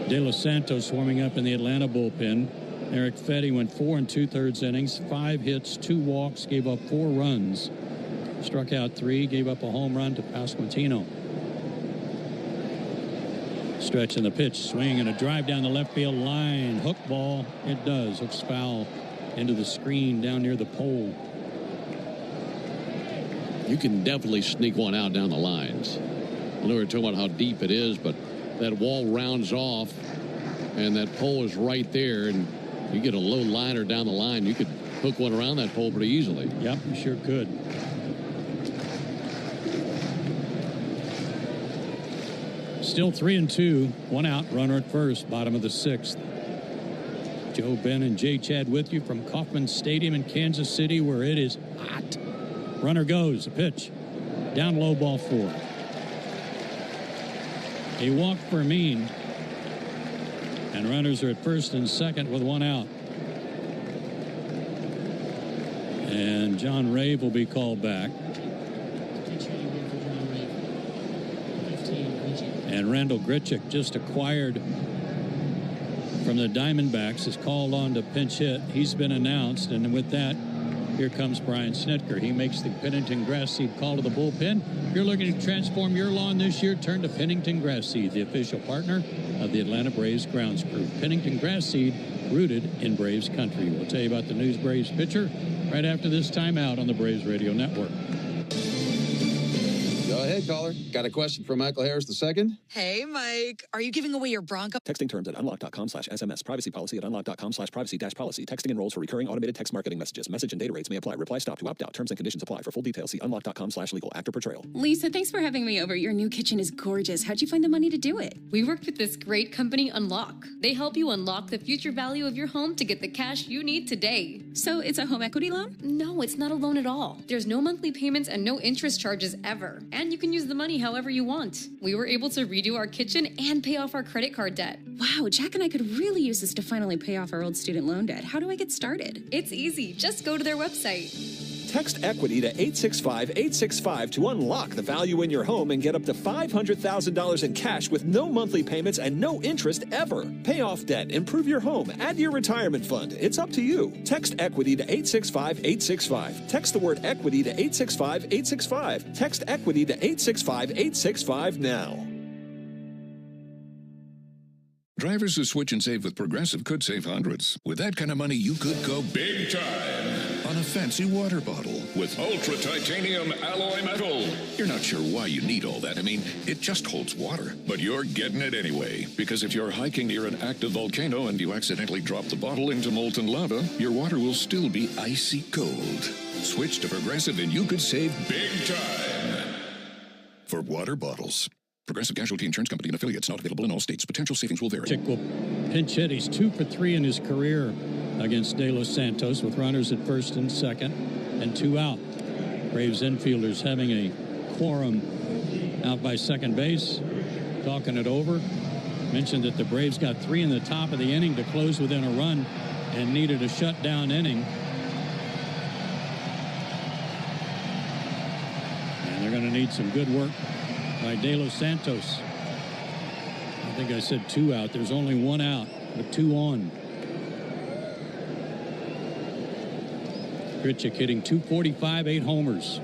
De Los Santos warming up in the Atlanta bullpen. Eric Fetty went 4 2/3 innings, 5 hits, 2 walks, gave up 4 runs, struck out 3, gave up a home run to Pasquantino. Stretch in the pitch, swing and a drive down the left field line. Hook ball, it does. Hooks foul into the screen down near the pole. You can definitely sneak one out down the lines. I know we were talking about how deep it is, but that wall rounds off, and that pole is right there, and you get a low liner down the line, you could hook one around that pole pretty easily. Yep, you sure could. Still 3-2, 1 out, runner at first, bottom of the 6th. Joe Ben and Jay Chad with you from Kauffman Stadium in Kansas City, where it is hot. Runner goes, a pitch, down low, ball 4. A walk for Mean. And runners are at first and second with 1 out. And John Rave will be called back. And Randall Grichuk, just acquired from the Diamondbacks, is called on to pinch hit. He's been announced, and with that, here comes Brian Snitker. He makes the Pennington Grass Seed call to the bullpen. If you're looking to transform your lawn this year, turn to Pennington Grass Seed, the official partner of the Atlanta Braves grounds crew. Pennington Grass Seed, rooted in Braves country. We'll tell you about the News Braves pitcher right after this timeout on the Braves Radio Network. Go ahead, caller. Got a question from Michael Harris II? Hey, Mike. Are you giving away your Bronco? Texting terms at unlock.com/SMS. Privacy policy at unlock.com/privacy-policy. Texting enrolls for recurring automated text marketing messages. Message and data rates may apply. Reply stop to opt out. Terms and conditions apply. For full details, see unlock.com/legal. Actor portrayal. Lisa, thanks for having me over. Your new kitchen is gorgeous. How'd you find the money to do it? We worked with this great company, Unlock. They help you unlock the future value of your home to get the cash you need today. So it's a home equity loan? No, it's not a loan at all. There's no monthly payments and no interest charges ever. And you can use the money however you want. We were able to redo our kitchen and pay off our credit card debt. Wow, Jack and I could really use this to finally pay off our old student loan debt. How do I get started? It's easy. Just go to their website. Text EQUITY to 865-865 to unlock the value in your home and get up to $500,000 in cash with no monthly payments and no interest ever. Pay off debt, improve your home, add to your retirement fund. It's up to you. Text EQUITY to 865-865. Text the word EQUITY to 865-865. Text EQUITY to 865-865 now. Drivers who switch and save with Progressive could save hundreds. With that kind of money, you could go big time on a fancy water bottle with ultra titanium alloy metal. You're not sure why you need all that. I mean, it just holds water. But you're getting it anyway, because if you're hiking near an active volcano and you accidentally drop the bottle into molten lava, your water will still be icy cold. Switch to Progressive and you could save big time. For water bottles, Progressive Casualty Insurance Company and affiliates, not available in all states. Potential savings will vary. Chick will pinch hit. He's 2 for 3 in his career against De Los Santos with runners at first and second and 2 out. Braves infielders having a quorum out by second base, talking it over. Mentioned that the Braves got 3 in the top of the inning to close within a run and needed a shutdown inning. And they're going to need some good work by De Los Santos. I think I said 2 out. There's only 1 out, but 2 on. Grichuk hitting .245, 8 homers.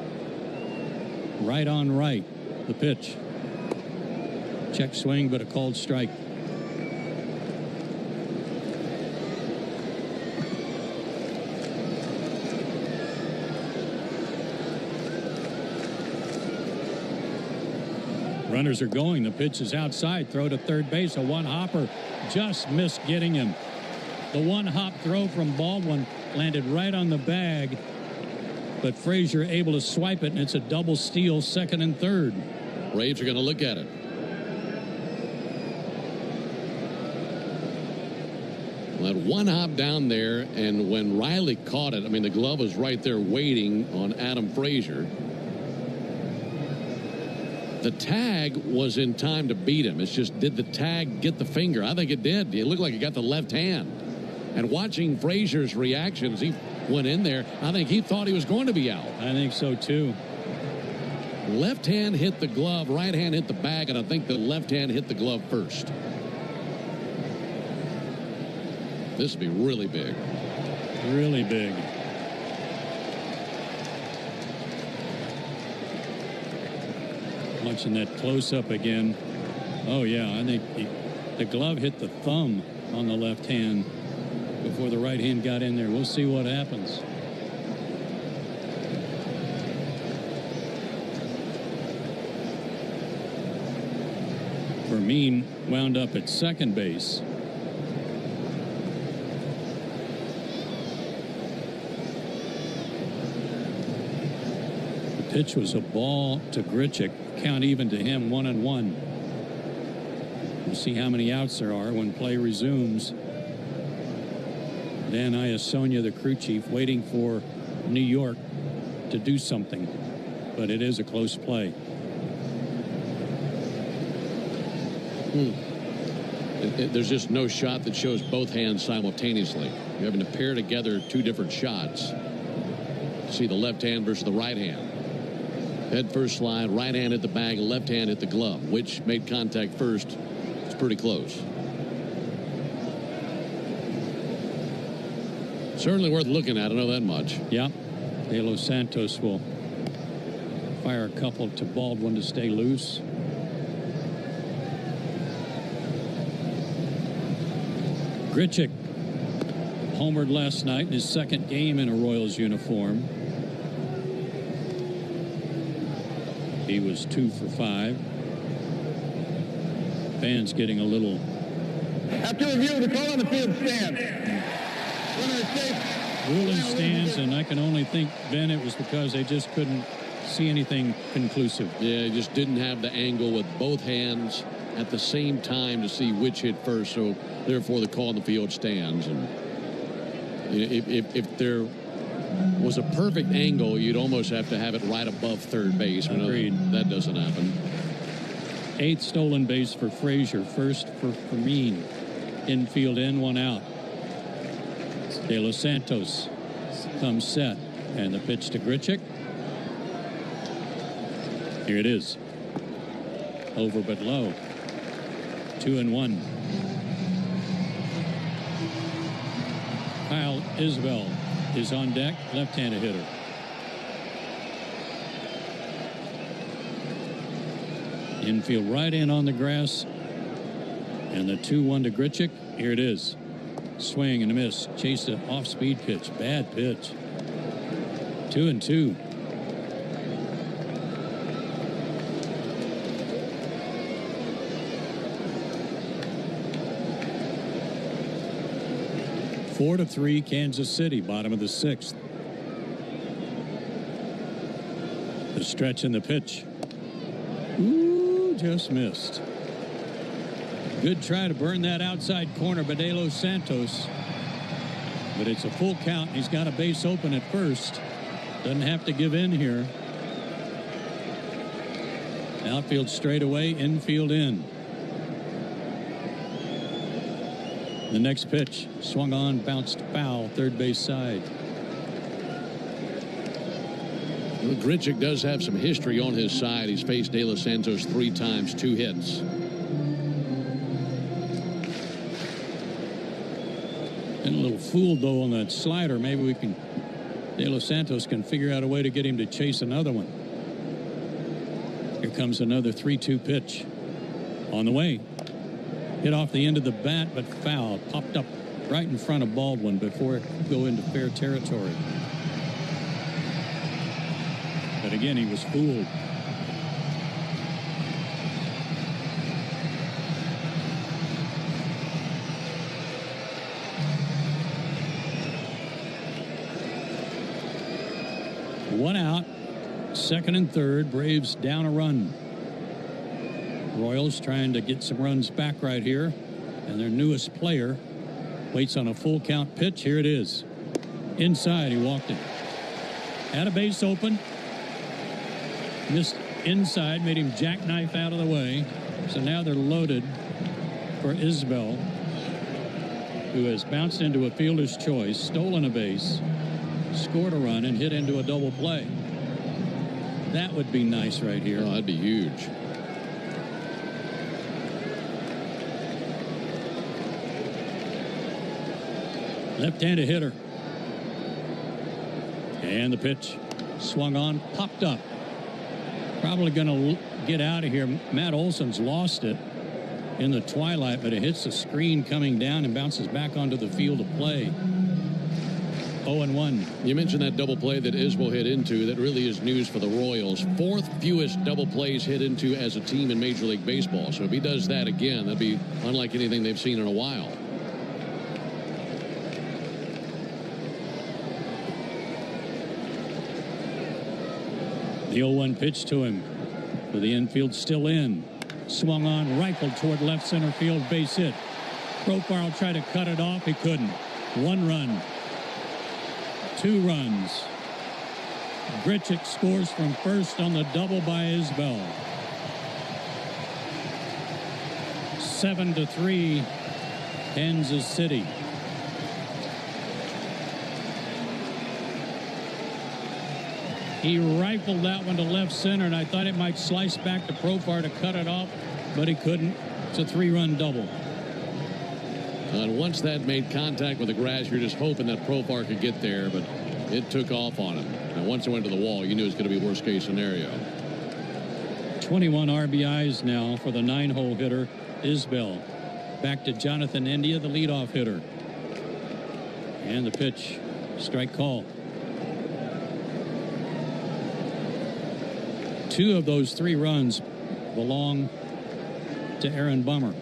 Right on right, the pitch. Check swing, but a called strike. Runners are going. The pitch is outside. Throw to third base. A one-hopper just missed getting him. The one-hop throw from Baldwin landed right on the bag, but Frazier able to swipe it, and it's a double steal, second and third. Braves are going to look at it. Well, that one hop down there, and when Riley caught it, I mean, the glove was right there waiting on Adam Frazier. The tag was in time to beat him. It's just, did the tag get the finger? I think it did. It looked like it got the left hand. And watching Frazier's reaction as he went in there, I think he thought he was going to be out. I think so, too. Left hand hit the glove, right hand hit the bag, and I think the left hand hit the glove first. This would be really big. Really big. Watching that close-up again. Oh, yeah, I think the glove hit the thumb on the left hand before the right hand got in there. We'll see what happens. Fermin wound up at second base. The pitch was a ball to Grichuk. Count even to him, 1-1. We'll see how many outs there are when play resumes. Dan Iasonia, the crew chief, waiting for New York to do something, but it is a close play. There's just no shot that shows both hands simultaneously. You're having to pair together 2 different shots to see the left hand versus the right hand. Head first slide, right hand hit the bag, left hand hit the glove. Which made contact first? It's pretty close. Certainly worth looking at. I know that much. Yeah. De Los Santos will fire a couple to Baldwin to stay loose. Grichuk homered last night in his second game in a Royals uniform. He was 2 for 5. Fans getting a little. After review, the call on the field stands. Ruling stands, and I can only think, Ben, it was because they just couldn't see anything conclusive. Yeah, he just didn't have the angle with both hands at the same time to see which hit first, so therefore the call on the field stands. And if there was a perfect angle, you'd almost have to have it right above third base. Agreed. That doesn't happen. 8th stolen base for Frazier, first for Fermin. Infield in, 1 out. De Los Santos comes set, and the pitch to Grichuk. Here it is. Over but low. 2-1. Kyle Isbell is on deck, left-handed hitter. Infield right in on the grass, and the 2-1 to Grichuk. Here it is. Swing and a miss. Chased an off-speed pitch. Bad pitch. 2-2. Four to 3, Kansas City, bottom of the 6th. The stretch and the pitch. Ooh, just missed. Good try to burn that outside corner by De Los Santos. But it's a full count. He's got a base open at first. Doesn't have to give in here. Outfield straightaway, infield in. The next pitch, swung on, bounced foul, third base side. Well, Grichuk does have some history on his side. He's faced De Los Santos 3 times, 2 hits. And a little fooled, though, on that slider. Maybe De Los Santos can figure out a way to get him to chase another one. Here comes another 3-2 pitch. On the way. Hit off the end of the bat, but foul. Popped up right in front of Baldwin before it could go into fair territory. But again, he was fooled. One out, second and third. Braves down a run. Royals trying to get some runs back right here. And their newest player waits on a full count pitch. Here it is. Inside, he walked it. Had a base open. Missed inside, made him jackknife out of the way. So now they're loaded for Isbell, who has bounced into a fielder's choice, stolen a base, scored a run, and hit into a double play. That would be nice right here. Oh, that'd be huge. Left-handed hitter. And the pitch swung on, popped up. Probably going to get out of here. Matt Olson's lost it in the twilight, but it hits the screen coming down and bounces back onto the field of play. 0-1. You mentioned that double play that Isbell hit into. That really is news for the Royals. 4th fewest double plays hit into as a team in Major League Baseball. So if he does that again, that'd be unlike anything they've seen in a while. The 0-1 pitch to him. With the infield still in. Swung on, rifled toward left center field, base hit. Profar tried to cut it off. He couldn't. 1 run. 2 runs. Grichuk scores from first on the double by Isbell. 7-3, Kansas City. He rifled that one to left center, and I thought it might slice back to Profar to cut it off, but he couldn't. It's a 3-run double. And once that made contact with the grass, you're just hoping that Profar could get there, but it took off on him. And once it went to the wall, you knew it was going to be worst case scenario. 21 RBIs now for the 9-hole hitter, Isbell. Back to Jonathan India, the leadoff hitter. And the pitch, strike call. 2 of those 3 runs belong to Aaron Bummer.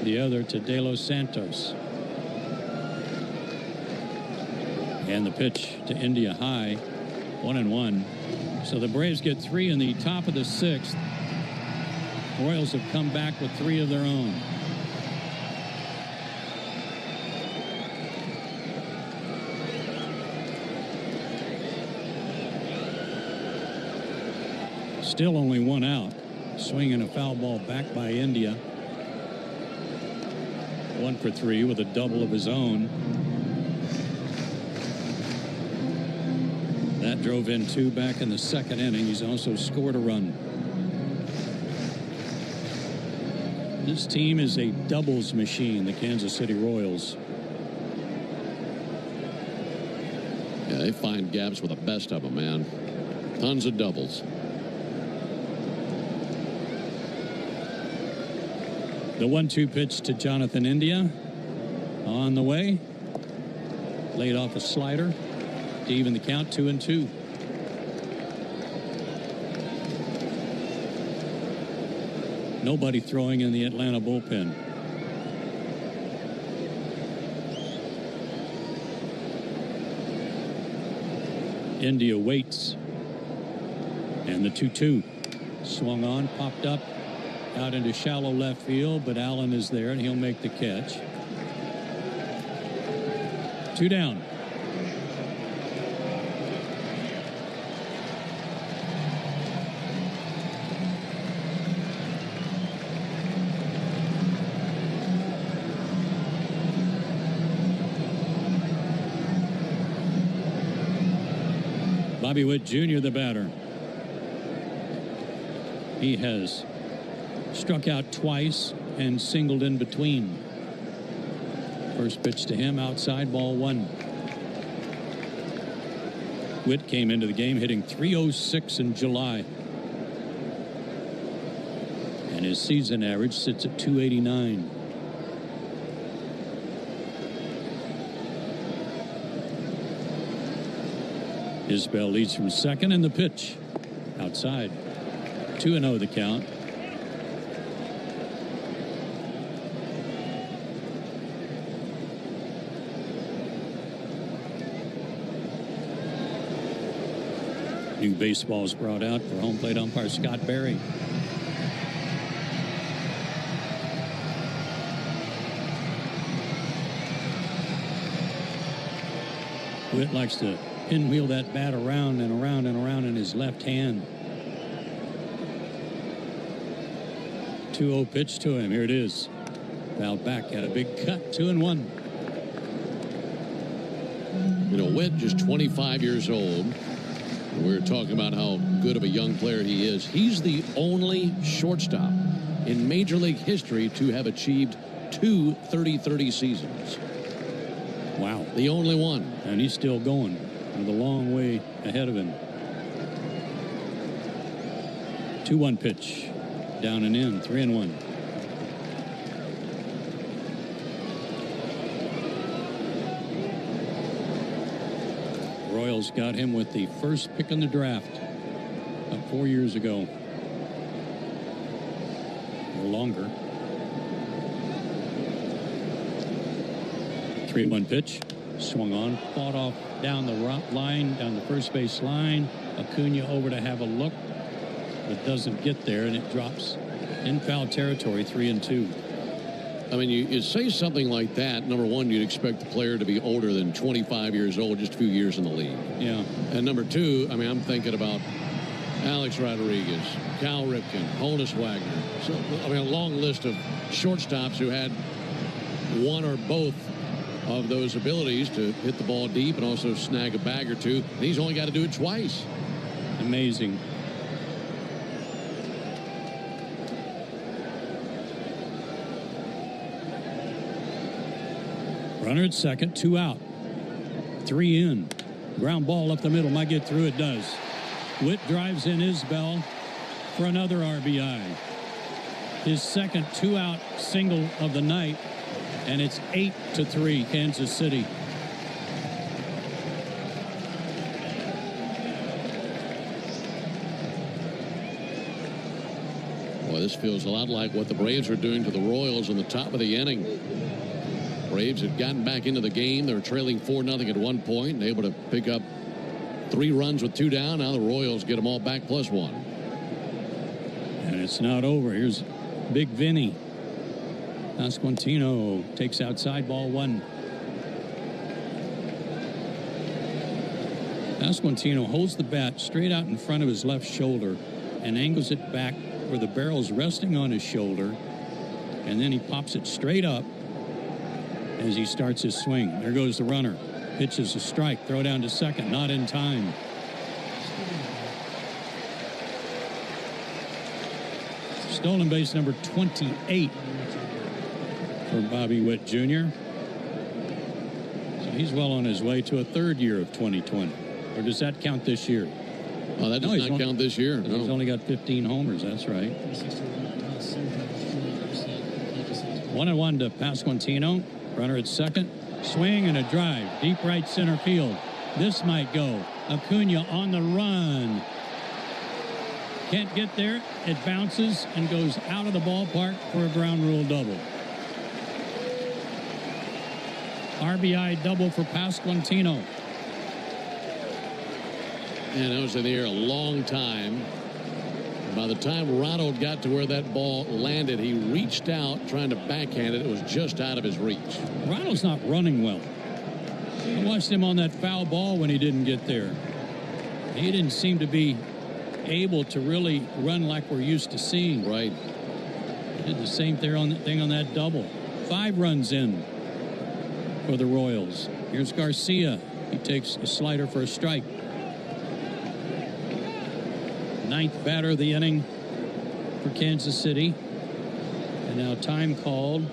The other to De Los Santos. And the pitch to India high, 1-1. So the Braves get 3 in the top of the 6th. Royals have come back with 3 of their own. Still only 1 out. Swinging a foul ball back by India. 1 for 3 with a double of his own. That drove in 2 back in the 2nd inning. He's also scored a run. This team is a doubles machine, the Kansas City Royals. Yeah, they find gaps with the best of them, man. Tons of doubles. The 1-2 pitch to Jonathan India. On the way. Laid off a slider to even the count, 2-2. Nobody throwing in the Atlanta bullpen. India waits. And the 2-2. Swung on, popped up, out into shallow left field, but Allen is there, and he'll make the catch. 2 down. Bobby Witt Jr., the batter. He has struck out twice and singled in between. First pitch to him, outside, ball 1. Witt came into the game hitting .306 in July. And his season average sits at .289. Isbell leads from second, and the pitch outside. 2-0 the count. New baseballs brought out for home plate umpire Scott Berry. Witt likes to pinwheel that bat around and around and around in his left hand. 2-0 pitch to him. Here it is. Fouled back at a big cut. 2-1. You know, Witt just 25 years old. And we were talking about how good of a young player he is. He's the only shortstop in Major League history to have achieved 2 30-30 seasons. Wow. The only one. And he's still going with a long way ahead of him. 2-1 pitch. Down and in. 3-1. Royals got him with the first pick in the draft 4 years ago. Or longer. 3-1 pitch. Swung on. Fought off down the line, down the first base line. Acuna over to have a look, but doesn't get there, and it drops in foul territory. 3-2. I mean, you say something like that, number one, you'd expect the player to be older than 25 years old, just a few years in the league. Yeah. And number two, I mean, I'm thinking about Alex Rodriguez, Cal Ripken, Honus Wagner. So, I mean, a long list of shortstops who had one or both of those abilities to hit the ball deep and also snag a bag or two. And he's only got to do it twice. Amazing. Runner at second, 2 out. 3 in. Ground ball up the middle. Might get through. It does. Witt drives in Isbell for another RBI. His second 2-out single of the night. And it's 8-3, Kansas City. Boy, this feels a lot like what the Braves were doing to the Royals in the top of the inning. Braves had gotten back into the game. They were trailing 4-0 at one point and able to pick up 3 runs with 2 down. Now the Royals get them all back +1. And it's not over. Here's Big Vinny. Pasquantino takes outside, ball 1. Pasquantino holds the bat straight out in front of his left shoulder and angles it back where the barrel's resting on his shoulder. And then he pops it straight up as he starts his swing. There goes the runner. Pitches a strike. Throw down to second. Not in time. Stolen base number 28 for Bobby Witt Jr. So he's well on his way to a 3rd year of 2020. Or does that count this year? Oh, that does not count this year. No. He's only got 15 homers. That's right. 1-1 to Pasquantino. Runner at second. Swing and a drive. Deep right center field. This might go. Acuna on the run. Can't get there. It bounces and goes out of the ballpark for a ground rule double. RBI double for Pasquantino. And that was in the air a long time. By the time Ronald got to where that ball landed, he reached out trying to backhand it. It was just out of his reach. Ronald's not running well. I watched him on that foul ball when he didn't get there. He didn't seem to be able to really run like we're used to seeing. Right. He did the same thing on that double. 5 runs in for the Royals. Here's Garcia. He takes a slider for a strike. 9th batter of the inning for Kansas City. And now time called.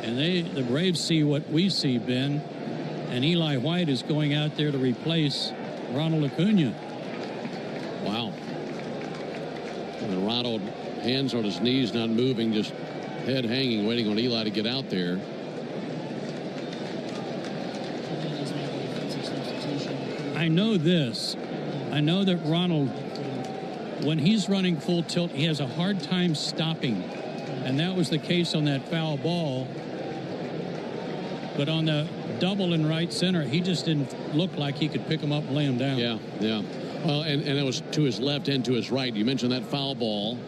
And the Braves see what we see, Ben. And Eli White is going out there to replace Ronald Acuna. Wow. And Ronald, hands on his knees, not moving, just head hanging, waiting on Eli to get out there. I know this. I know that Ronald, when he's running full tilt, he has a hard time stopping. And that was the case on that foul ball. But on the double in right center, he just didn't look like he could pick him up and lay him down. Yeah. Well, and it was to his left and to his right. You mentioned that foul ball.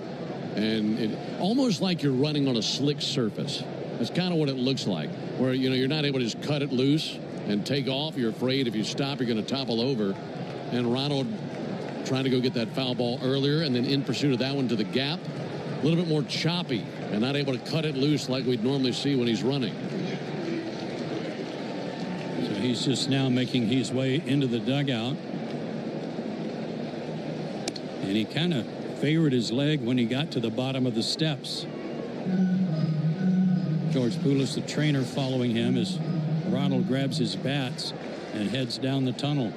And it almost like you're running on a slick surface. That's kind of what it looks like. Where, you're not able to just cut it loose and take off. You're afraid if you stop, you're going to topple over. And Ronald trying to go get that foul ball earlier and then in pursuit of that one to the gap. A little bit more choppy and not able to cut it loose like we'd normally see when he's running. So he's just now making his way into the dugout. And he kind of favored his leg when he got to the bottom of the steps. George Poulos, the trainer, following him as Ronald grabs his bats and heads down the tunnel.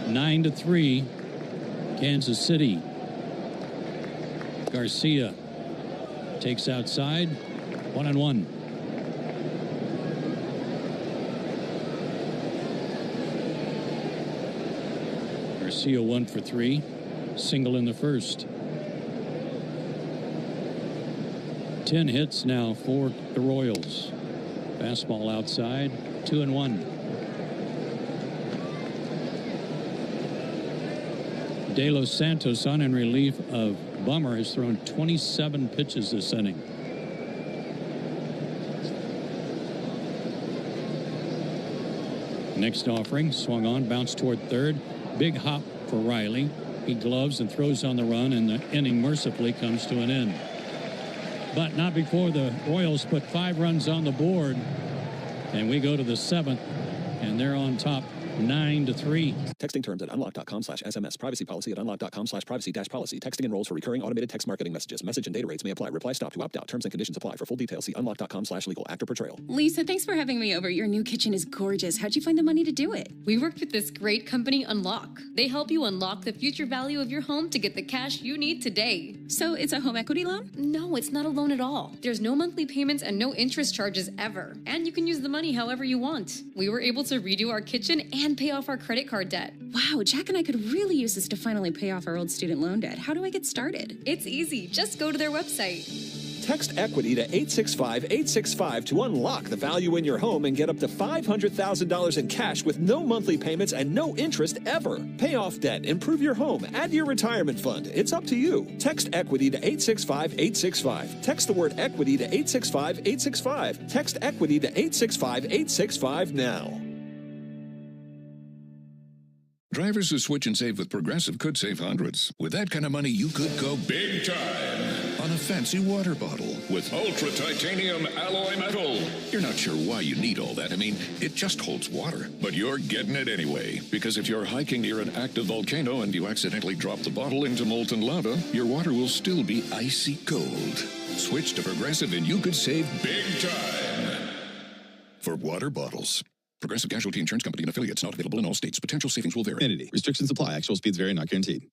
9-3, Kansas City. Garcia takes outside, 1-1. Garcia 1 for 3, single in the first. 10 hits now for the Royals. Fastball outside, 2-1. De Los Santos on in relief of Bummer has thrown 27 pitches this inning. Next offering, swung on, bounced toward third. Big hop for Riley. He gloves and throws on the run, and the inning mercifully comes to an end. But not before the Royals put 5 runs on the board. And we go to the 7th, and they're on top 9-3. Texting terms at unlock.com/SMS. Privacy policy at unlock.com/privacy-policy. Texting enrolls for recurring automated text marketing messages. Message and data rates may apply. Reply stop to opt out. Terms and conditions apply. For full details, see unlock.com/legal. Actor portrayal. Lisa, thanks for having me over. Your new kitchen is gorgeous. How'd you find the money to do it? We worked with this great company, Unlock. They help you unlock the future value of your home to get the cash you need today. So it's a home equity loan? No, it's not a loan at all. There's no monthly payments and no interest charges ever. And you can use the money however you want. We were able to redo our kitchen and pay off our credit card debt. Wow, Jack and I could really use this to finally pay off our old student loan debt. How do I get started? It's easy. Just go to their website. Text EQUITY to 865-865 to unlock the value in your home and get up to $500,000 in cash with no monthly payments and no interest ever. Pay off debt, improve your home, add to your retirement fund. It's up to you. Text EQUITY to 865-865. Text the word EQUITY to 865-865. Text EQUITY to 865-865 now. Drivers who switch and save with Progressive could save hundreds. With that kind of money, you could go big time on a fancy water bottle with ultra titanium alloy metal. You're not sure why you need all that. I mean, it just holds water. But you're getting it anyway. Because if you're hiking near an active volcano and you accidentally drop the bottle into molten lava, your water will still be icy cold. Switch to Progressive and you could save big time for water bottles. Progressive Casualty Insurance Company and affiliates, not available in all states. Potential savings will vary. Restrictions apply. Actual speeds vary, not guaranteed.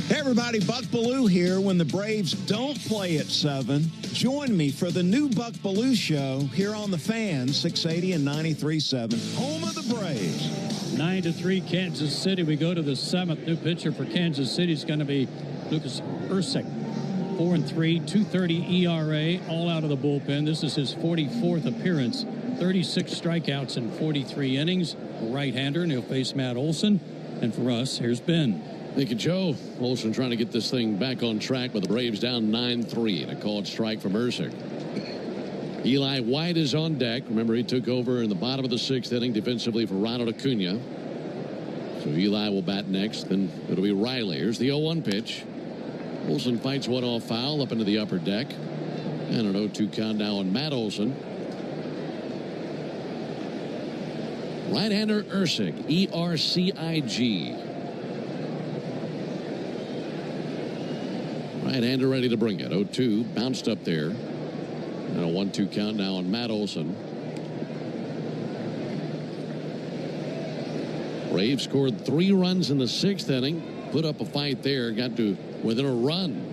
Hey everybody, Buck Belue here. When the Braves don't play at 7, join me for the new Buck Belue Show here on the Fan, 680 and 93.7, home of the Braves. 9-3, Kansas City. We go to the 7th. New pitcher for Kansas City is going to be Lucas Erceg. 4-3, 2.30 ERA, all out of the bullpen. This is his 44th appearance. 36 strikeouts in 43 innings. A right-hander, and he'll face Matt Olson. And for us, here's Ben. Thank you, Joe. Olsen trying to get this thing back on track with the Braves down 9-3 and a called strike from Erceg. Eli White is on deck. Remember, he took over in the bottom of the 6th inning defensively for Ronald Acuna. So Eli will bat next. Then it'll be Riley. Here's the 0-1 pitch. Olsen fights one off foul up into the upper deck. And an 0-2 count now on Matt Olson. Right-hander Erceg, E-R-C-I-G. Right-hander ready to bring it. 0-2, bounced up there. And a 1-2 count now on Matt Olson. Braves scored 3 runs in the 6th inning. Put up a fight there. Got to within a run.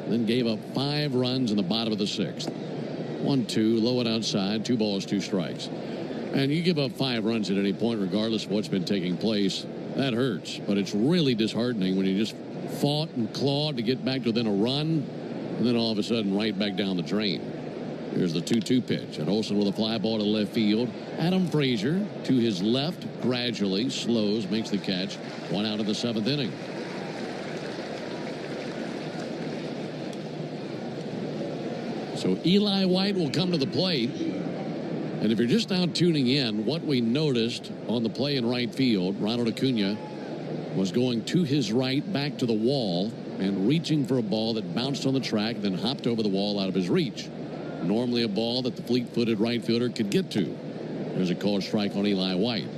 Then gave up 5 runs in the bottom of the 6th. 1-2, low and outside. 2 balls, 2 strikes. And you give up 5 runs at any point, regardless of what's been taking place. That hurts. But it's really disheartening when you just fought and clawed to get back to within a run. And then all of a sudden, right back down the drain. Here's the 2-2 pitch. And Olsen with a fly ball to left field. Adam Frazier to his left, gradually slows, makes the catch. 1 out of the 7th inning. So Eli White will come to the plate. And if you're just now tuning in, what we noticed on the play in right field, Ronald Acuna was going to his right, back to the wall, and reaching for a ball that bounced on the track, then hopped over the wall out of his reach. Normally a ball that the fleet-footed right fielder could get to. There's a called strike on Eli White.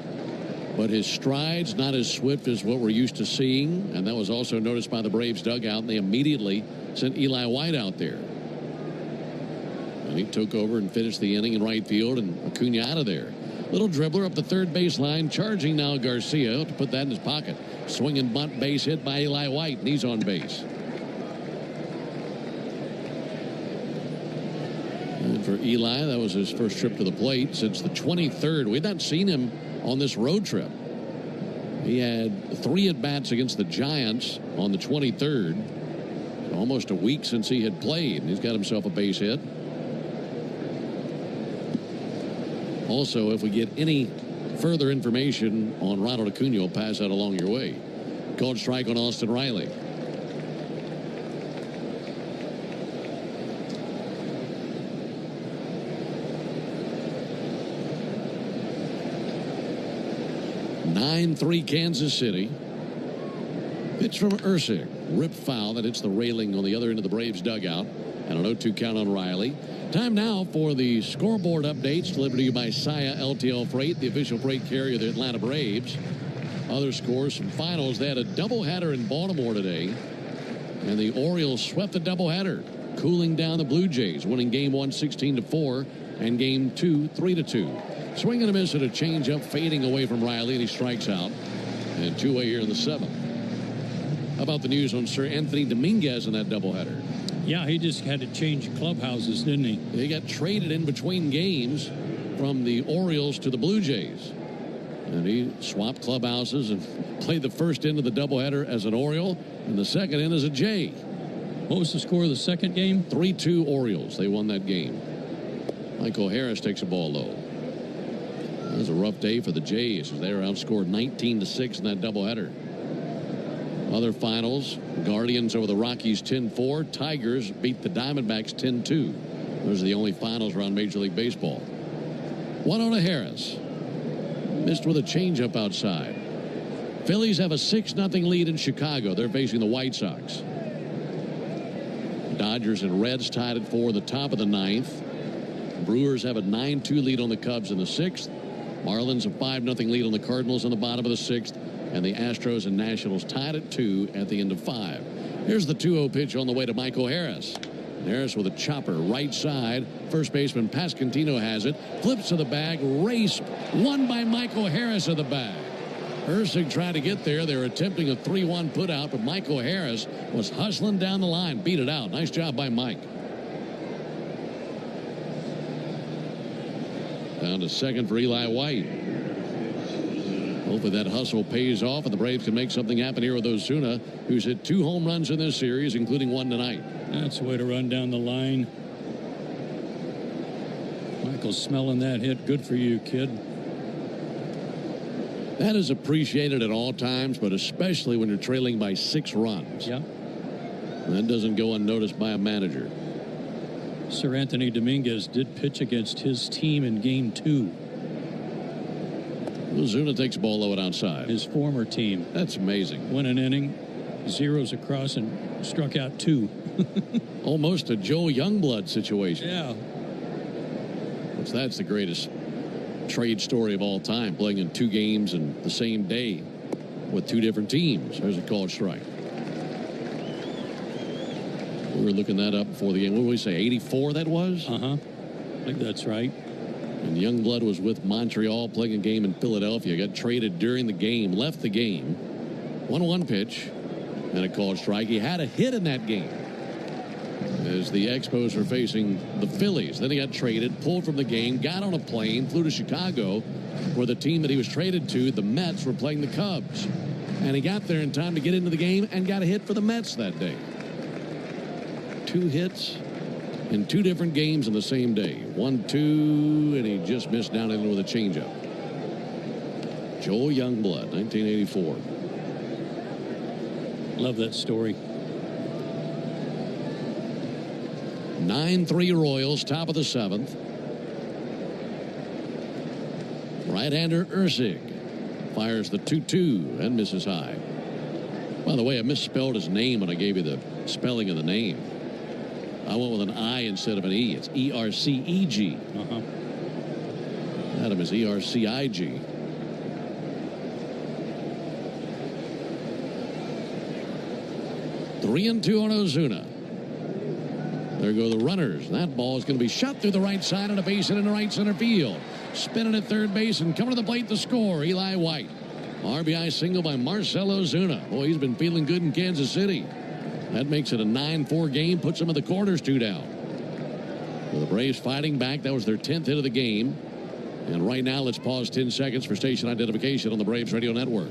But his stride's not as swift as what we're used to seeing, and that was also noticed by the Braves dugout, and they immediately sent Eli White out there. And he took over and finished the inning in right field, and Acuna out of there. Little dribbler up the third base line, charging now Garcia to put that in his pocket. Swinging bunt, base hit by Eli White, and he's on base. And for Eli, that was his first trip to the plate since the 23rd. We'd not seen him on this road trip. He had 3 at-bats against the Giants on the 23rd. So almost a week since he had played, and he's got himself a base hit. Also, if we get any further information on Ronald Acuna, we'll pass that along your way. Called strike on Austin Riley. (9-3) Kansas City. Pitch from Erceg. Ripped foul that hits the railing on the other end of the Braves dugout. And an 0-2 count on Riley. Time now for the scoreboard updates delivered to you by Saia LTL Freight, the official freight carrier of the Atlanta Braves. Other scores from finals. They had a doubleheader in Baltimore today, and the Orioles swept the doubleheader, cooling down the Blue Jays, winning Game 1 16-4 and Game 2 3-2. Swing and a miss at a changeup, fading away from Riley, and he strikes out. And 2-way here in the 7th. How about the news on Sir Anthony Dominguez in that doubleheader? Yeah, he just had to change clubhouses, didn't he? He got traded in between games from the Orioles to the Blue Jays. And he swapped clubhouses and played the first end of the doubleheader as an Oriole and the second end as a Jay. What was the score of the second game? 3-2 Orioles. They won that game. Michael Harris takes a ball low. It was a rough day for the Jays as they were outscored 19-6 in that doubleheader. Other finals, Guardians over the Rockies 10-4. Tigers beat the Diamondbacks 10-2. Those are the only finals around Major League Baseball. 1-0 to Harris. Missed with a changeup outside. Phillies have a 6-0 lead in Chicago. They're facing the White Sox. Dodgers and Reds tied at 4 at the top of the 9th. Brewers have a 9-2 lead on the Cubs in the 6th. Marlins a 5-0 lead on the Cardinals in the bottom of the 6th. And the Astros and Nationals tied at 2 at the end of 5. Here's the 2-0 pitch on the way to Michael Harris. Harris with a chopper right side. First baseman Pasquantino has it. Flips to the bag. Race won by Michael Harris at the bag. Erceg tried to get there. They were attempting a 3-1 put out, but Michael Harris was hustling down the line. Beat it out. Nice job by Mike. Down to second for Eli White. Hopefully that hustle pays off and the Braves can make something happen here with Ozuna, who's hit 2 home runs in this series, including 1 tonight. That's the way to run down the line. Michael's smelling that hit. Good for you, kid. That is appreciated at all times, but especially when you're trailing by 6 runs. Yeah. That doesn't go unnoticed by a manager. Sir Anthony Dominguez did pitch against his team in Game 2. Ozuna takes a ball low and outside. His former team. That's amazing. Won an inning, zeros across, and struck out 2. Almost a Joe Youngblood situation. Yeah. That's the greatest trade story of all time, playing in 2 games in the same day with 2 different teams. There's a called strike. We were looking that up before the game. What did we say, 84 that was? Uh-huh. I think that's right. And Youngblood was with Montreal playing a game in Philadelphia. Got traded during the game, left the game. 1-1 pitch and a called strike. He had a hit in that game as the Expos were facing the Phillies. Then he got traded, pulled from the game, got on a plane, flew to Chicago, where the team that he was traded to, the Mets, were playing the Cubs. And he got there in time to get into the game and got a hit for the Mets that day. 2 hits in 2 different games in the same day. 1-2, and he just missed down in with a changeup. Joel Youngblood, 1984. Love that story. 9-3 Royals, top of the 7th. Right-hander Ursig fires the 2-2 and misses high. By the way, I misspelled his name when I gave you the spelling of the name. I went with an I instead of an E. It's E-R-C-E-G. Adam is E-R-C-I-G. Three and 2 on Ozuna. There go the runners. That ball is going to be shot through the right side on a base hit in the right center field. Spinning at third base and coming to the plate to score, Eli White. RBI single by Marcell Ozuna. Boy, he's been feeling good in Kansas City. That makes it a 9-4 game, puts them in the quarters 2 down. Well, the Braves fighting back. That was their 10th hit of the game. And right now, let's pause 10 seconds for station identification on the Braves Radio Network.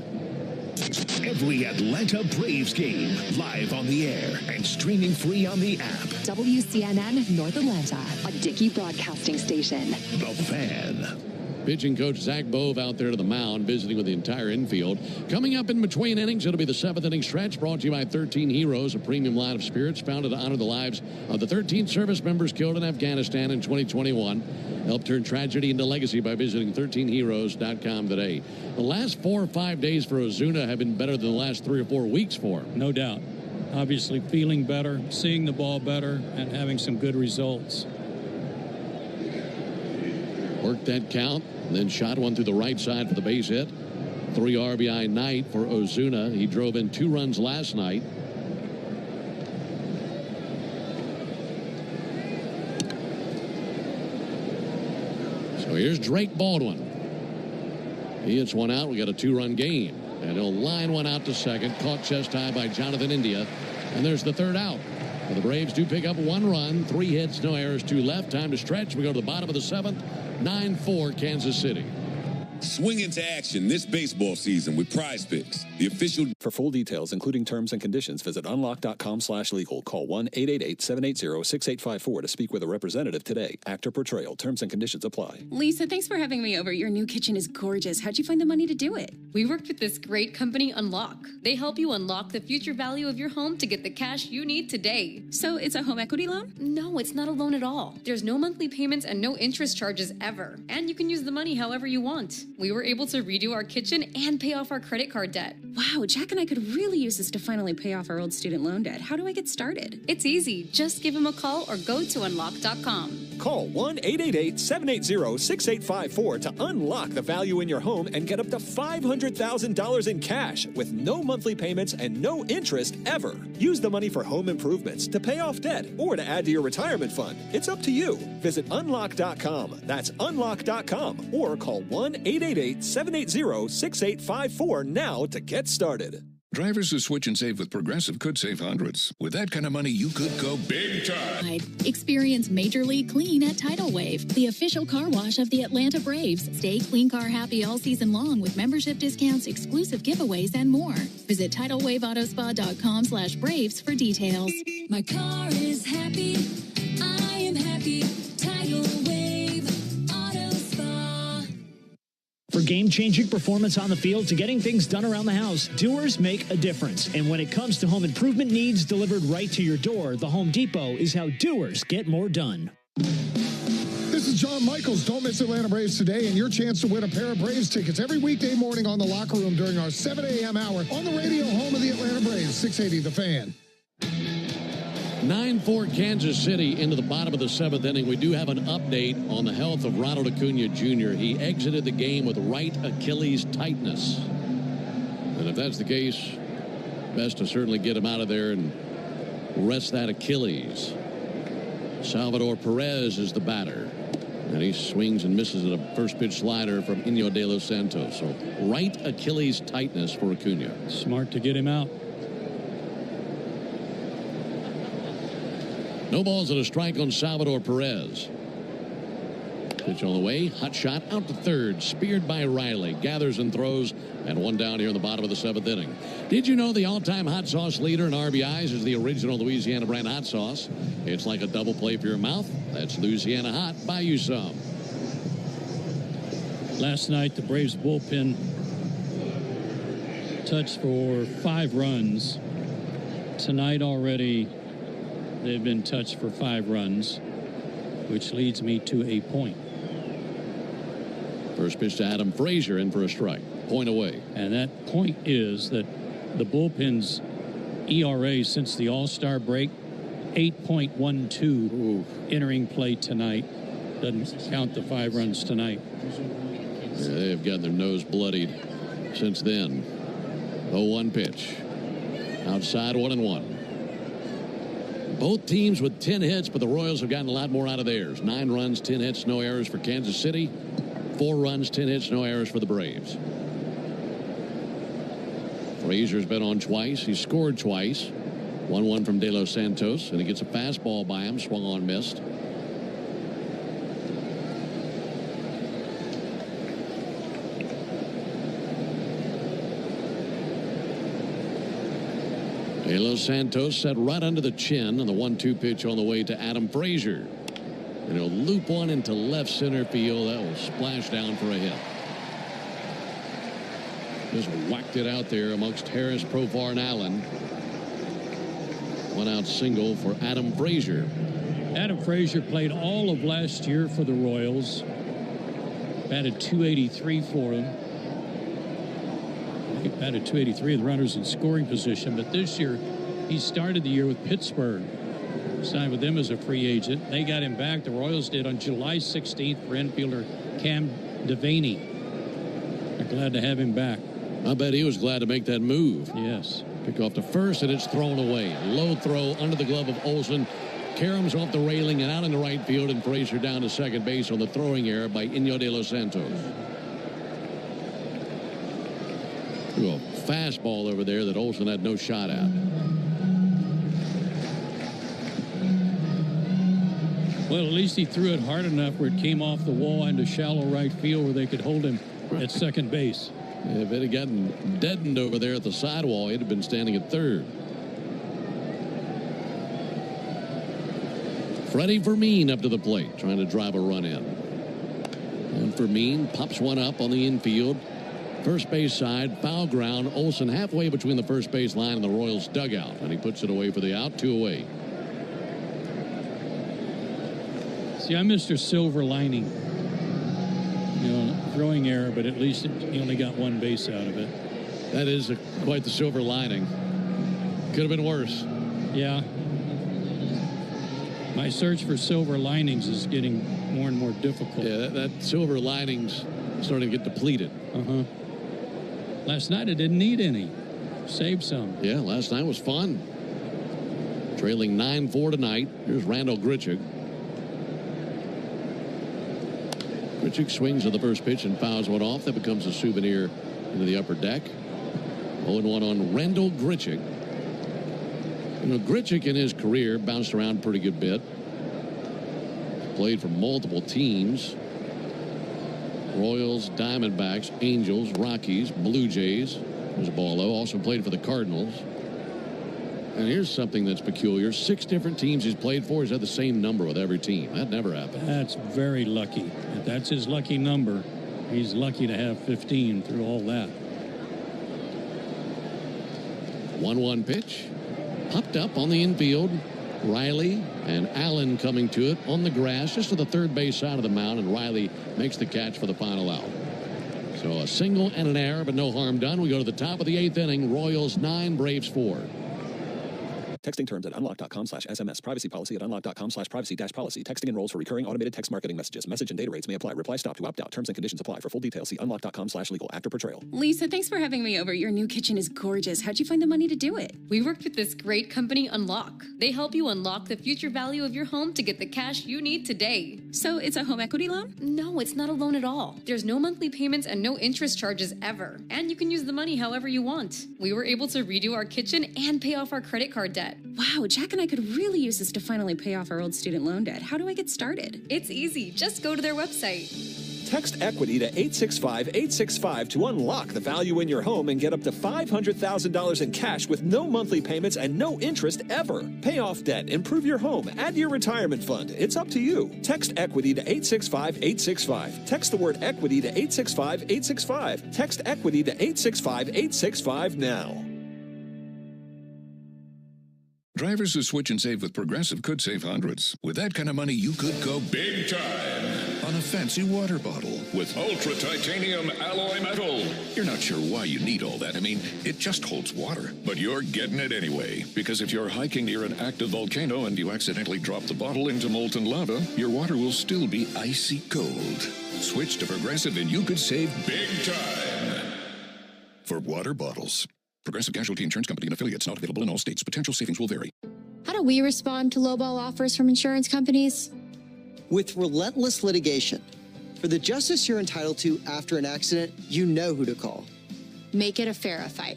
Every Atlanta Braves game, live on the air and streaming free on the app. WCNN North Atlanta, a Dickey broadcasting station. The Fan. Pitching coach Zach Bove out there to the mound, visiting with the entire infield. Coming up in between innings, it'll be the 7th inning stretch, brought to you by 13 Heroes, a premium line of spirits founded to honor the lives of the 13 service members killed in Afghanistan in 2021. Help turn tragedy into legacy by visiting 13heroes.com today. The last 4 or 5 days for Ozuna have been better than the last 3 or 4 weeks for him. No doubt. Obviously feeling better, seeing the ball better, and having some good results. Worked that count, and then shot one through the right side for the base hit. 3 RBI night for Ozuna. He drove in 2 runs last night. So here's Drake Baldwin. He hits one out. We got a 2-run game. And he'll line one out to second. Caught chest high by Jonathan India. And there's the 3rd out. Well, the Braves do pick up 1 run. 3 hits, no errors, 2 left. Time to stretch. We go to the bottom of the 7th. 9-4 Kansas City. Swing into action this baseball season with Prize Picks, the official. For full details, including terms and conditions, visit unlock.com/legal. Call 1-888-780-6854 to speak with a representative today. Actor portrayal. Terms and conditions apply. Lisa, thanks for having me over. Your new kitchen is gorgeous. How'd you find the money to do it? We worked with this great company, Unlock. They help you unlock the future value of your home to get the cash you need today. So it's a home equity loan? No, it's not a loan at all. There's no monthly payments and no interest charges ever. And you can use the money however you want. We were able to redo our kitchen and pay off our credit card debt. Wow, Jack and I could really use this to finally pay off our old student loan debt. How do I get started? It's easy. Just give him a call or go to unlock.com. Call 1-888-780-6854 to unlock the value in your home and get up to $500,000 in cash with no monthly payments and no interest ever. Use the money for home improvements, to pay off debt, or to add to your retirement fund. It's up to you. Visit unlock.com. That's unlock.com. Or call 1-888-780-6854 now to get started. Drivers who switch and save with Progressive could save hundreds. With that kind of money, you could go big time. Experience Major League Clean at Tidal Wave, the official car wash of the Atlanta Braves. Stay clean car happy all season long with membership discounts, exclusive giveaways, and more. Visit TidalWaveAutospa.com/Braves for details. My car is happy. I am happy. Tidal Wave Auto Spa. For For game-changing performance on the field to getting things done around the house, doers make a difference. And when it comes to home improvement needs delivered right to your door, the Home Depot is how doers get more done. This is John Michaels. Don't miss Atlanta Braves today and your chance to win a pair of Braves tickets every weekday morning on the Locker Room during our 7 a.m. hour on the radio home of the Atlanta Braves, 680 The Fan. 9-4 Kansas City into the bottom of the 7th inning. We do have an update on the health of Ronald Acuna Jr. He exited the game with right Achilles tightness. And if that's the case, best to certainly get him out of there and rest that Achilles. Salvador Perez is the batter. And he swings and misses at a first pitch slider from Inyo de los Santos. So right Achilles tightness for Acuna. Smart to get him out. No balls and a strike on Salvador Perez. Pitch on the way. Hot shot out to third. Speared by Riley. Gathers and throws. And one down here in the bottom of the 7th inning. Did you know the all-time hot sauce leader in RBIs is the original Louisiana brand hot sauce? It's like a double play for your mouth. That's Louisiana Hot. Buy you some. Last night, the Braves bullpen touched for 5 runs. Tonight already, they've been touched for 5 runs, which leads me to a point. First pitch to Adam Frazier, in for a strike. Point away. And that point is that the bullpen's ERA since the All-Star break, 8.12 entering play tonight. Doesn't count the 5 runs tonight. Yeah, they have gotten their nose bloodied since then. 0-1 pitch. Outside 1-1. Both teams with 10 hits, but the Royals have gotten a lot more out of theirs. 9 runs, 10 hits, no errors for Kansas City. 4 runs, 10 hits, no errors for the Braves. Frazier's been on twice. He scored twice. 1-1 from De Los Santos, and he gets a fastball by him, swung on, missed. De Los Santos set right under the chin on the 1-2 pitch on the way to Adam Frazier. And he'll loop one into left center field. That will splash down for a hit. Just whacked it out there amongst Harris, Profar, and Allen. 1-out single for Adam Frazier. Adam Frazier played all of last year for the Royals. Batted .283 for him. He batted .283 with runners in scoring position. But this year, he started the year with Pittsburgh. Signed with them as a free agent. They got him back. The Royals did on July 16th for infielder Cam Devaney. They're glad to have him back. I bet he was glad to make that move. Yes. Pick off to first, and it's thrown away. Low throw under the glove of Olson. Karams off the railing and out in the right field, and Frazier down to second base on the throwing error by Inyo de los Santos. Ooh, a fastball over there that Olson had no shot at. Well, at least he threw it hard enough where it came off the wall into shallow right field where they could hold him at second base. Yeah, if it had gotten deadened over there at the sidewall, he'd have been standing at third. Freddie Vermin up to the plate, trying to drive a run in. And Vermin pops one up on the infield. First base side, foul ground. Olson halfway between the first base line and the Royals dugout. And he puts it away for the out, 2 away. See, I'm Mr. Silver Lining. You know, throwing error, but at least he only got 1 base out of it. That is quite the silver lining. Could have been worse. Yeah. My search for silver linings is getting more and more difficult. Yeah, that silver lining's starting to get depleted. Uh-huh. Last night I didn't need any. Saved some. Yeah, last night was fun. Trailing 9-4 tonight. Here's Randall Grichuk. Grichuk swings at the first pitch and fouls one off. That becomes a souvenir into the upper deck. 0-1 on Randall Grichuk. You know, Grichuk in his career bounced around a pretty good bit. Played for multiple teams. Royals, Diamondbacks, Angels, Rockies, Blue Jays. There's a ball low. Also played for the Cardinals. And here's something that's peculiar. 6 different teams he's played for. He's had the same number with every team. That never happened. That's very lucky. If that's his lucky number, He's lucky to have 15 through all that. 1-1 pitch. Popped up on the infield. Riley and Allen coming to it on the grass just to the third base side of the mound, and Riley makes the catch for the final out. So a single and an error, but no harm done. We go to the top of the 8th inning. Royals 9, Braves 4. Texting terms at unlock.com/SMS. Privacy policy at unlock.com/privacy-policy. Texting enrolls for recurring automated text marketing messages. Message and data rates may apply. Reply stop to opt out. Terms and conditions apply. For full details, see unlock.com/legal. After portrayal. Lisa, thanks for having me over. Your new kitchen is gorgeous. How'd you find the money to do it? We worked with this great company, Unlock. They help you unlock the future value of your home to get the cash you need today. So it's a home equity loan? No, it's not a loan at all. There's no monthly payments and no interest charges ever. And you can use the money however you want. We were able to redo our kitchen and pay off our credit card debt. Wow, Jack and I could really use this to finally pay off our old student loan debt. How do I get started? It's easy. Just go to their website. Text EQUITY to 865-865 to unlock the value in your home and get up to $500,000 in cash with no monthly payments and no interest ever. Pay off debt, improve your home, add to your retirement fund. It's up to you. Text EQUITY to 865-865. Text the word EQUITY to 865-865. Text EQUITY to 865-865 now. Drivers who switch and save with Progressive could save hundreds. With that kind of money, you could go big time on a fancy water bottle with ultra titanium alloy metal. You're not sure why you need all that. I mean, it just holds water. But you're getting it anyway, because if you're hiking near an active volcano and you accidentally drop the bottle into molten lava, your water will still be icy cold. Switch to Progressive and you could save big time for water bottles. Progressive Casualty Insurance Company and affiliates, not available in all states. Potential savings will vary. How do we respond to lowball offers from insurance companies? With relentless litigation. For the justice you're entitled to after an accident, you know who to call. Make it a fair fight.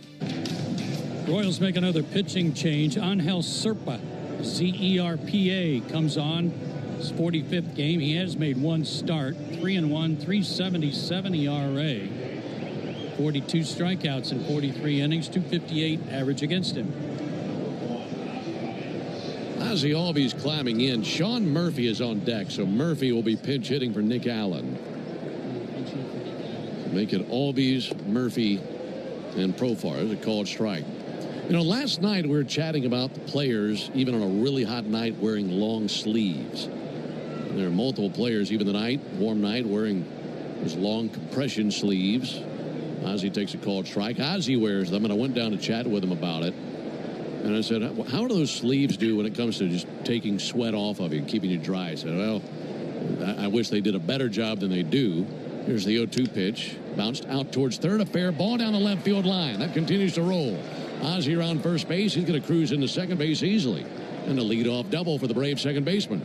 Royals make another pitching change. Angel Serpa, ZERPA, comes on. His 45th game. He has made one start. 3-1, 3.77 ERA. 42 strikeouts in 43 innings, 258 average against him. Ozzie Albies climbing in. Sean Murphy is on deck, so Murphy will be pinch hitting for Nick Allen. Make it Albies, Murphy, and Profar. It's a called strike. You know, last night we were chatting about the players, even on a really hot night, wearing long sleeves. And there are multiple players, even tonight, warm night, wearing those long compression sleeves. Ozzie takes a called strike. Ozzie wears them, and I went down to chat with him about it. And I said, how do those sleeves do when it comes to just taking sweat off of you and keeping you dry? I said, well, I wish they did a better job than they do. Here's the 0-2 pitch. Bounced out towards third. A fair ball down the left field line. That continues to roll. Ozzie around first base. He's going to cruise into second base easily. And a leadoff double for the Braves second baseman.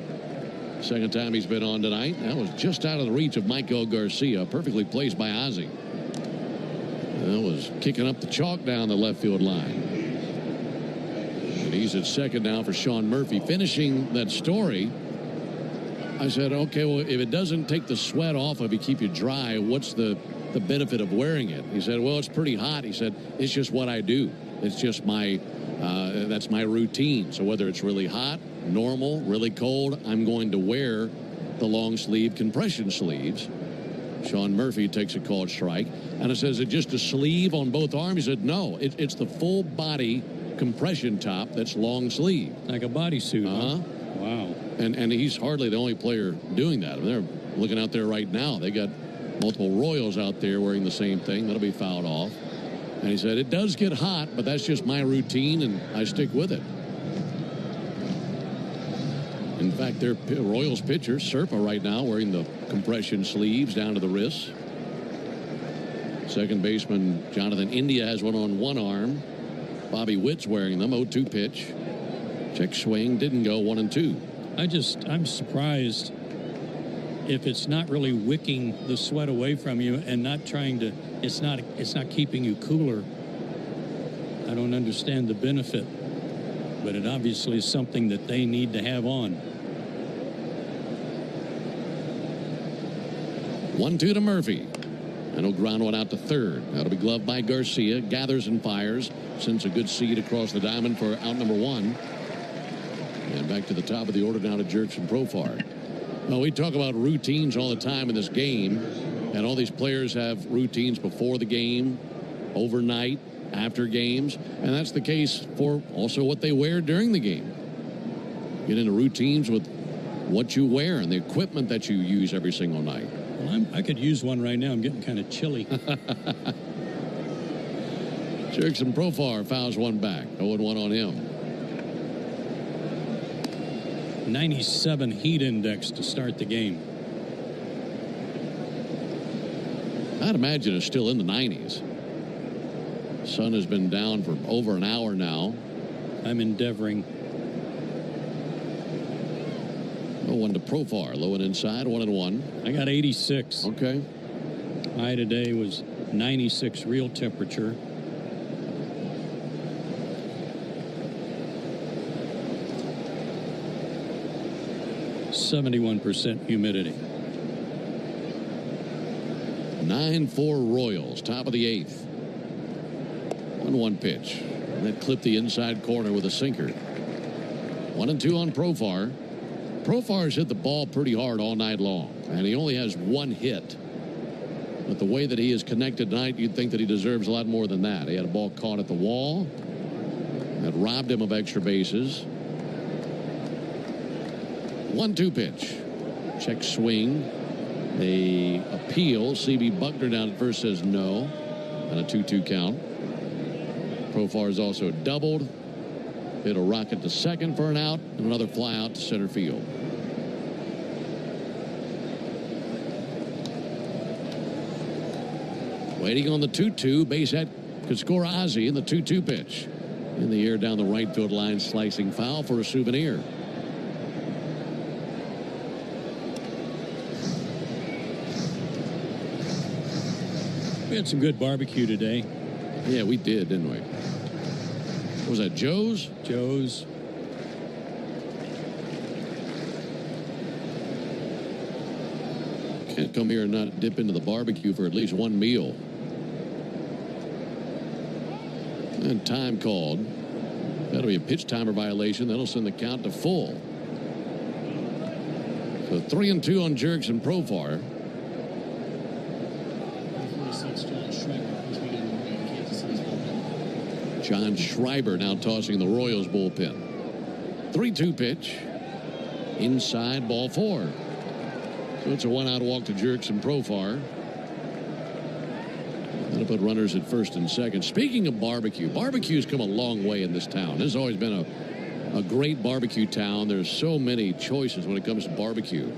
Second time he's been on tonight. That was just out of the reach of Michael Garcia. Perfectly placed by Ozzie. That was kicking up the chalk down the left field line. And he's at second now for Sean Murphy. Finishing that story, I said, okay, well, if it doesn't take the sweat off of you, keep you dry, what's the benefit of wearing it? He said, well, it's pretty hot. He said, it's just what I do. It's just my, that's my routine. So whether it's really hot, normal, really cold, I'm going to wear the long sleeve compression sleeves. Sean Murphy takes a called strike. And I said, is it just a sleeve on both arms? He said, no, it's the full body compression top that's long sleeve. Like a bodysuit. Huh? Wow. And he's hardly the only player doing that. I mean, they're looking out there right now. They got multiple Royals out there wearing the same thing. That'll be fouled off. And he said, it does get hot, but that's just my routine, and I stick with it. In fact, their Royals pitcher, Serpa, right now wearing the compression sleeves down to the wrists. Second baseman Jonathan India has one on one arm. Bobby Witt's wearing them. 0-2 pitch. Check swing. Didn't go. 1-2. I'm surprised if it's not really wicking the sweat away from you and not trying to, it's not keeping you cooler. I don't understand the benefit, but it obviously is something that they need to have on. 1-2 to Murphy. And he'll ground one out to third. That'll be gloved by Garcia. Gathers and fires. Sends a good seed across the diamond for out number one. And back to the top of the order now to Jerks and Profar. Well, we talk about routines all the time in this game. And all these players have routines before the game, overnight, after games. And that's the case for also what they wear during the game. Get into routines with what you wear and the equipment that you use every single night. Well, I could use one right now. I'm getting kind of chilly. Jurickson Profar fouls one back. 0-1 on him. 97 heat index to start the game. I'd imagine it's still in the 90s. Sun has been down for over an hour now. I'm endeavoring. 0-1 to Profar. Low and inside, 1-1. I got 86. Okay. High today was 96 real temperature. %71 humidity. 9-4 Royals, top of the 8th. 1-1 pitch. And that clipped the inside corner with a sinker. 1-2 on Profar. Profar's hit the ball pretty hard all night long, and he only has one hit. But the way that he is connected tonight, you'd think that he deserves a lot more than that. He had a ball caught at the wall that robbed him of extra bases. 1-2 pitch. Check swing. They appeal. C.B. Buckner down at first says no. And a 2-2 count. Profar is also doubled. Hit a rocket to second for an out, and another fly out to center field. Waiting on the 2-2. Base hit could score Ozzie in the 2-2 pitch. In the air down the right field line, slicing foul for a souvenir. We had some good barbecue today. Yeah, we did, didn't we? Was that Joe's? Joe's. Can't come here and not dip into the barbecue for at least one meal. And time called. That'll be a pitch timer violation. That'll send the count to full. So 3-2 on Jurickson Profar. John Schreiber now tossing the Royals bullpen. 3-2 pitch. Inside, ball 4. So it's a 1-out walk to Jurickson Profar. That'll put runners at first and second. Speaking of barbecue, barbecue's come a long way in this town. This has always been a great barbecue town. There's so many choices when it comes to barbecue.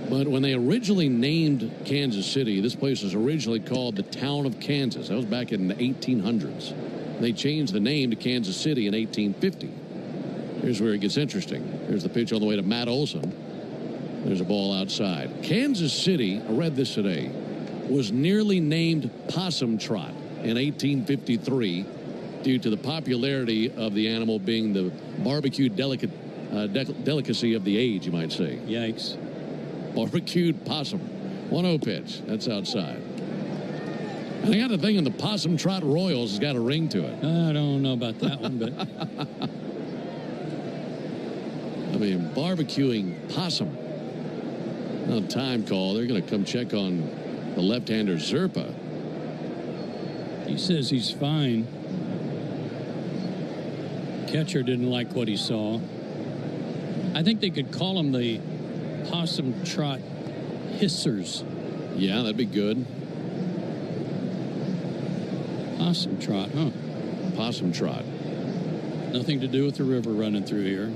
But when they originally named Kansas City, this place was originally called the Town of Kansas. That was back in the 1800s. They changed the name to Kansas City in 1850. Here's where it gets interesting. Here's the pitch on the way to Matt Olson. There's a ball outside. Kansas City, I read this today, was nearly named Possum Trot in 1853 due to the popularity of the animal being the barbecue delicacy of the age, you might say. Yikes. Barbecued possum. 1-0 pitch. That's outside. And I got to think the Possum Trot Royals has got a ring to it. I don't know about that one, but I mean, barbecuing possum. Now, time call. They're going to come check on the left-hander Zerpa. He says he's fine. Catcher didn't like what he saw. I think they could call him the Possum Trot Hissers. Yeah, that'd be good. Possum Trot, huh? Possum Trot. Nothing to do with the river running through here.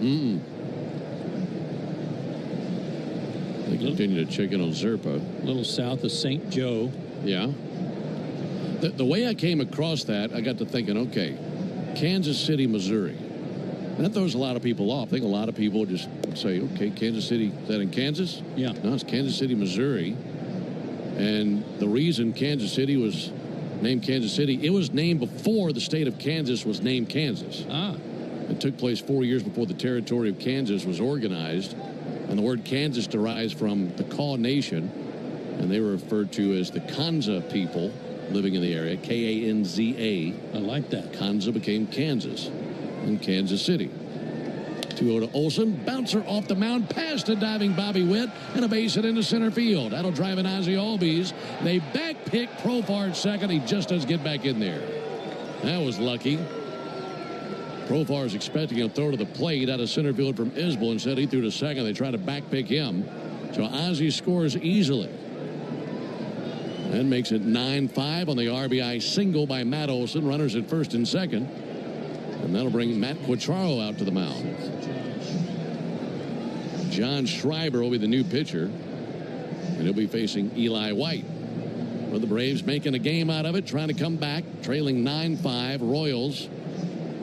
They continue to check in on Zerpa. A little south of St. Joe. Yeah. The way I came across that, I got to thinking, okay, Kansas City, Missouri. That throws a lot of people off. I think a lot of people just say, okay, Kansas City, is that in Kansas? Yeah. No, it's Kansas City, Missouri. And the reason Kansas City was named Kansas City, it was named before the state of Kansas was named Kansas. Ah. It took place 4 years before the territory of Kansas was organized. And the word Kansas derives from the Kaw Nation. And they were referred to as the Kanza people living in the area, K-A-N-Z-A. I like that. Kanza became Kansas and Kansas City. 2-0 to Olson. Bouncer off the mound, past a diving Bobby Witt, and a base hit into center field. That'll drive in Ozzie Albies. They back pick Profar at second. He just does get back in there. That was lucky. Profar is expecting a throw to the plate out of center field from Isbell. Instead, he threw to second. They try to back pick him. So Ozzie scores easily. And makes it 9-5 on the RBI single by Matt Olson. Runners at first and second. And that'll bring Matt Quatraro out to the mound. John Schreiber will be the new pitcher. And he'll be facing Eli White. For the Braves, making a game out of it, trying to come back, trailing 9-5. Royals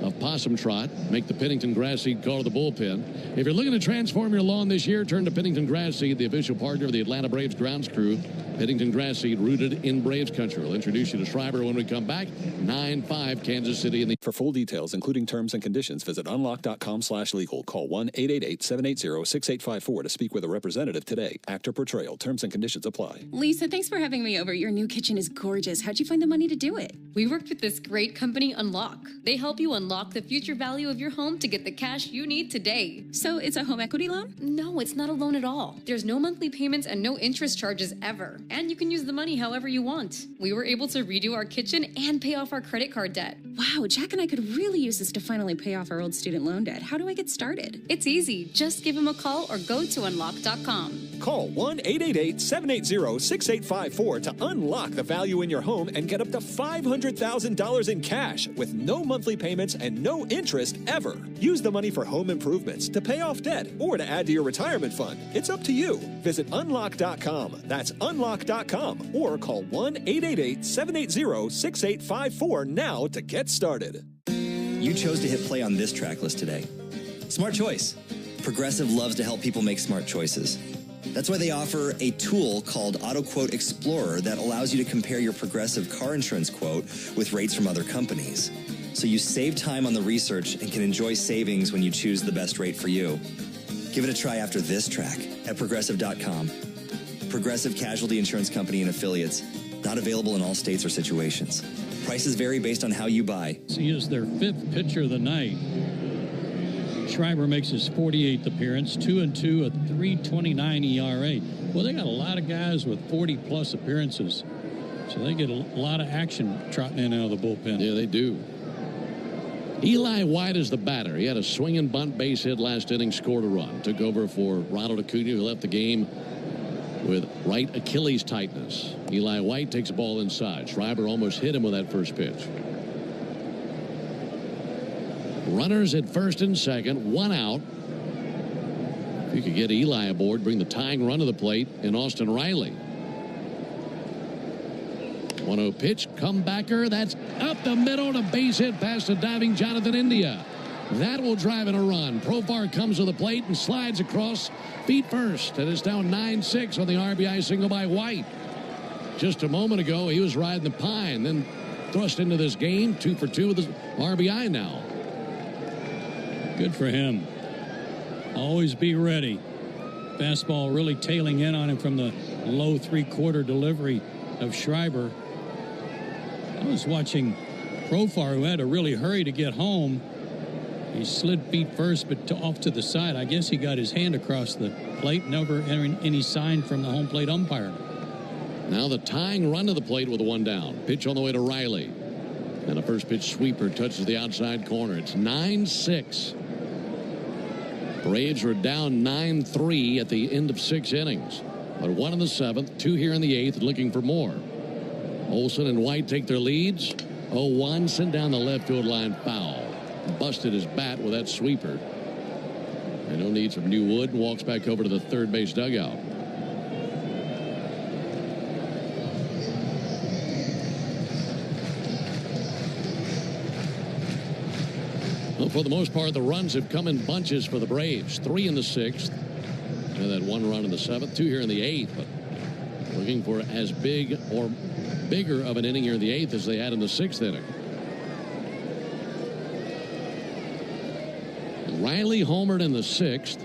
of Possum Trot make the Pennington Grass Seed call to the bullpen. If you're looking to transform your lawn this year, turn to Pennington Grass Seed, the official partner of the Atlanta Braves grounds crew. Pennington Grass Seed, rooted in Braves country. We'll introduce you to Schreiber when we come back. 9-5 Kansas City. For full details, including terms and conditions, visit unlock.com/legal. Call 1-888-780-6854 to speak with a representative today. Actor portrayal. Terms and conditions apply. Lisa, thanks for having me over. Your new kitchen is gorgeous. How'd you find the money to do it? We worked with this great company, Unlock. They help you unlock the future value of your home to get the cash you need today. So it's a home equity loan? No, it's not a loan at all. There's no monthly payments and no interest charges ever. And you can use the money however you want. We were able to redo our kitchen and pay off our credit card debt. Wow, Jack and I could really use this to finally pay off our old student loan debt. How do I get started? It's easy. Just give him a call or go to unlock.com. Call 1-888-780-6854 to unlock the value in your home and get up to $500,000 in cash with no monthly payments and no interest ever. Use the money for home improvements, to pay off debt, or to add to your retirement fund. It's up to you. Visit unlock.com. That's unlock.com. Or call 1-888-780-6854 now to get started. You chose to hit play on this track list today. Smart choice. Progressive loves to help people make smart choices. That's why they offer a tool called AutoQuote Explorer that allows you to compare your Progressive car insurance quote with rates from other companies. So you save time on the research and can enjoy savings when you choose the best rate for you. Give it a try after this track at Progressive.com. Progressive Casualty Insurance Company and Affiliates. Not available in all states or situations. Prices vary based on how you buy. He is their fifth pitcher of the night. Schreiber makes his 48th appearance, 2-2, a 3.29 ERA. Well, they got a lot of guys with 40-plus appearances, so they get a lot of action trotting in out of the bullpen. Yeah, they do. Eli White is the batter. He had a swinging bunt base hit last inning, scored a run. Took over for Ronald Acuna, who left the game with right Achilles tightness. Eli White takes the ball inside. Schreiber almost hit him with that first pitch. Runners at first and second, one out. If you could get Eli aboard, bring the tying run to the plate in Austin Riley. 1-0 pitch, comebacker. That's up the middle and a base hit past the diving Jonathan India. That will drive in a run. Profar comes to the plate and slides across feet first. And it's down 9-6 on the RBI single by White. Just a moment ago, he was riding the pine, then thrust into this game. 2 for 2 with his RBI now. Good for him. Always be ready. Fastball really tailing in on him from the low three-quarter delivery of Schreiber. I was watching Profar, who had to really hurry to get home. He slid feet first, but off to the side. I guess he got his hand across the plate. Never any sign from the home plate umpire. Now the tying run to the plate with a one down. Pitch on the way to Riley. And a first pitch sweeper touches the outside corner. It's 9-6. Braves are down 9-3 at the end of 6 innings. But 1 in the 7th, 2 here in the 8th, looking for more. Olson and White take their leads. 0-1, send down the left field line foul. Busted his bat with that sweeper. And he'll need some new wood and walks back over to the third base dugout. Well, for the most part, the runs have come in bunches for the Braves. 3 in the 6th. And that 1 run in the 7th, 2 here in the 8th. But looking for as big or bigger of an inning here in the 8th as they had in the 6th inning. Riley homered in the 6th.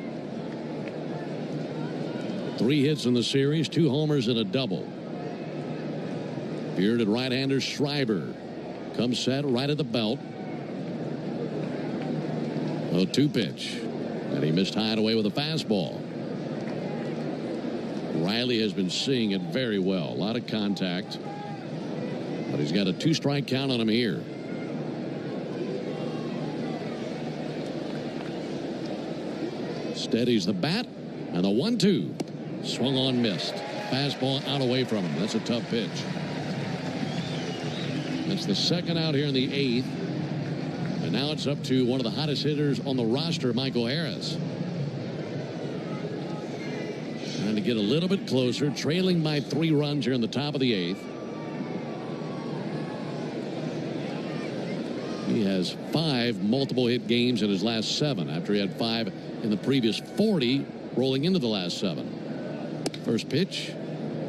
3 hits in the series, 2 homers and a double. Bearded right-hander Schreiber comes set right at the belt. 0-2 pitch. And he missed high and away with a fastball. Riley has been seeing it very well. A lot of contact. But he's got a 2-strike count on him here. Steadies the bat. And the 1-2. Swung on, missed. Fastball out away from him. That's a tough pitch. That's the second out here in the 8th. And now it's up to one of the hottest hitters on the roster, Michael Harris. Trying to get a little bit closer, trailing by 3 runs here in the top of the 8th. He has 5 multiple hit games in his last 7 after he had 5 in the previous 40 rolling into the last 7. First pitch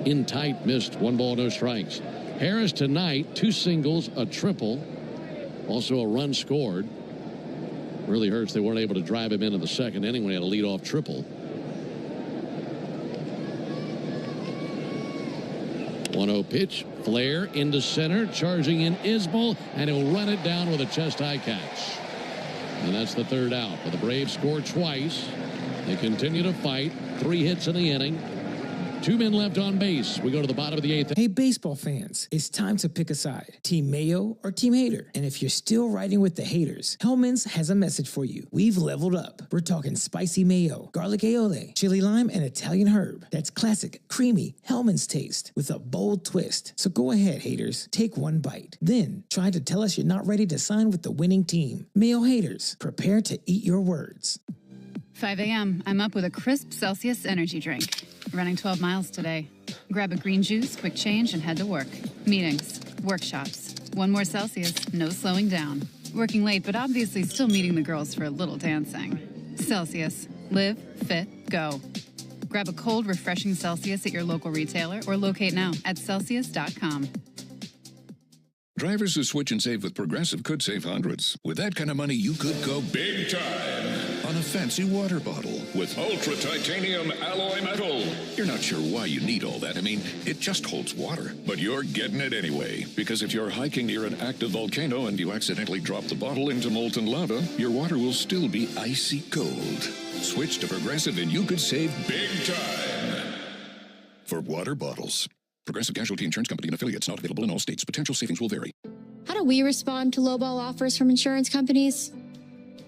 in tight, missed. 1 ball, no strikes. Harris tonight, 2 singles, a triple, also a run scored. Really hurts they weren't able to drive him into the second inning when he had a leadoff triple. 1-0 pitch, flare into center, charging in Isbell, and he'll run it down with a chest-high catch. And that's the 3rd out. But the Braves score twice. They continue to fight. 3 hits in the inning. 2 men left on base. We go to the bottom of the 8th. Hey, baseball fans, it's time to pick a side. Team Mayo or Team Hater. And if you're still riding with the haters, Hellman's has a message for you. We've leveled up. We're talking spicy mayo, garlic aioli, chili lime, and Italian herb. That's classic, creamy Hellman's taste with a bold twist. So go ahead, haters. Take 1 bite. Then try to tell us you're not ready to sign with the winning team. Mayo haters, prepare to eat your words. 5 a.m. I'm up with a crisp Celsius energy drink. Running 12 miles today. Grab a green juice, quick change, and head to work. Meetings, workshops. 1 more Celsius, no slowing down. Working late, but obviously still meeting the girls for a little dancing. Celsius. Live, fit, go. Grab a cold, refreshing Celsius at your local retailer or locate now at Celsius.com. Drivers who switch and save with Progressive could save hundreds. With that kind of money, you could go big time on a fancy water bottle with ultra titanium alloy metal. You're not sure why you need all that. I mean, it just holds water. But you're getting it anyway. Because if you're hiking near an active volcano and you accidentally drop the bottle into molten lava, your water will still be icy cold. Switch to Progressive and you could save big time for water bottles. Progressive Casualty Insurance Company and affiliates, not available in all states. Potential savings will vary. How do we respond to lowball offers from insurance companies?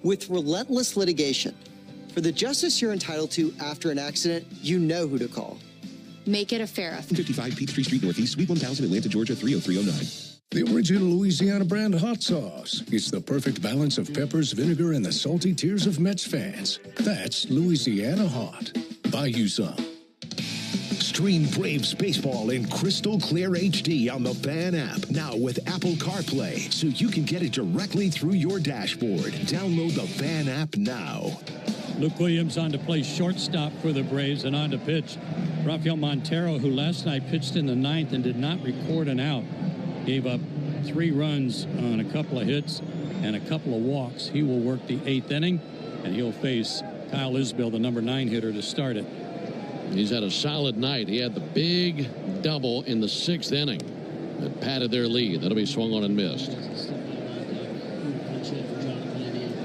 With relentless litigation. For the justice you're entitled to after an accident, you know who to call. Make it a Farah. 55 Peachtree Street Northeast, Suite 1000, Atlanta, Georgia, 30309. The original Louisiana brand hot sauce. It's the perfect balance of peppers, vinegar, and the salty tears of Mets fans. That's Louisiana Hot. Buy you some. Stream Braves baseball in crystal clear HD on the Fan app. Now with Apple CarPlay, so you can get it directly through your dashboard. Download the Fan app now. Luke Williams on to play shortstop for the Braves, and on to pitch Rafael Montero, who last night pitched in the 9th and did not record an out. Gave up 3 runs on a couple of hits and a couple of walks. He will work the 8th inning, and he'll face Kyle Isbell, the number 9 hitter, to start it. He's had a solid night. He had the big double in the 6th inning that padded their lead. That'll be swung on and missed.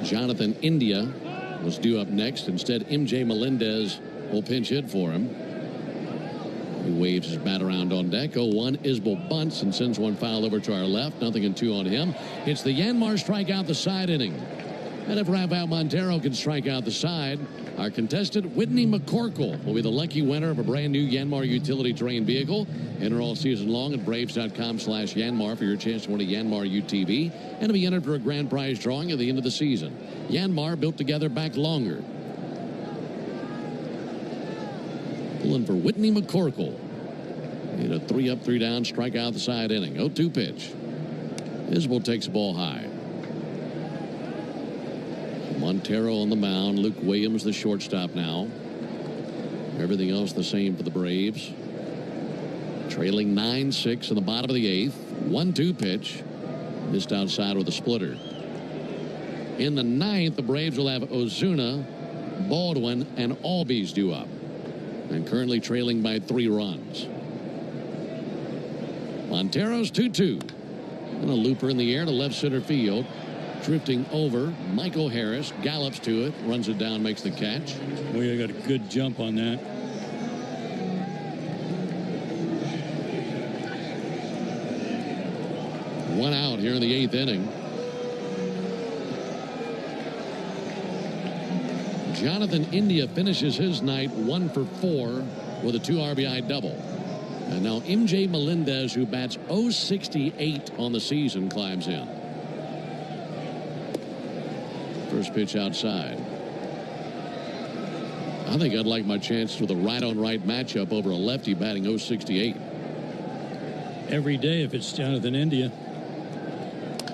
Jonathan India was due up next. Instead, MJ Melendez will pinch hit for him. He waves his bat around on deck. 0-1. Isbell bunts and sends one foul over to our left. 0-2 on him. It's the Yanmar strikeout the side inning. And if Rafael Montero can strike out the side, our contestant, Whitney McCorkle, will be the lucky winner of a brand new Yanmar utility terrain vehicle. Enter all season long at Braves.com/Yanmar for your chance to win a Yanmar UTV and to be entered for a grand prize drawing at the end of the season. Yanmar, built together, back longer. Pulling for Whitney McCorkle. Need a 3-up, 3-down strikeout the side inning. 0-2 pitch. Isbell takes the ball high. Montero on the mound. Luke Williams, the shortstop now. Everything else the same for the Braves. Trailing 9-6 in the bottom of the 8th. 1-2 pitch. Missed outside with a splitter. In the 9th, the Braves will have Ozuna, Baldwin, and Albies due up. And currently trailing by 3 runs. Montero's 2-2. And a looper in the air to left center field. Drifting over, Michael Harris gallops to it, runs it down, makes the catch. We got a good jump on that. One out here in the 8th inning. Jonathan India finishes his night 1 for 4 with a 2 RBI double. And now MJ Melendez, who bats .068 on the season, climbs in. First pitch outside. I think I'd like my chance with a right-on-right matchup over a lefty batting .068. Every day if it's Jonathan India.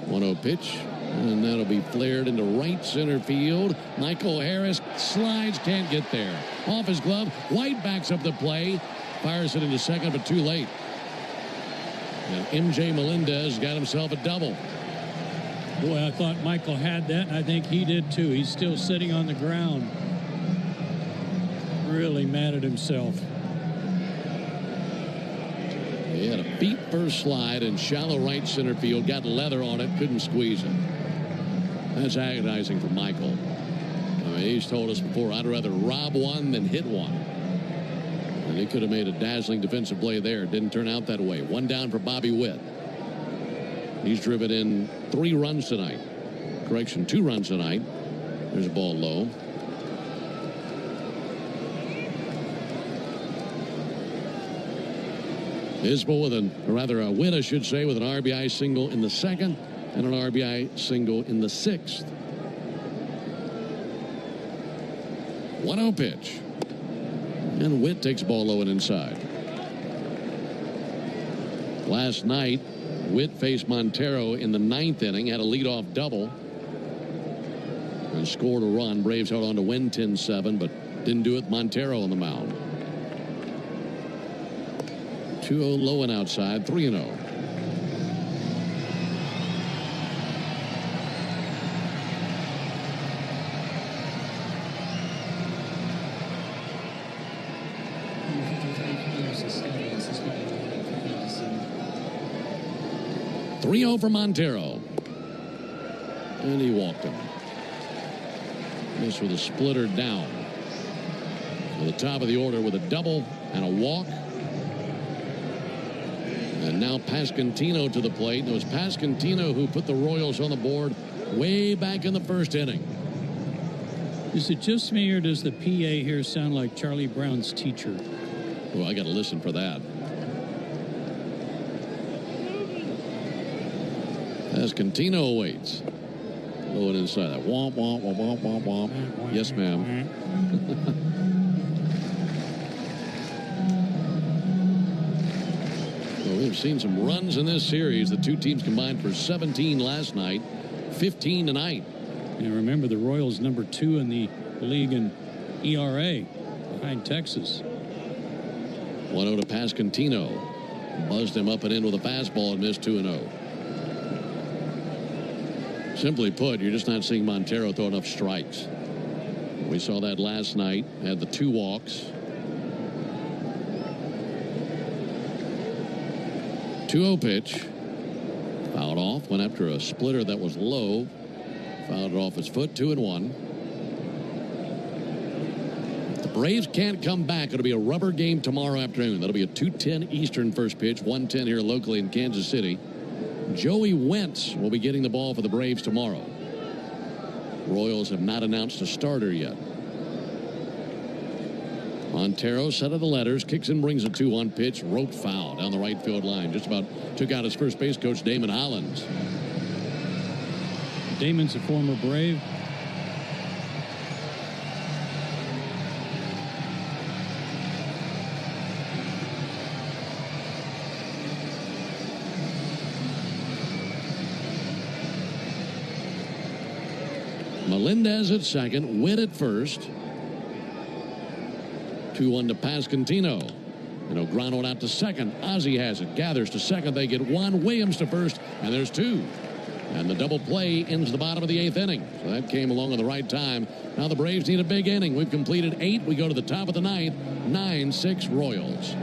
1-0 pitch, and that'll be flared into right center field. Michael Harris slides, can't get there. Off his glove, White backs up the play, fires it into second, but too late. And MJ Melendez got himself a double. Boy, I thought Michael had that, and I think he did too. He's still sitting on the ground. Really mad at himself. He had a feet first slide in shallow right center field, got leather on it, couldn't squeeze it. That's agonizing for Michael. I mean, he's told us before, I'd rather rob one than hit one. And he could have made a dazzling defensive play there. Didn't turn out that way. One down for Bobby Witt. He's driven in 3 runs tonight. Correction, 2 runs tonight. There's a ball low. Isbell with Witt, I should say, with an RBI single in the 2nd and an RBI single in the 6th. 1-0 pitch. And Witt takes ball low and inside. Last night, Witt faced Montero in the 9th inning, had a leadoff double, and scored a run. Braves held on to win 10-7, but didn't do it with Montero on the mound. 2-0 low and outside, 3-0. For Montero. And he walked him. This with a splitter down. To the top of the order with a double and a walk. And now Pasquantino to the plate. It was Pasquantino who put the Royals on the board way back in the 1st inning. Is it just me, or does the PA here sound like Charlie Brown's teacher? Well, I got to listen for that. Pasquantino awaits. Low and inside that. Womp, womp, womp, womp, womp, womp. Yes, ma'am. Well, we've seen some runs in this series. The 2 teams combined for 17 last night, 15 tonight. And remember, the Royals number 2 in the league in ERA behind Texas. 1-0 to Pasquantino. Buzzed him up and in with a fastball and missed 2-0. Simply put, you're just not seeing Montero throw enough strikes. We saw that last night. Had the 2 walks. 2-0 pitch. Fouled off. Went after a splitter that was low. Fouled it off his foot. 2-1. If the Braves can't come back, it'll be a rubber game tomorrow afternoon. That'll be a 2:10 Eastern first pitch. 1:10 here locally in Kansas City. Joey Wentz will be getting the ball for the Braves tomorrow. Royals have not announced a starter yet. Montero, set of the letters, kicks and brings a 2-1 pitch. Rope foul down the right field line. Just about took out his first base coach, Damon Hollins. Damon's a former Brave. Melendez at second, Witt at first. 2-1 to Pasquantino. And O'Grano out to second. Ozzie has it. Gathers to second. They get 1. Williams to first. And there's 2. And the double play ends the bottom of the 8th inning. So that came along at the right time. Now the Braves need a big inning. We've completed 8. We go to the top of the 9th. 9-6 Royals.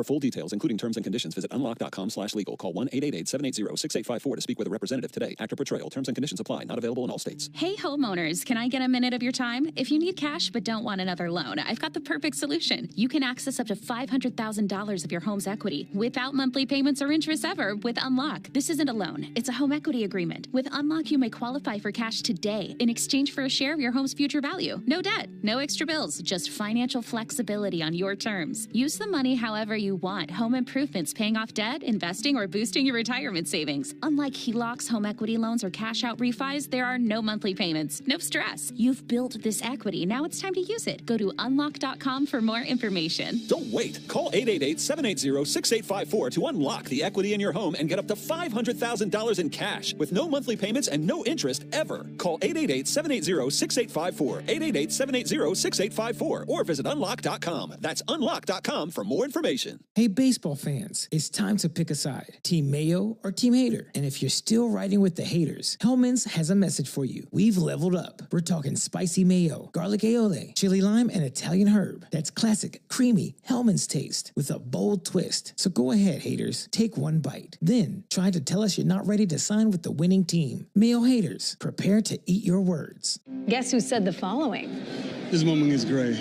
For full details, including terms and conditions, visit unlock.com/legal. Call 1-888-780-6854 to speak with a representative today. Actor Portrayal. Terms and conditions apply. Not available in all states. Hey, homeowners, can I get a minute of your time? If you need cash but don't want another loan, I've got the perfect solution. You can access up to $500,000 of your home's equity without monthly payments or interest ever with Unlock. This isn't a loan. It's a home equity agreement. With Unlock, you may qualify for cash today in exchange for a share of your home's future value. No debt, no extra bills, just financial flexibility on your terms. Use the money however you want. Home improvements, paying off debt, investing, or boosting your retirement savings. Unlike HELOCs, home equity loans, or cash out refis, there are no monthly payments. No stress. You've built this equity. Now it's time to use it. Go to unlock.com for more information. Don't wait. Call 888-780-6854 to unlock the equity in your home and get up to $500,000 in cash with no monthly payments and no interest ever. Call 888-780-6854. 888-780-6854 or visit unlock.com. That's unlock.com for more information. Hey, baseball fans, it's time to pick a side. Team Mayo or Team Hater. And if you're still riding with the haters, Hellman's has a message for you. We've leveled up. We're talking spicy mayo, garlic aioli, chili lime, and Italian herb. That's classic, creamy Hellman's taste with a bold twist. So go ahead, haters. Take one bite. Then try to tell us you're not ready to sign with the winning team. Mayo haters, prepare to eat your words. Guess who said the following? This moment is great.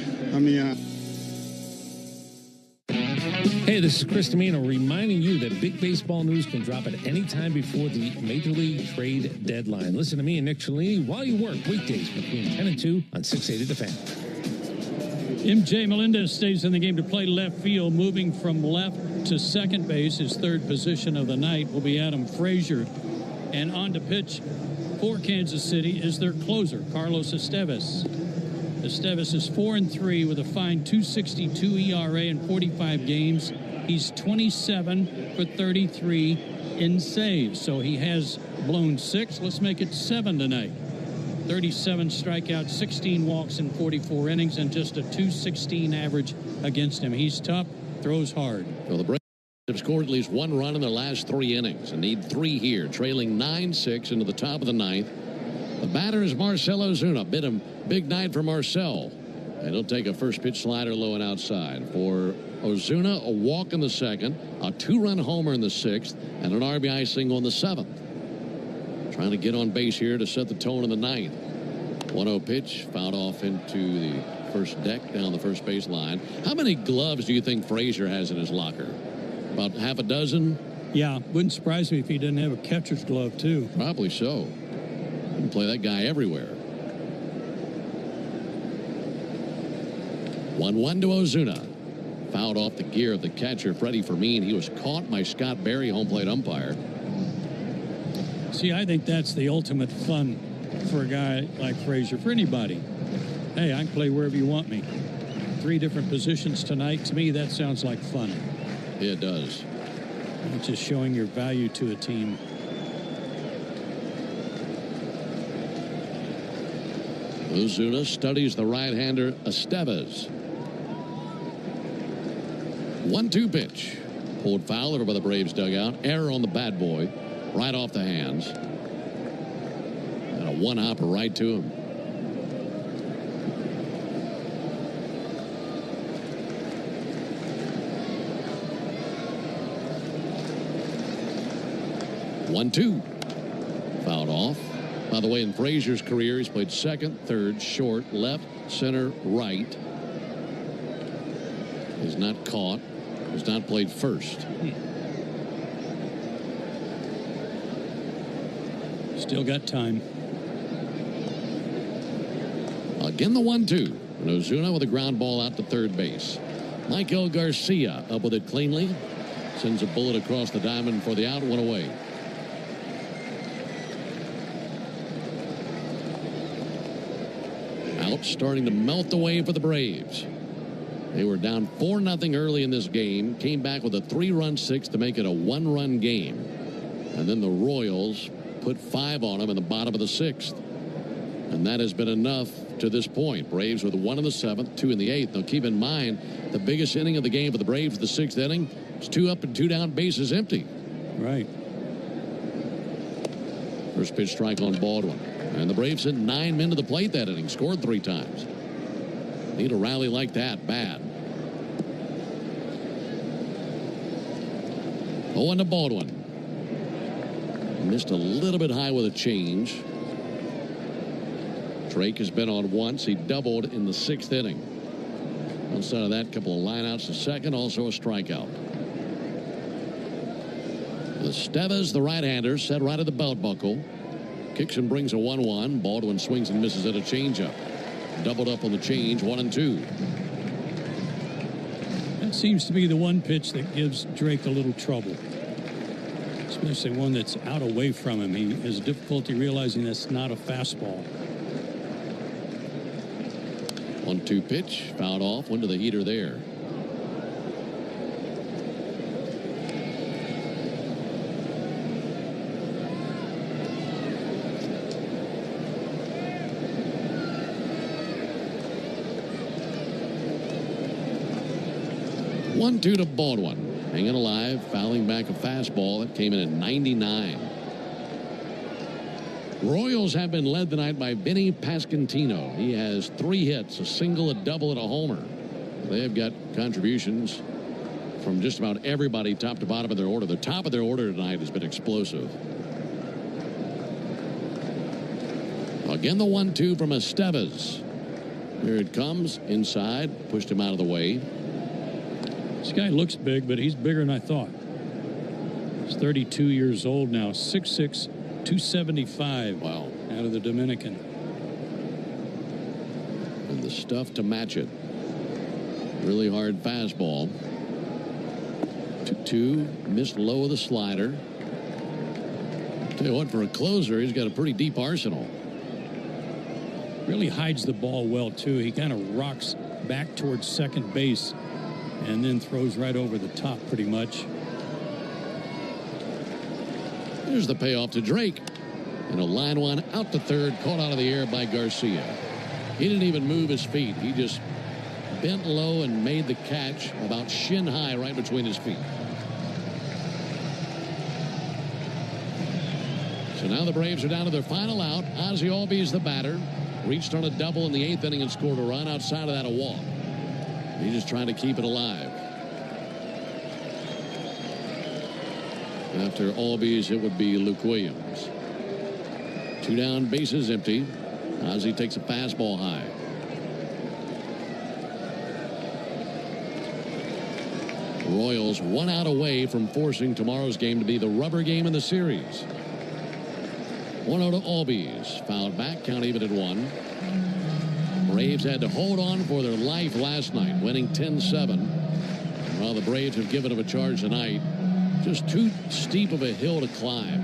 Hey, this is Chris Domino reminding you that big baseball news can drop at any time before the Major League trade deadline. Listen to me and Nick Cellini while you work weekdays between 10 and 2 on 680 The Fan. MJ Melendez stays in the game to play left field, moving from left to second base. His third position of the night will be Adam Frazier. And on to pitch for Kansas City is their closer, Carlos Estevez. Estevez is 4-3 with a fine .262 ERA in 45 games. He's 27 for 33 in saves. So he has blown 6. Let's make it 7 tonight. 37 strikeouts, 16 walks in 44 innings, and just a .216 average against him. He's tough, throws hard. Well, the Braves have scored at least 1 run in their last 3 innings and need 3 here, trailing 9-6 into the top of the 9th. The batter is Marcell Ozuna. Big night for Marcell. And he'll take a first pitch slider low and outside. For Ozuna, a walk in the 2nd, a 2-run homer in the 6th, and an RBI single in the 7th. Trying to get on base here to set the tone in the 9th. 1-0 pitch, fouled off into the first deck down the first base line. How many gloves do you think Frazier has in his locker? About half a dozen? Yeah, wouldn't surprise me if he didn't have a catcher's glove, too. Probably so. You can play that guy everywhere. 1-1 to Ozuna. Fouled off the gear of the catcher, Freddie Fermin. He was caught by Scott Berry, home plate umpire. See, I think that's the ultimate fun for a guy like Frazier, for anybody. Hey, I can play wherever you want me. 3 different positions tonight. To me, that sounds like fun. It does. It's just showing your value to a team. Ozuna studies the right-hander Estevez. 1-2 pitch. Pulled foul over by the Braves dugout. Error on the bad boy. Right off the hands. And a one-hopper right to him. One-two. Fouled off. By the way, in Frazier's career, he's played second, third, short, left, center, right. He's not caught. He's not played first. Still got time. Again, the 1-2. And Ozuna with a ground ball out to third base. Michael Garcia up with it cleanly. Sends a bullet across the diamond for the out, 1 away. Out, starting to melt away for the Braves. They were down 4-0 early in this game. Came back with a 3-run 6th to make it a 1-run game. And then the Royals put 5 on them in the bottom of the 6th. And that has been enough to this point. Braves with 1 in the 7th, 2 in the 8th. Now keep in mind, the biggest inning of the game for the Braves, the 6th inning, it's 2 up and 2 down, bases empty. Right. First pitch strike on Baldwin. And the Braves sent 9 men to the plate that inning, scored 3 times. Need a rally like that bad. 0-1 to Baldwin. Missed a little bit high with a change. Drake has been on once. He doubled in the 6th inning. Outside of that, a couple of lineouts to second, also a strikeout. Estevez, the right-hander, set right at the belt buckle. Kicks and brings a 1-1. Baldwin swings and misses at a changeup. Doubled up on the change, 1-2. That seems to be the one pitch that gives Drake a little trouble, especially one that's out away from him. He has difficulty realizing that's not a fastball. 1-2 pitch, fouled off, went to the heater there. One-two to Baldwin, hanging alive, fouling back a fastball that came in at 99. Royals have been led tonight by Vinny Pasquantino. He has 3 hits, a single, a double, and a homer. They have got contributions from just about everybody, top to bottom of their order. The top of their order tonight has been explosive. Again, the 1-2 from Estevez. Here it comes, inside, pushed him out of the way. This guy looks big, but he's bigger than I thought. He's 32 years old now, 6'6", 275. Wow. Out of the Dominican. And the stuff to match it. Really hard fastball. 2-2, missed low of the slider. Tell you what, for a closer, he's got a pretty deep arsenal. Really hides the ball well, too. He kind of rocks back towards second base and then throws right over the top pretty much. Here's the payoff to Drake. And a line one out to third, caught out of the air by Garcia. He didn't even move his feet. He just bent low and made the catch about shin high right between his feet. So now the Braves are down to their final out. Ozzie Albies the batter. Reached on a double in the 8th inning and scored a run. Outside of that, a walk. He's just trying to keep it alive. After Albies, it would be Luke Williams. 2 down, bases empty. Ozzie takes a fastball high. Royals 1 out away from forcing tomorrow's game to be the rubber game in the series. 1-0 to Albies. Fouled back, count even at 1. Braves had to hold on for their life last night, winning 10-7. While the Braves have given them a charge tonight, just too steep of a hill to climb.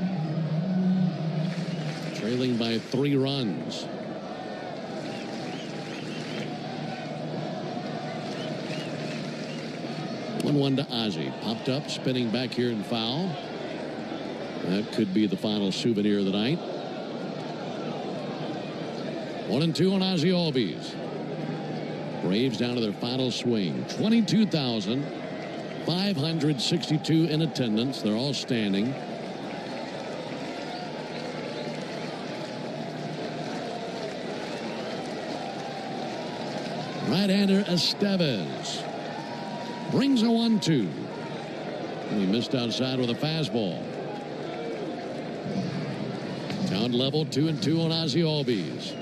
Trailing by 3 runs. One to Ozzie. Popped up, spinning back here and foul. That could be the final souvenir of the night. 1-2 on Ozzie Albies. Braves down to their final swing. 22,562 in attendance. They're all standing. Right-hander Estevez brings a 1-2. He missed outside with a fastball. Count level 2-2 on Ozzie Albies.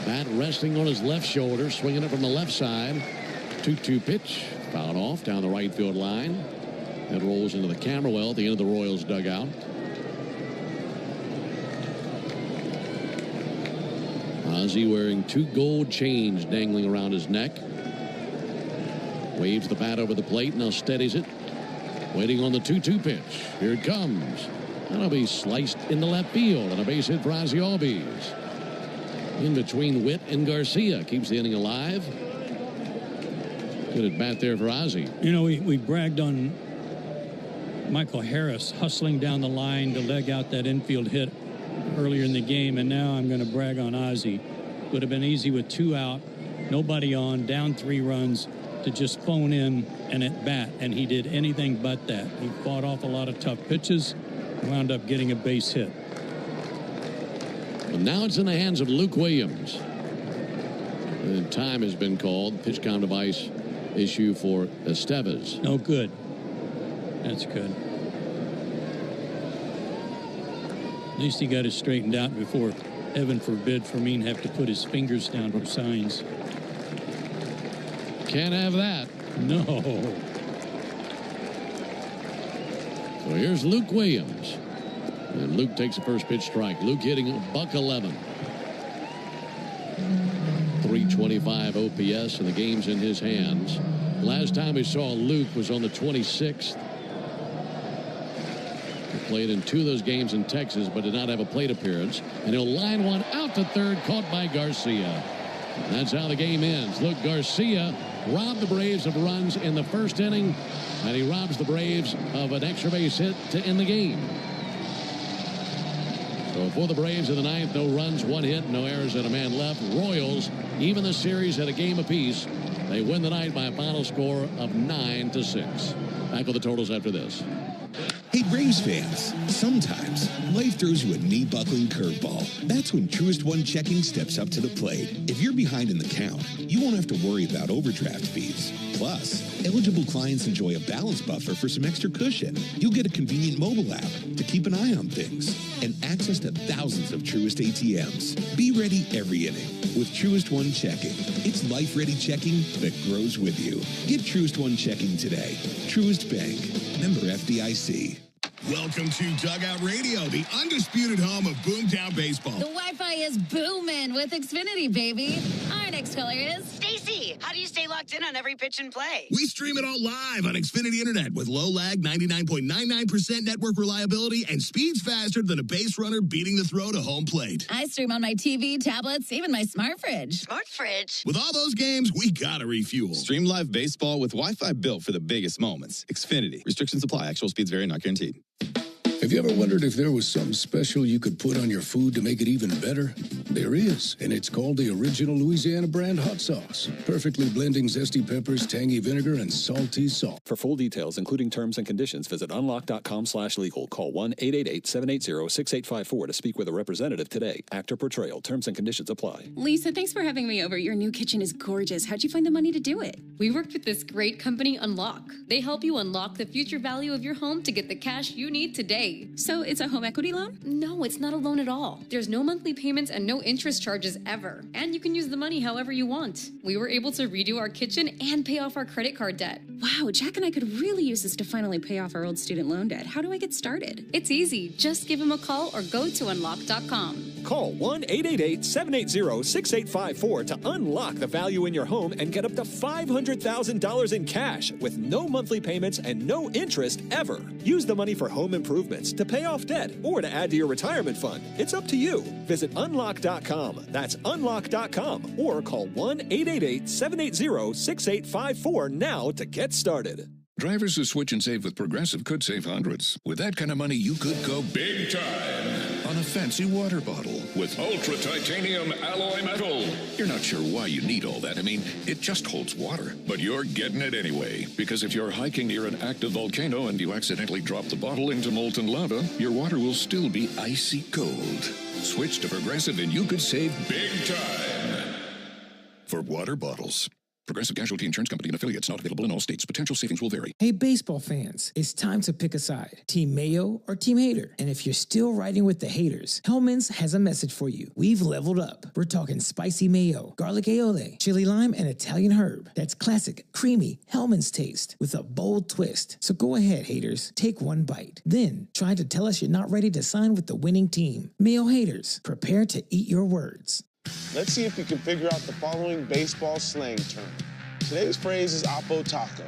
Bat resting on his left shoulder, swinging it from the left side. 2-2 pitch, fouled off down the right field line. It rolls into the camera well at the end of the Royals dugout. Ozzie wearing 2 gold chains dangling around his neck. Waves the bat over the plate, now steadies it. Waiting on the 2-2 pitch. Here it comes. That'll be sliced into left field, and a base hit for Ozzie Albies. In between Witt and Garcia, keeps the inning alive. Good at bat there for Ozzie. You know, we bragged on Michael Harris hustling down the line to leg out that infield hit earlier in the game, and now I'm going to brag on Ozzie. Would have been easy with 2 out, nobody on, down 3 runs, to just phone in and at bat, and he did anything but that. He fought off a lot of tough pitches, wound up getting a base hit. Well, now it's in the hands of Luke Williams. Time has been called. Pitch count device issue for Estevez. No good. That's good. At least he got it straightened out before, heaven forbid, Fermin have to put his fingers down for signs. Can't have that. No. So here's Luke Williams. And Luke takes the first pitch strike. Luke hitting .111. 325 OPS, and the game's in his hands. Last time we saw Luke was on the 26th. He played in 2 of those games in Texas, but did not have a plate appearance. And he'll line one out to third, caught by Garcia. That's how the game ends. Look, Garcia robbed the Braves of runs in the first inning, and he robs the Braves of an extra base hit to end the game. So for the Braves in the ninth, no runs, 1 hit, no errors, and a man left. Royals, even the series at a game apiece. They win the night by a final score of 9-6. Back with the totals after this. Hey, Braves fans, sometimes life throws you a knee-buckling curveball. That's when Truist One Checking steps up to the plate. If you're behind in the count, you won't have to worry about overdraft fees. Plus, eligible clients enjoy a balance buffer for some extra cushion. You'll get a convenient mobile app to keep an eye on things and access to thousands of Truist ATMs. Be ready every inning with Truist One Checking. It's life-ready checking that grows with you. Get Truist One Checking today. Truist Bank. Member FDIC. Welcome to Dugout Radio, the undisputed home of Boomtown Baseball. The Wi-Fi is booming with Xfinity, baby. Our next caller is Stacy. How do you stay locked in on every pitch and play? We stream it all live on Xfinity Internet with low lag, 99.99% network reliability, and speeds faster than a base runner beating the throw to home plate. I stream on my TV, tablets, even my smart fridge. Smart fridge? With all those games, we gotta refuel. Stream live baseball with Wi-Fi built for the biggest moments. Xfinity. Restrictions apply. Actual speeds vary, not guaranteed. Have you ever wondered if there was something special you could put on your food to make it even better? There is, and it's called the original Louisiana brand hot sauce. Perfectly blending zesty peppers, tangy vinegar, and salty salt. For full details, including terms and conditions, visit unlock.com/legal. Call 1-888-780-6854 to speak with a representative today. Actor portrayal. Terms and conditions apply. Lisa, thanks for having me over. Your new kitchen is gorgeous. How'd you find the money to do it? We worked with this great company, Unlock. They help you unlock the future value of your home to get the cash you need today. So it's a home equity loan? No, it's not a loan at all. There's no monthly payments and no interest charges ever. And you can use the money however you want. We were able to redo our kitchen and pay off our credit card debt. Wow, Jack and I could really use this to finally pay off our old student loan debt. How do I get started? It's easy. Just give him a call or go to unlock.com. Call 1-888-780-6854 to unlock the value in your home and get up to $500,000 in cash with no monthly payments and no interest ever. Use the money for home improvements, to pay off debt, or to add to your retirement fund. It's up to you. Visit unlock.com. That's unlock.com. Or call 1-888-780-6854 now to get started. Drivers who switch and save with Progressive could save hundreds. With that kind of money, you could go big time on a fancy water bottle with ultra titanium alloy metal. You're not sure why you need all that. I mean, it just holds water. But you're getting it anyway, because if you're hiking near an active volcano and you accidentally drop the bottle into molten lava, your water will still be icy cold. Switch to Progressive and you could save big time for water bottles. Progressive Casualty Insurance Company and affiliates, not available in all states. Potential savings will vary. Hey, baseball fans, it's time to pick a side. Team Mayo or Team Hater. And if you're still riding with the haters, Hellman's has a message for you. We've leveled up. We're talking spicy mayo, garlic aioli, chili lime, and Italian herb. That's classic, creamy Hellman's taste with a bold twist. So go ahead, haters. Take one bite. Then try to tell us you're not ready to sign with the winning team. Mayo haters, prepare to eat your words. Let's see if we can figure out the following baseball slang term. Today's phrase is Oppo Taco.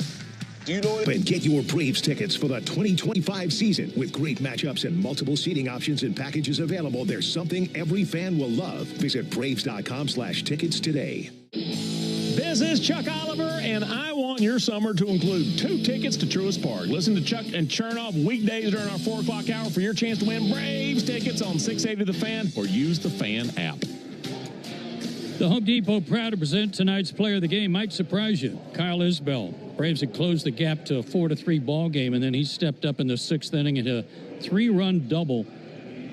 Do you know it? But get your Braves tickets for the 2025 season. With great matchups and multiple seating options and packages available, there's something every fan will love. Visit Braves.com/tickets today. This is Chuck Oliver, and I want your summer to include 2 tickets to Truist Park. Listen to Chuck and Chernoff weekdays during our 4 o'clock hour for your chance to win Braves tickets on 680 The Fan or use the Fan app. The Home Depot proud to present tonight's player of the game. Might surprise you, Kyle Isbell. Braves had closed the gap to a 4-3 ball game, and then he stepped up in the 6th inning and a 3-run double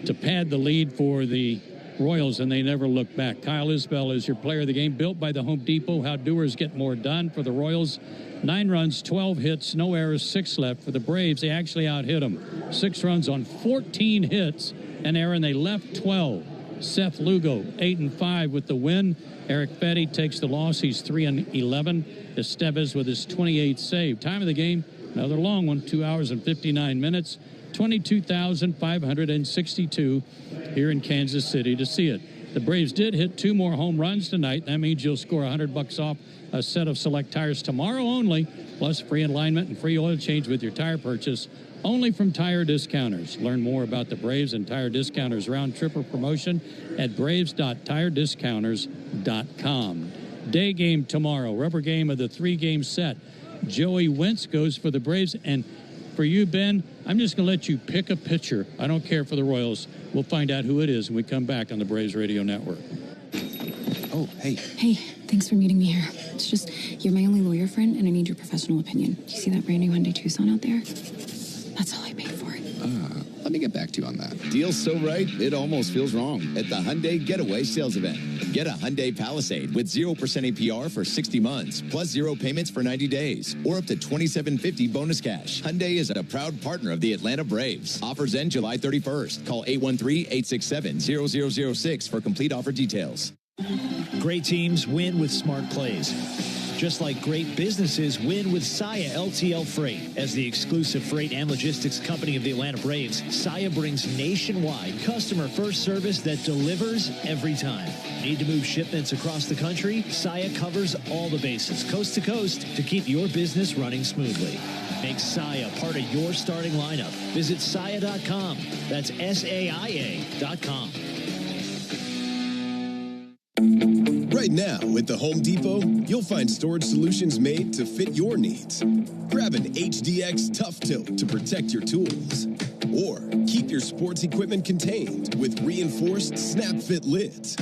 to pad the lead for the Royals, and they never look back. Kyle Isbell is your player of the game. Built by the Home Depot, how doers get more done for the Royals. 9 runs, 12 hits, no errors, 6 left. For the Braves, they actually out-hit them. 6 runs on 14 hits, and Aaron, they left 12. Seth Lugo, 8-5 with the win. Eric Fetty takes the loss. He's 3-11. Estevez with his 28th save. Time of the game, another long one, 2 hours and 59 minutes. 22,562 here in Kansas City to see it. The Braves did hit 2 more home runs tonight. That means you'll score $100 off a set of select tires tomorrow only, plus free alignment and free oil change with your tire purchase, only from Tire Discounters. Learn more about the Braves and Tire Discounters round tripper promotion at braves.tirediscounters.com. Day game tomorrow, rubber game of the 3-game set. Joey Wentz goes for the Braves, and for you, Ben, I'm just going to let you pick a pitcher. I don't care for the Royals. We'll find out who it is when we come back on the Braves Radio Network. Oh, hey. Hey, thanks for meeting me here. It's just, you're my only lawyer friend, and I need your professional opinion. Do you see that brand new Hyundai Tucson out there? That's all I paid for it. Let me get back to you on that. Deal's so right, it almost feels wrong. At the Hyundai Getaway Sales Event. Get a Hyundai Palisade with 0% APR for 60 months, plus 0 payments for 90 days, or up to $2,750 bonus cash. Hyundai is a proud partner of the Atlanta Braves. Offers end July 31st. Call 813-867-0006 for complete offer details. Great teams win with smart plays. Just like great businesses win with Saia LTL Freight. As the exclusive freight and logistics company of the Atlanta Braves, Saia brings nationwide customer-first service that delivers every time. Need to move shipments across the country? Saia covers all the bases, coast to coast, to keep your business running smoothly. Make Saia part of your starting lineup. Visit Saia.com. That's SAIA.com. Right now, at the Home Depot, you'll find storage solutions made to fit your needs. Grab an HDX Tough Tilt to protect your tools. Or keep your sports equipment contained with reinforced snap-fit lids.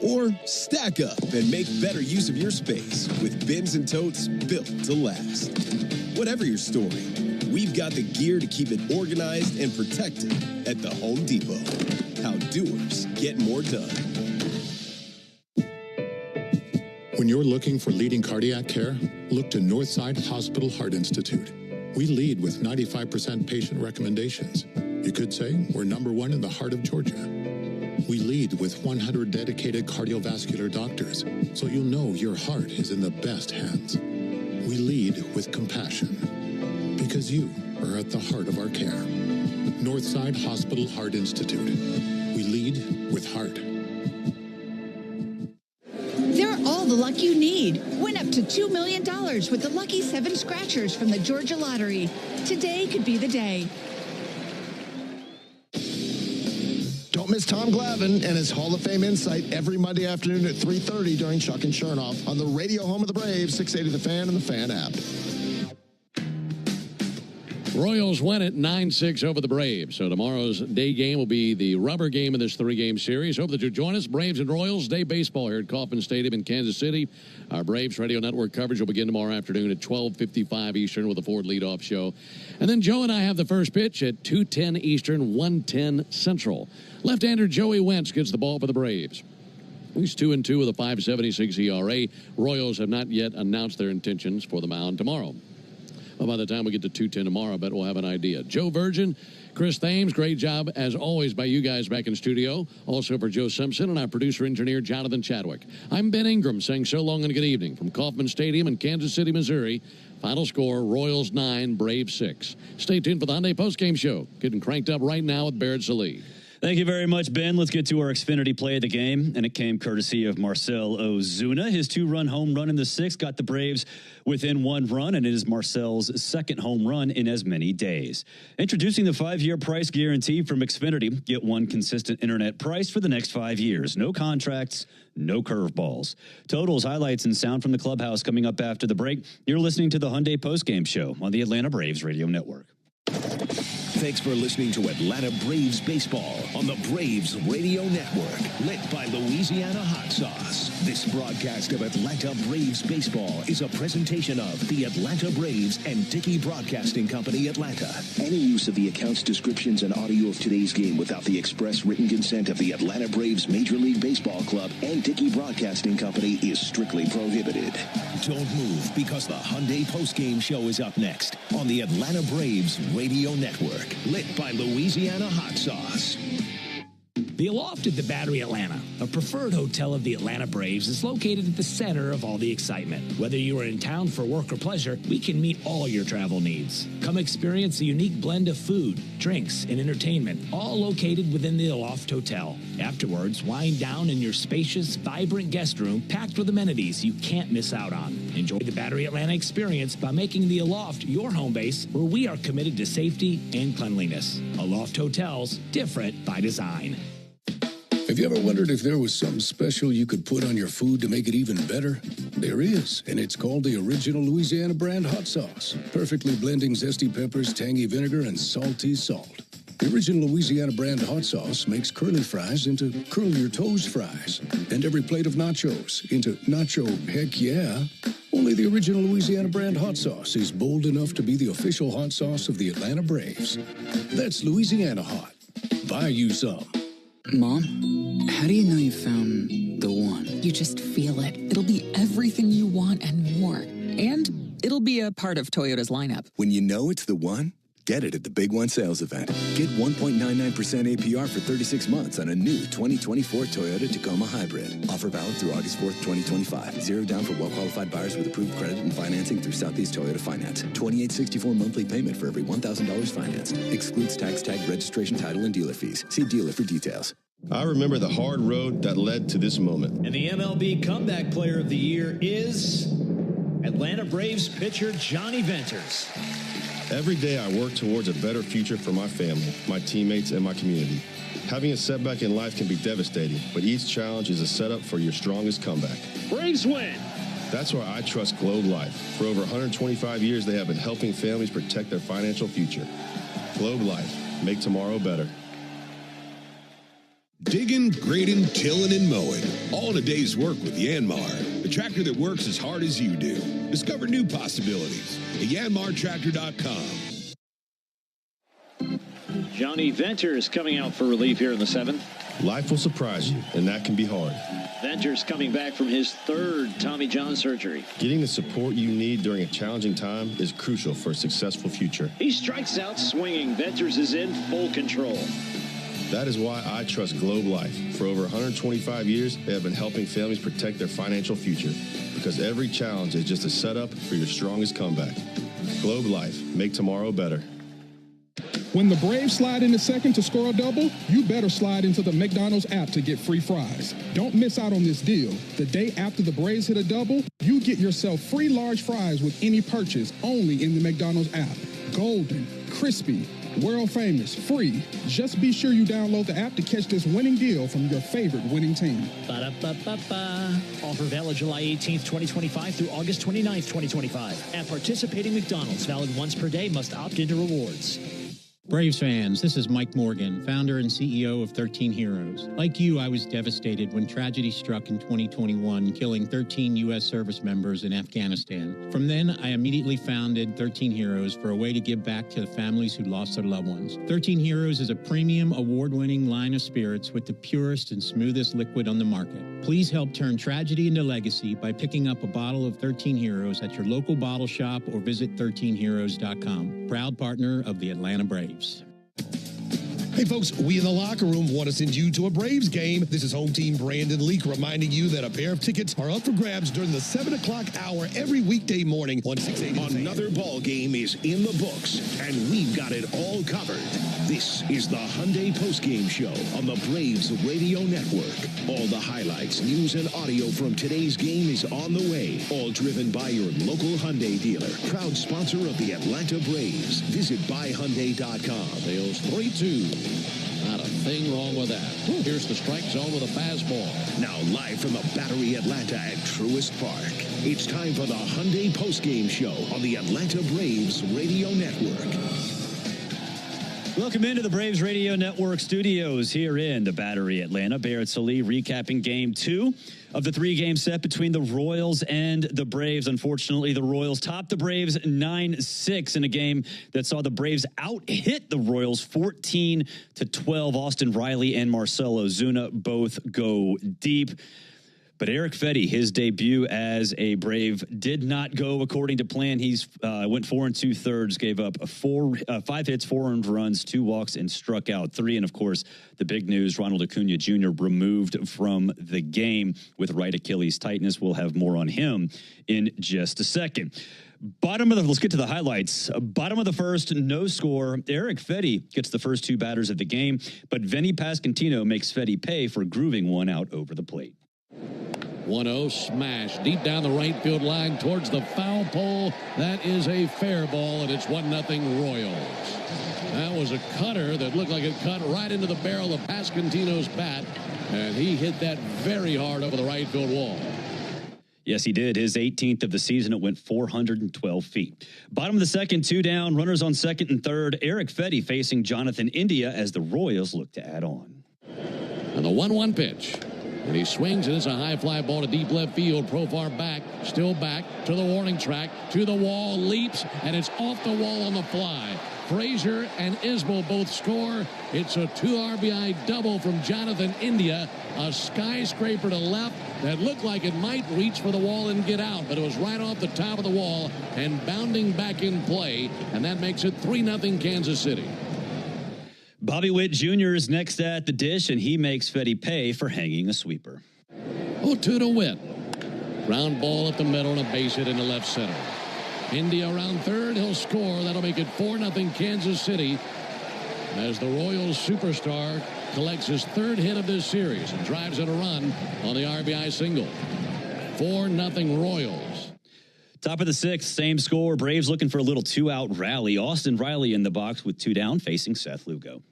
Or stack up and make better use of your space with bins and totes built to last. Whatever your story, we've got the gear to keep it organized and protected at the Home Depot. How doers get more done. When you're looking for leading cardiac care, look to Northside Hospital Heart Institute. We lead with 95% patient recommendations. You could say we're #1 in the heart of Georgia. We lead with 100 dedicated cardiovascular doctors, so you'll know your heart is in the best hands. We lead with compassion, because you are at the heart of our care. Northside Hospital Heart Institute. We lead with heart. They're all the luck you need. Win up to $2 million with the Lucky 7 Scratchers from the Georgia Lottery. Today could be the day. Don't miss Tom Glavine and his Hall of Fame insight every Monday afternoon at 3:30 during Chuck and Chernoff on the radio home of the Braves, 680 The Fan and the Fan app. Royals win it 9-6 over the Braves. So tomorrow's day game will be the rubber game of this 3-game series. Hope that you join us. Braves and Royals Day Baseball here at Kauffman Stadium in Kansas City. Our Braves Radio Network coverage will begin tomorrow afternoon at 12:55 Eastern with a Ford leadoff show. And then Joe and I have the first pitch at 2:10 Eastern, 1:10 Central. Left-hander Joey Wentz gets the ball for the Braves. He's 2-2 with a 5.76 ERA. Royals have not yet announced their intentions for the mound tomorrow. Well, by the time we get to 2:10 tomorrow, I bet we'll have an idea. Joe Virgin, Chris Thames, great job as always by you guys back in studio. Also for Joe Simpson and our producer-engineer, Jonathan Chadwick. I'm Ben Ingram saying so long and good evening from Kauffman Stadium in Kansas City, Missouri. Final score, Royals 9, Braves 6. Stay tuned for the Hyundai postgame show. Getting cranked up right now with Barrett Sallee. Thank you very much, Ben. Let's get to our Xfinity play of the game, and it came courtesy of Marcell Ozuna. His 2-run home run in the 6th got the Braves within 1 run, and it is Marcel's 2nd home run in as many days. Introducing the 5-year price guarantee from Xfinity. Get one consistent internet price for the next 5 years. No contracts, no curveballs. Totals, highlights, and sound from the clubhouse coming up after the break. You're listening to the Hyundai postgame show on the Atlanta Braves Radio Network. Thanks for listening to Atlanta Braves Baseball on the Braves Radio Network, lit by Louisiana Hot Sauce. This broadcast of Atlanta Braves Baseball is a presentation of the Atlanta Braves and Dickey Broadcasting Company, Atlanta. Any use of the accounts, descriptions, and audio of today's game without the express written consent of the Atlanta Braves Major League Baseball Club and Dickey Broadcasting Company is strictly prohibited. Don't move, because the Hyundai postgame show is up next on the Atlanta Braves Radio Network, lit by Louisiana Hot Sauce. The Aloft at the Battery Atlanta, a preferred hotel of the Atlanta Braves, is located at the center of all the excitement. Whether you are in town for work or pleasure, we can meet all your travel needs. Come experience a unique blend of food, drinks, and entertainment, all located within the Aloft Hotel. Afterwards, wind down in your spacious, vibrant guest room packed with amenities you can't miss out on. Enjoy the Battery Atlanta experience by making the Aloft your home base, where we are committed to safety and cleanliness. Aloft Hotels, different by design. Have you ever wondered if there was something special you could put on your food to make it even better? There is, and it's called the Original Louisiana Brand Hot Sauce, perfectly blending zesty peppers, tangy vinegar, and salty salt. The Original Louisiana Brand Hot Sauce makes curly fries into curl your toes fries, and every plate of nachos into nacho heck yeah. Only the Original Louisiana Brand Hot Sauce is bold enough to be the official hot sauce of the Atlanta Braves. That's Louisiana Hot. Buy you some. Mom, how do you know you found the one? You just feel it. It'll be everything you want and more. And it'll be a part of Toyota's lineup. When you know it's the one, get it at the Big One sales event. Get 1.99% APR for 36 months on a new 2024 Toyota Tacoma Hybrid. Offer valid through August 4th, 2025. Zero down for well-qualified buyers with approved credit and financing through Southeast Toyota Finance. $28.64 monthly payment for every $1,000 financed. Excludes tax, tag, registration, title, and dealer fees. See dealer for details. I remember the hard road that led to this moment. And the MLB Comeback Player of the Year is Atlanta Braves pitcher Johnny Venters. Every day I work towards a better future for my family, my teammates, and my community. Having a setback in life can be devastating, but each challenge is a setup for your strongest comeback. Braves win! That's why I trust Globe Life. For over 125 years, they have been helping families protect their financial future. Globe Life. Make tomorrow better. Digging, grading, tilling, and mowing. All in a day's work with Yanmar, the tractor that works as hard as you do. Discover new possibilities at yanmartractor.com. Johnny Venters coming out for relief here in the 7th. Life will surprise you, and that can be hard. Venters coming back from his 3rd Tommy John surgery. Getting the support you need during a challenging time is crucial for a successful future. He strikes out swinging. Venters is in full control. That is why I trust Globe Life. For over 125 years, they have been helping families protect their financial future, because every challenge is just a setup for your strongest comeback. Globe Life. Make tomorrow better. When the Braves slide into second to score a double, you better slide into the McDonald's app to get free fries. Don't miss out on this deal. The day after the Braves hit a double, you get yourself free large fries with any purchase only in the McDonald's app. Golden, crispy, world famous, free. Just be sure you download the app to catch this winning deal from your favorite winning team. Ba-da-ba-ba-ba. Offer valid July 18th, 2025 through August 29th, 2025. At participating McDonald's, valid once per day, must opt into rewards. Braves fans, this is Mike Morgan, founder and CEO of 13 Heroes. Like you, I was devastated when tragedy struck in 2021, killing 13 U.S. service members in Afghanistan. From then, I immediately founded 13 Heroes for a way to give back to the families who lost their loved ones. 13 Heroes is a premium, award-winning line of spirits with the purest and smoothest liquid on the market. Please help turn tragedy into legacy by picking up a bottle of 13 Heroes at your local bottle shop or visit 13heroes.com. Proud partner of the Atlanta Braves. Hey folks, we in the locker room want to send you to a Braves game. This is home team Brandon Leak reminding you that a pair of tickets are up for grabs during the 7 o'clock hour every weekday morning on 680. Another ball game is in the books, and we've got it all covered. This is the Hyundai Postgame Show on the Braves Radio Network. All the highlights, news, and audio from today's game is on the way. All driven by your local Hyundai dealer. Proud sponsor of the Atlanta Braves. Visit buyhyundai.com. Sales 3-2. Not a thing wrong with that. Here's the strike zone with a fastball. Now live from the Battery Atlanta at Truist Park. It's time for the Hyundai Postgame Show on the Atlanta Braves Radio Network. Welcome into the Braves Radio Network studios here in the Battery Atlanta. Barrett Sallee recapping Game 2 of the 3-game set between the Royals and the Braves. Unfortunately, the Royals topped the Braves 9-6 in a game that saw the Braves out-hit the Royals 14-12. Austin Riley and Marcell Ozuna both go deep. But Erick Fedde, his debut as a Brave did not go according to plan. He's went 4 2/3, gave up 5 hits, 4 earned runs, 2 walks, and struck out 3. And of course, the big news: Ronald Acuna Jr. removed from the game with right Achilles tightness. We'll have more on him in just a second. Let's get to the highlights. Bottom of the first, no score. Erick Fedde gets the first 2 batters of the game, but Vinny Pasquantino makes Fedde pay for grooving one out over the plate. 1-0 smash deep down the right field line towards the foul pole. That is a fair ball, and it's 1-0 Royals. That was a cutter that looked like it cut right into the barrel of Pasquantino's bat, and he hit that very hard over the right field wall. Yes, he did. His 18th of the season. It went 412 feet. Bottom of the second, 2 down. Runners on second and third. Erick Fedde facing Jonathan India as the Royals look to add on. And the 1-1 pitch. And he swings, and it's a high fly ball to deep left field. Profar back, still back to the warning track, to the wall, leaps, and it's off the wall on the fly. Frazier and Isbell both score. It's a 2 RBI double from Jonathan India. A skyscraper to left that looked like it might reach for the wall and get out, but it was right off the top of the wall and bounding back in play, and that makes it 3-0 Kansas City. Bobby Witt Jr. is next at the dish, and he makes Fedde pay for hanging a sweeper. 0-2 to Witt. Ground ball up the middle and a base hit into left center. India around third. He'll score. That'll make it 4-0 Kansas City as the Royals superstar collects his 3rd hit of this series and drives in a run on the RBI single. 4-0 Royals. Top of the 6th, same score. Braves looking for a little 2-out rally. Austin Riley in the box with 2 down, facing Seth Lugo.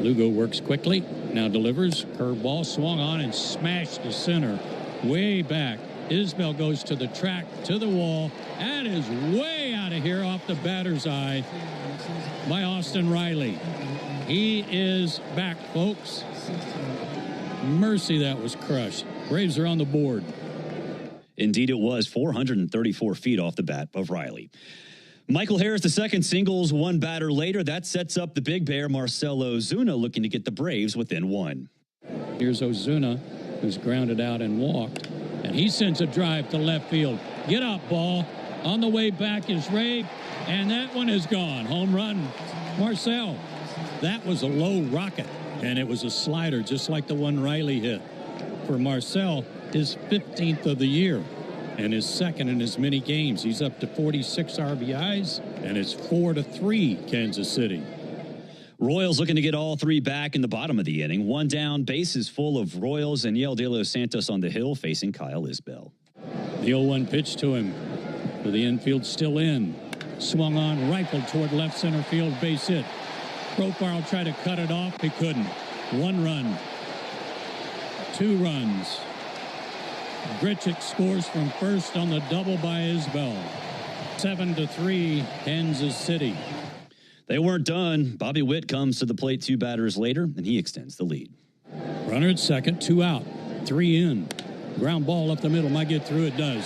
Lugo works quickly, now delivers. Curveball swung on and smashed to center. Way back. Isbell goes to the track, to the wall. That is way out of here off the batter's eye by Austin Riley. He is back, folks. Mercy, that was crushed. Braves are on the board. Indeed, it was 434 feet off the bat of Riley. Michael Harris, the second, singles 1 batter later. That sets up the big bear, Marcell Ozuna, looking to get the Braves within 1. Here's Ozuna, who's grounded out and walked. And he sends a drive to left field. Get up, ball. On the way back is Ray, and that one is gone. Home run, Marcell. That was a low rocket, and it was a slider just like the one Riley hit. For Marcell, his 15th of the year and his 2nd in as many games. He's up to 46 RBIs, and it's 4-3 Kansas City. Royals looking to get all 3 back in the bottom of the inning. 1 down, bases full of Royals, and Yel De Los Santos on the hill facing Kyle Isbell. The 0-1 pitch to him. For the infield still in. Swung on, rifled toward left center field, base hit. Profar tried to cut it off. He couldn't. 1 run. 2 runs. Grichuk scores from first on the double by Isbell. 7-3 Kansas City. They weren't done. Bobby Witt comes to the plate 2 batters later, and he extends the lead. Runner at second, 2 out, 3 in. Ground ball up the middle, might get through, it does.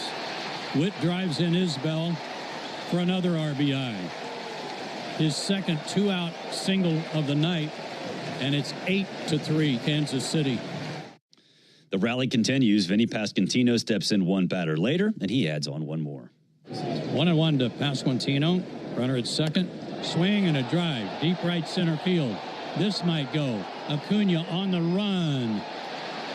Witt drives in Isbell for another RBI. His second 2-out single of the night, and it's 8-3 Kansas City. The rally continues. Vinny Pasquantino steps in 1 batter later, and he adds on 1 more. 1-1 to Pasquantino. Runner at second. Swing and a drive. Deep right center field. This might go. Acuna on the run.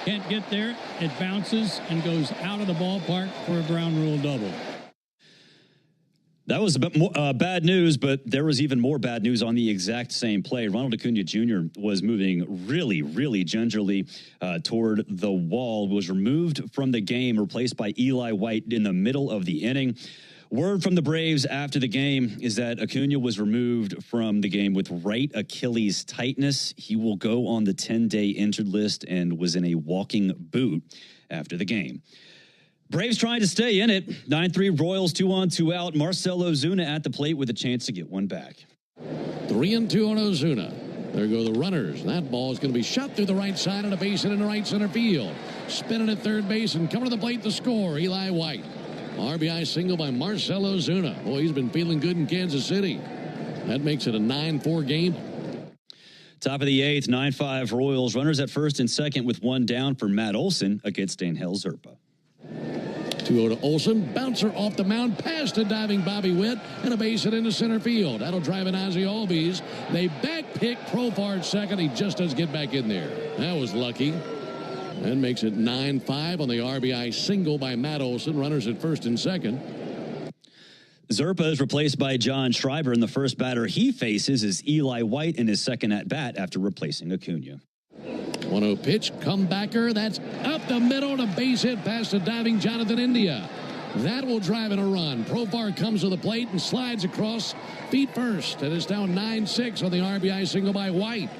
Can't get there. It bounces and goes out of the ballpark for a ground rule double. That was a bit more, bad news, but there was even more bad news on the exact same play. Ronald Acuna Jr. was moving really, really gingerly toward the wall, was removed from the game, replaced by Eli White in the middle of the inning. Word from the Braves after the game is that Acuna was removed from the game with right Achilles tightness. He will go on the 10-day injured list and was in a walking boot after the game. Braves trying to stay in it. 9-3 Royals, 2 on, 2 out. Marcell Ozuna at the plate with a chance to get 1 back. 3-2 on Ozuna. There go the runners. That ball is going to be shot through the right side and a base hit into right center field. Spinning at third base and coming to the plate to score, Eli White. RBI single by Marcell Ozuna. Boy, he's been feeling good in Kansas City. That makes it a 9-4 game. Top of the 8th, 9-5 Royals. Runners at first and second with one down for Matt Olson against Angel Zerpa. 2-0 to Olson. Bouncer off the mound, past a diving Bobby Witt, and a base hit into center field. That'll drive in Ozzie Albies. They back pick Profar at second. He just does get back in there. That was lucky. That makes it 9-5 on the RBI single by Matt Olson. Runners at first and second. Zerpa is replaced by John Schreiber, and the first batter he faces is Eli White in his second at-bat after replacing Acuna. 1-0 pitch, comebacker. That's up the middle and a base hit past the diving Jonathan India. That will drive in a run. Profar comes to the plate and slides across feet first. And it's down 9-6 on the RBI single by White.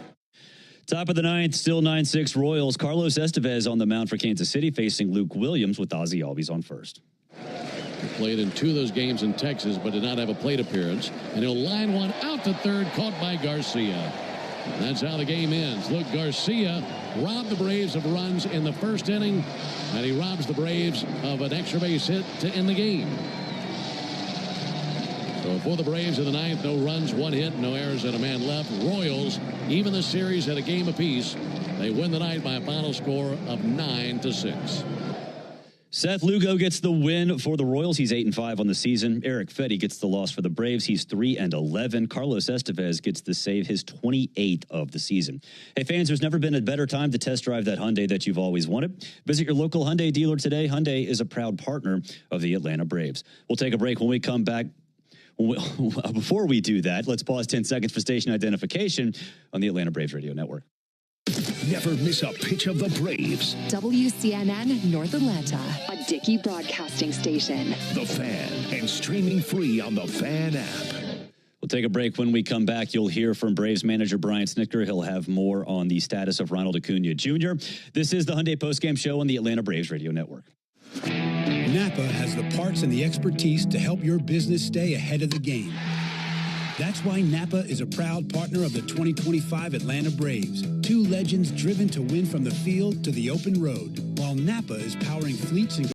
Top of the 9th, still 9-6 Royals. Carlos Estevez on the mound for Kansas City facing Luke Williams with Ozzie Albies on first. He played in 2 of those games in Texas, but did not have a plate appearance. And he'll line one out to third, caught by Garcia. That's how the game ends. Look, Garcia robbed the Braves of runs in the first inning, and he robs the Braves of an extra base hit to end the game. So for the Braves in the 9th, no runs, 1 hit, no errors, and a man left. Royals, even the series at a game apiece. They win the night by a final score of 9-6. Seth Lugo gets the win for the Royals. He's 8-5 on the season. Eric Fetty gets the loss for the Braves. He's 3-11. Carlos Estevez gets the save, his 28th of the season. Hey, fans, there's never been a better time to test drive that Hyundai that you've always wanted. Visit your local Hyundai dealer today. Hyundai is a proud partner of the Atlanta Braves. We'll take a break. When we come back, before we do that, let's pause 10 seconds for station identification on the Atlanta Braves Radio Network. Never miss a pitch of the Braves. WCNN North Atlanta, a Dickey broadcasting station. The Fan, and streaming free on the Fan app. We'll take a break. When we come back, you'll hear from Braves manager Brian Snitker. He'll have more on the status of Ronald Acuna Jr. This is the Hyundai Postgame Show on the Atlanta Braves Radio Network. Napa has the parts and the expertise to help your business stay ahead of the game. That's why Napa is a proud partner of the 2025 Atlanta Braves. 2 legends driven to win from the field to the open road, while Napa is powering fleets and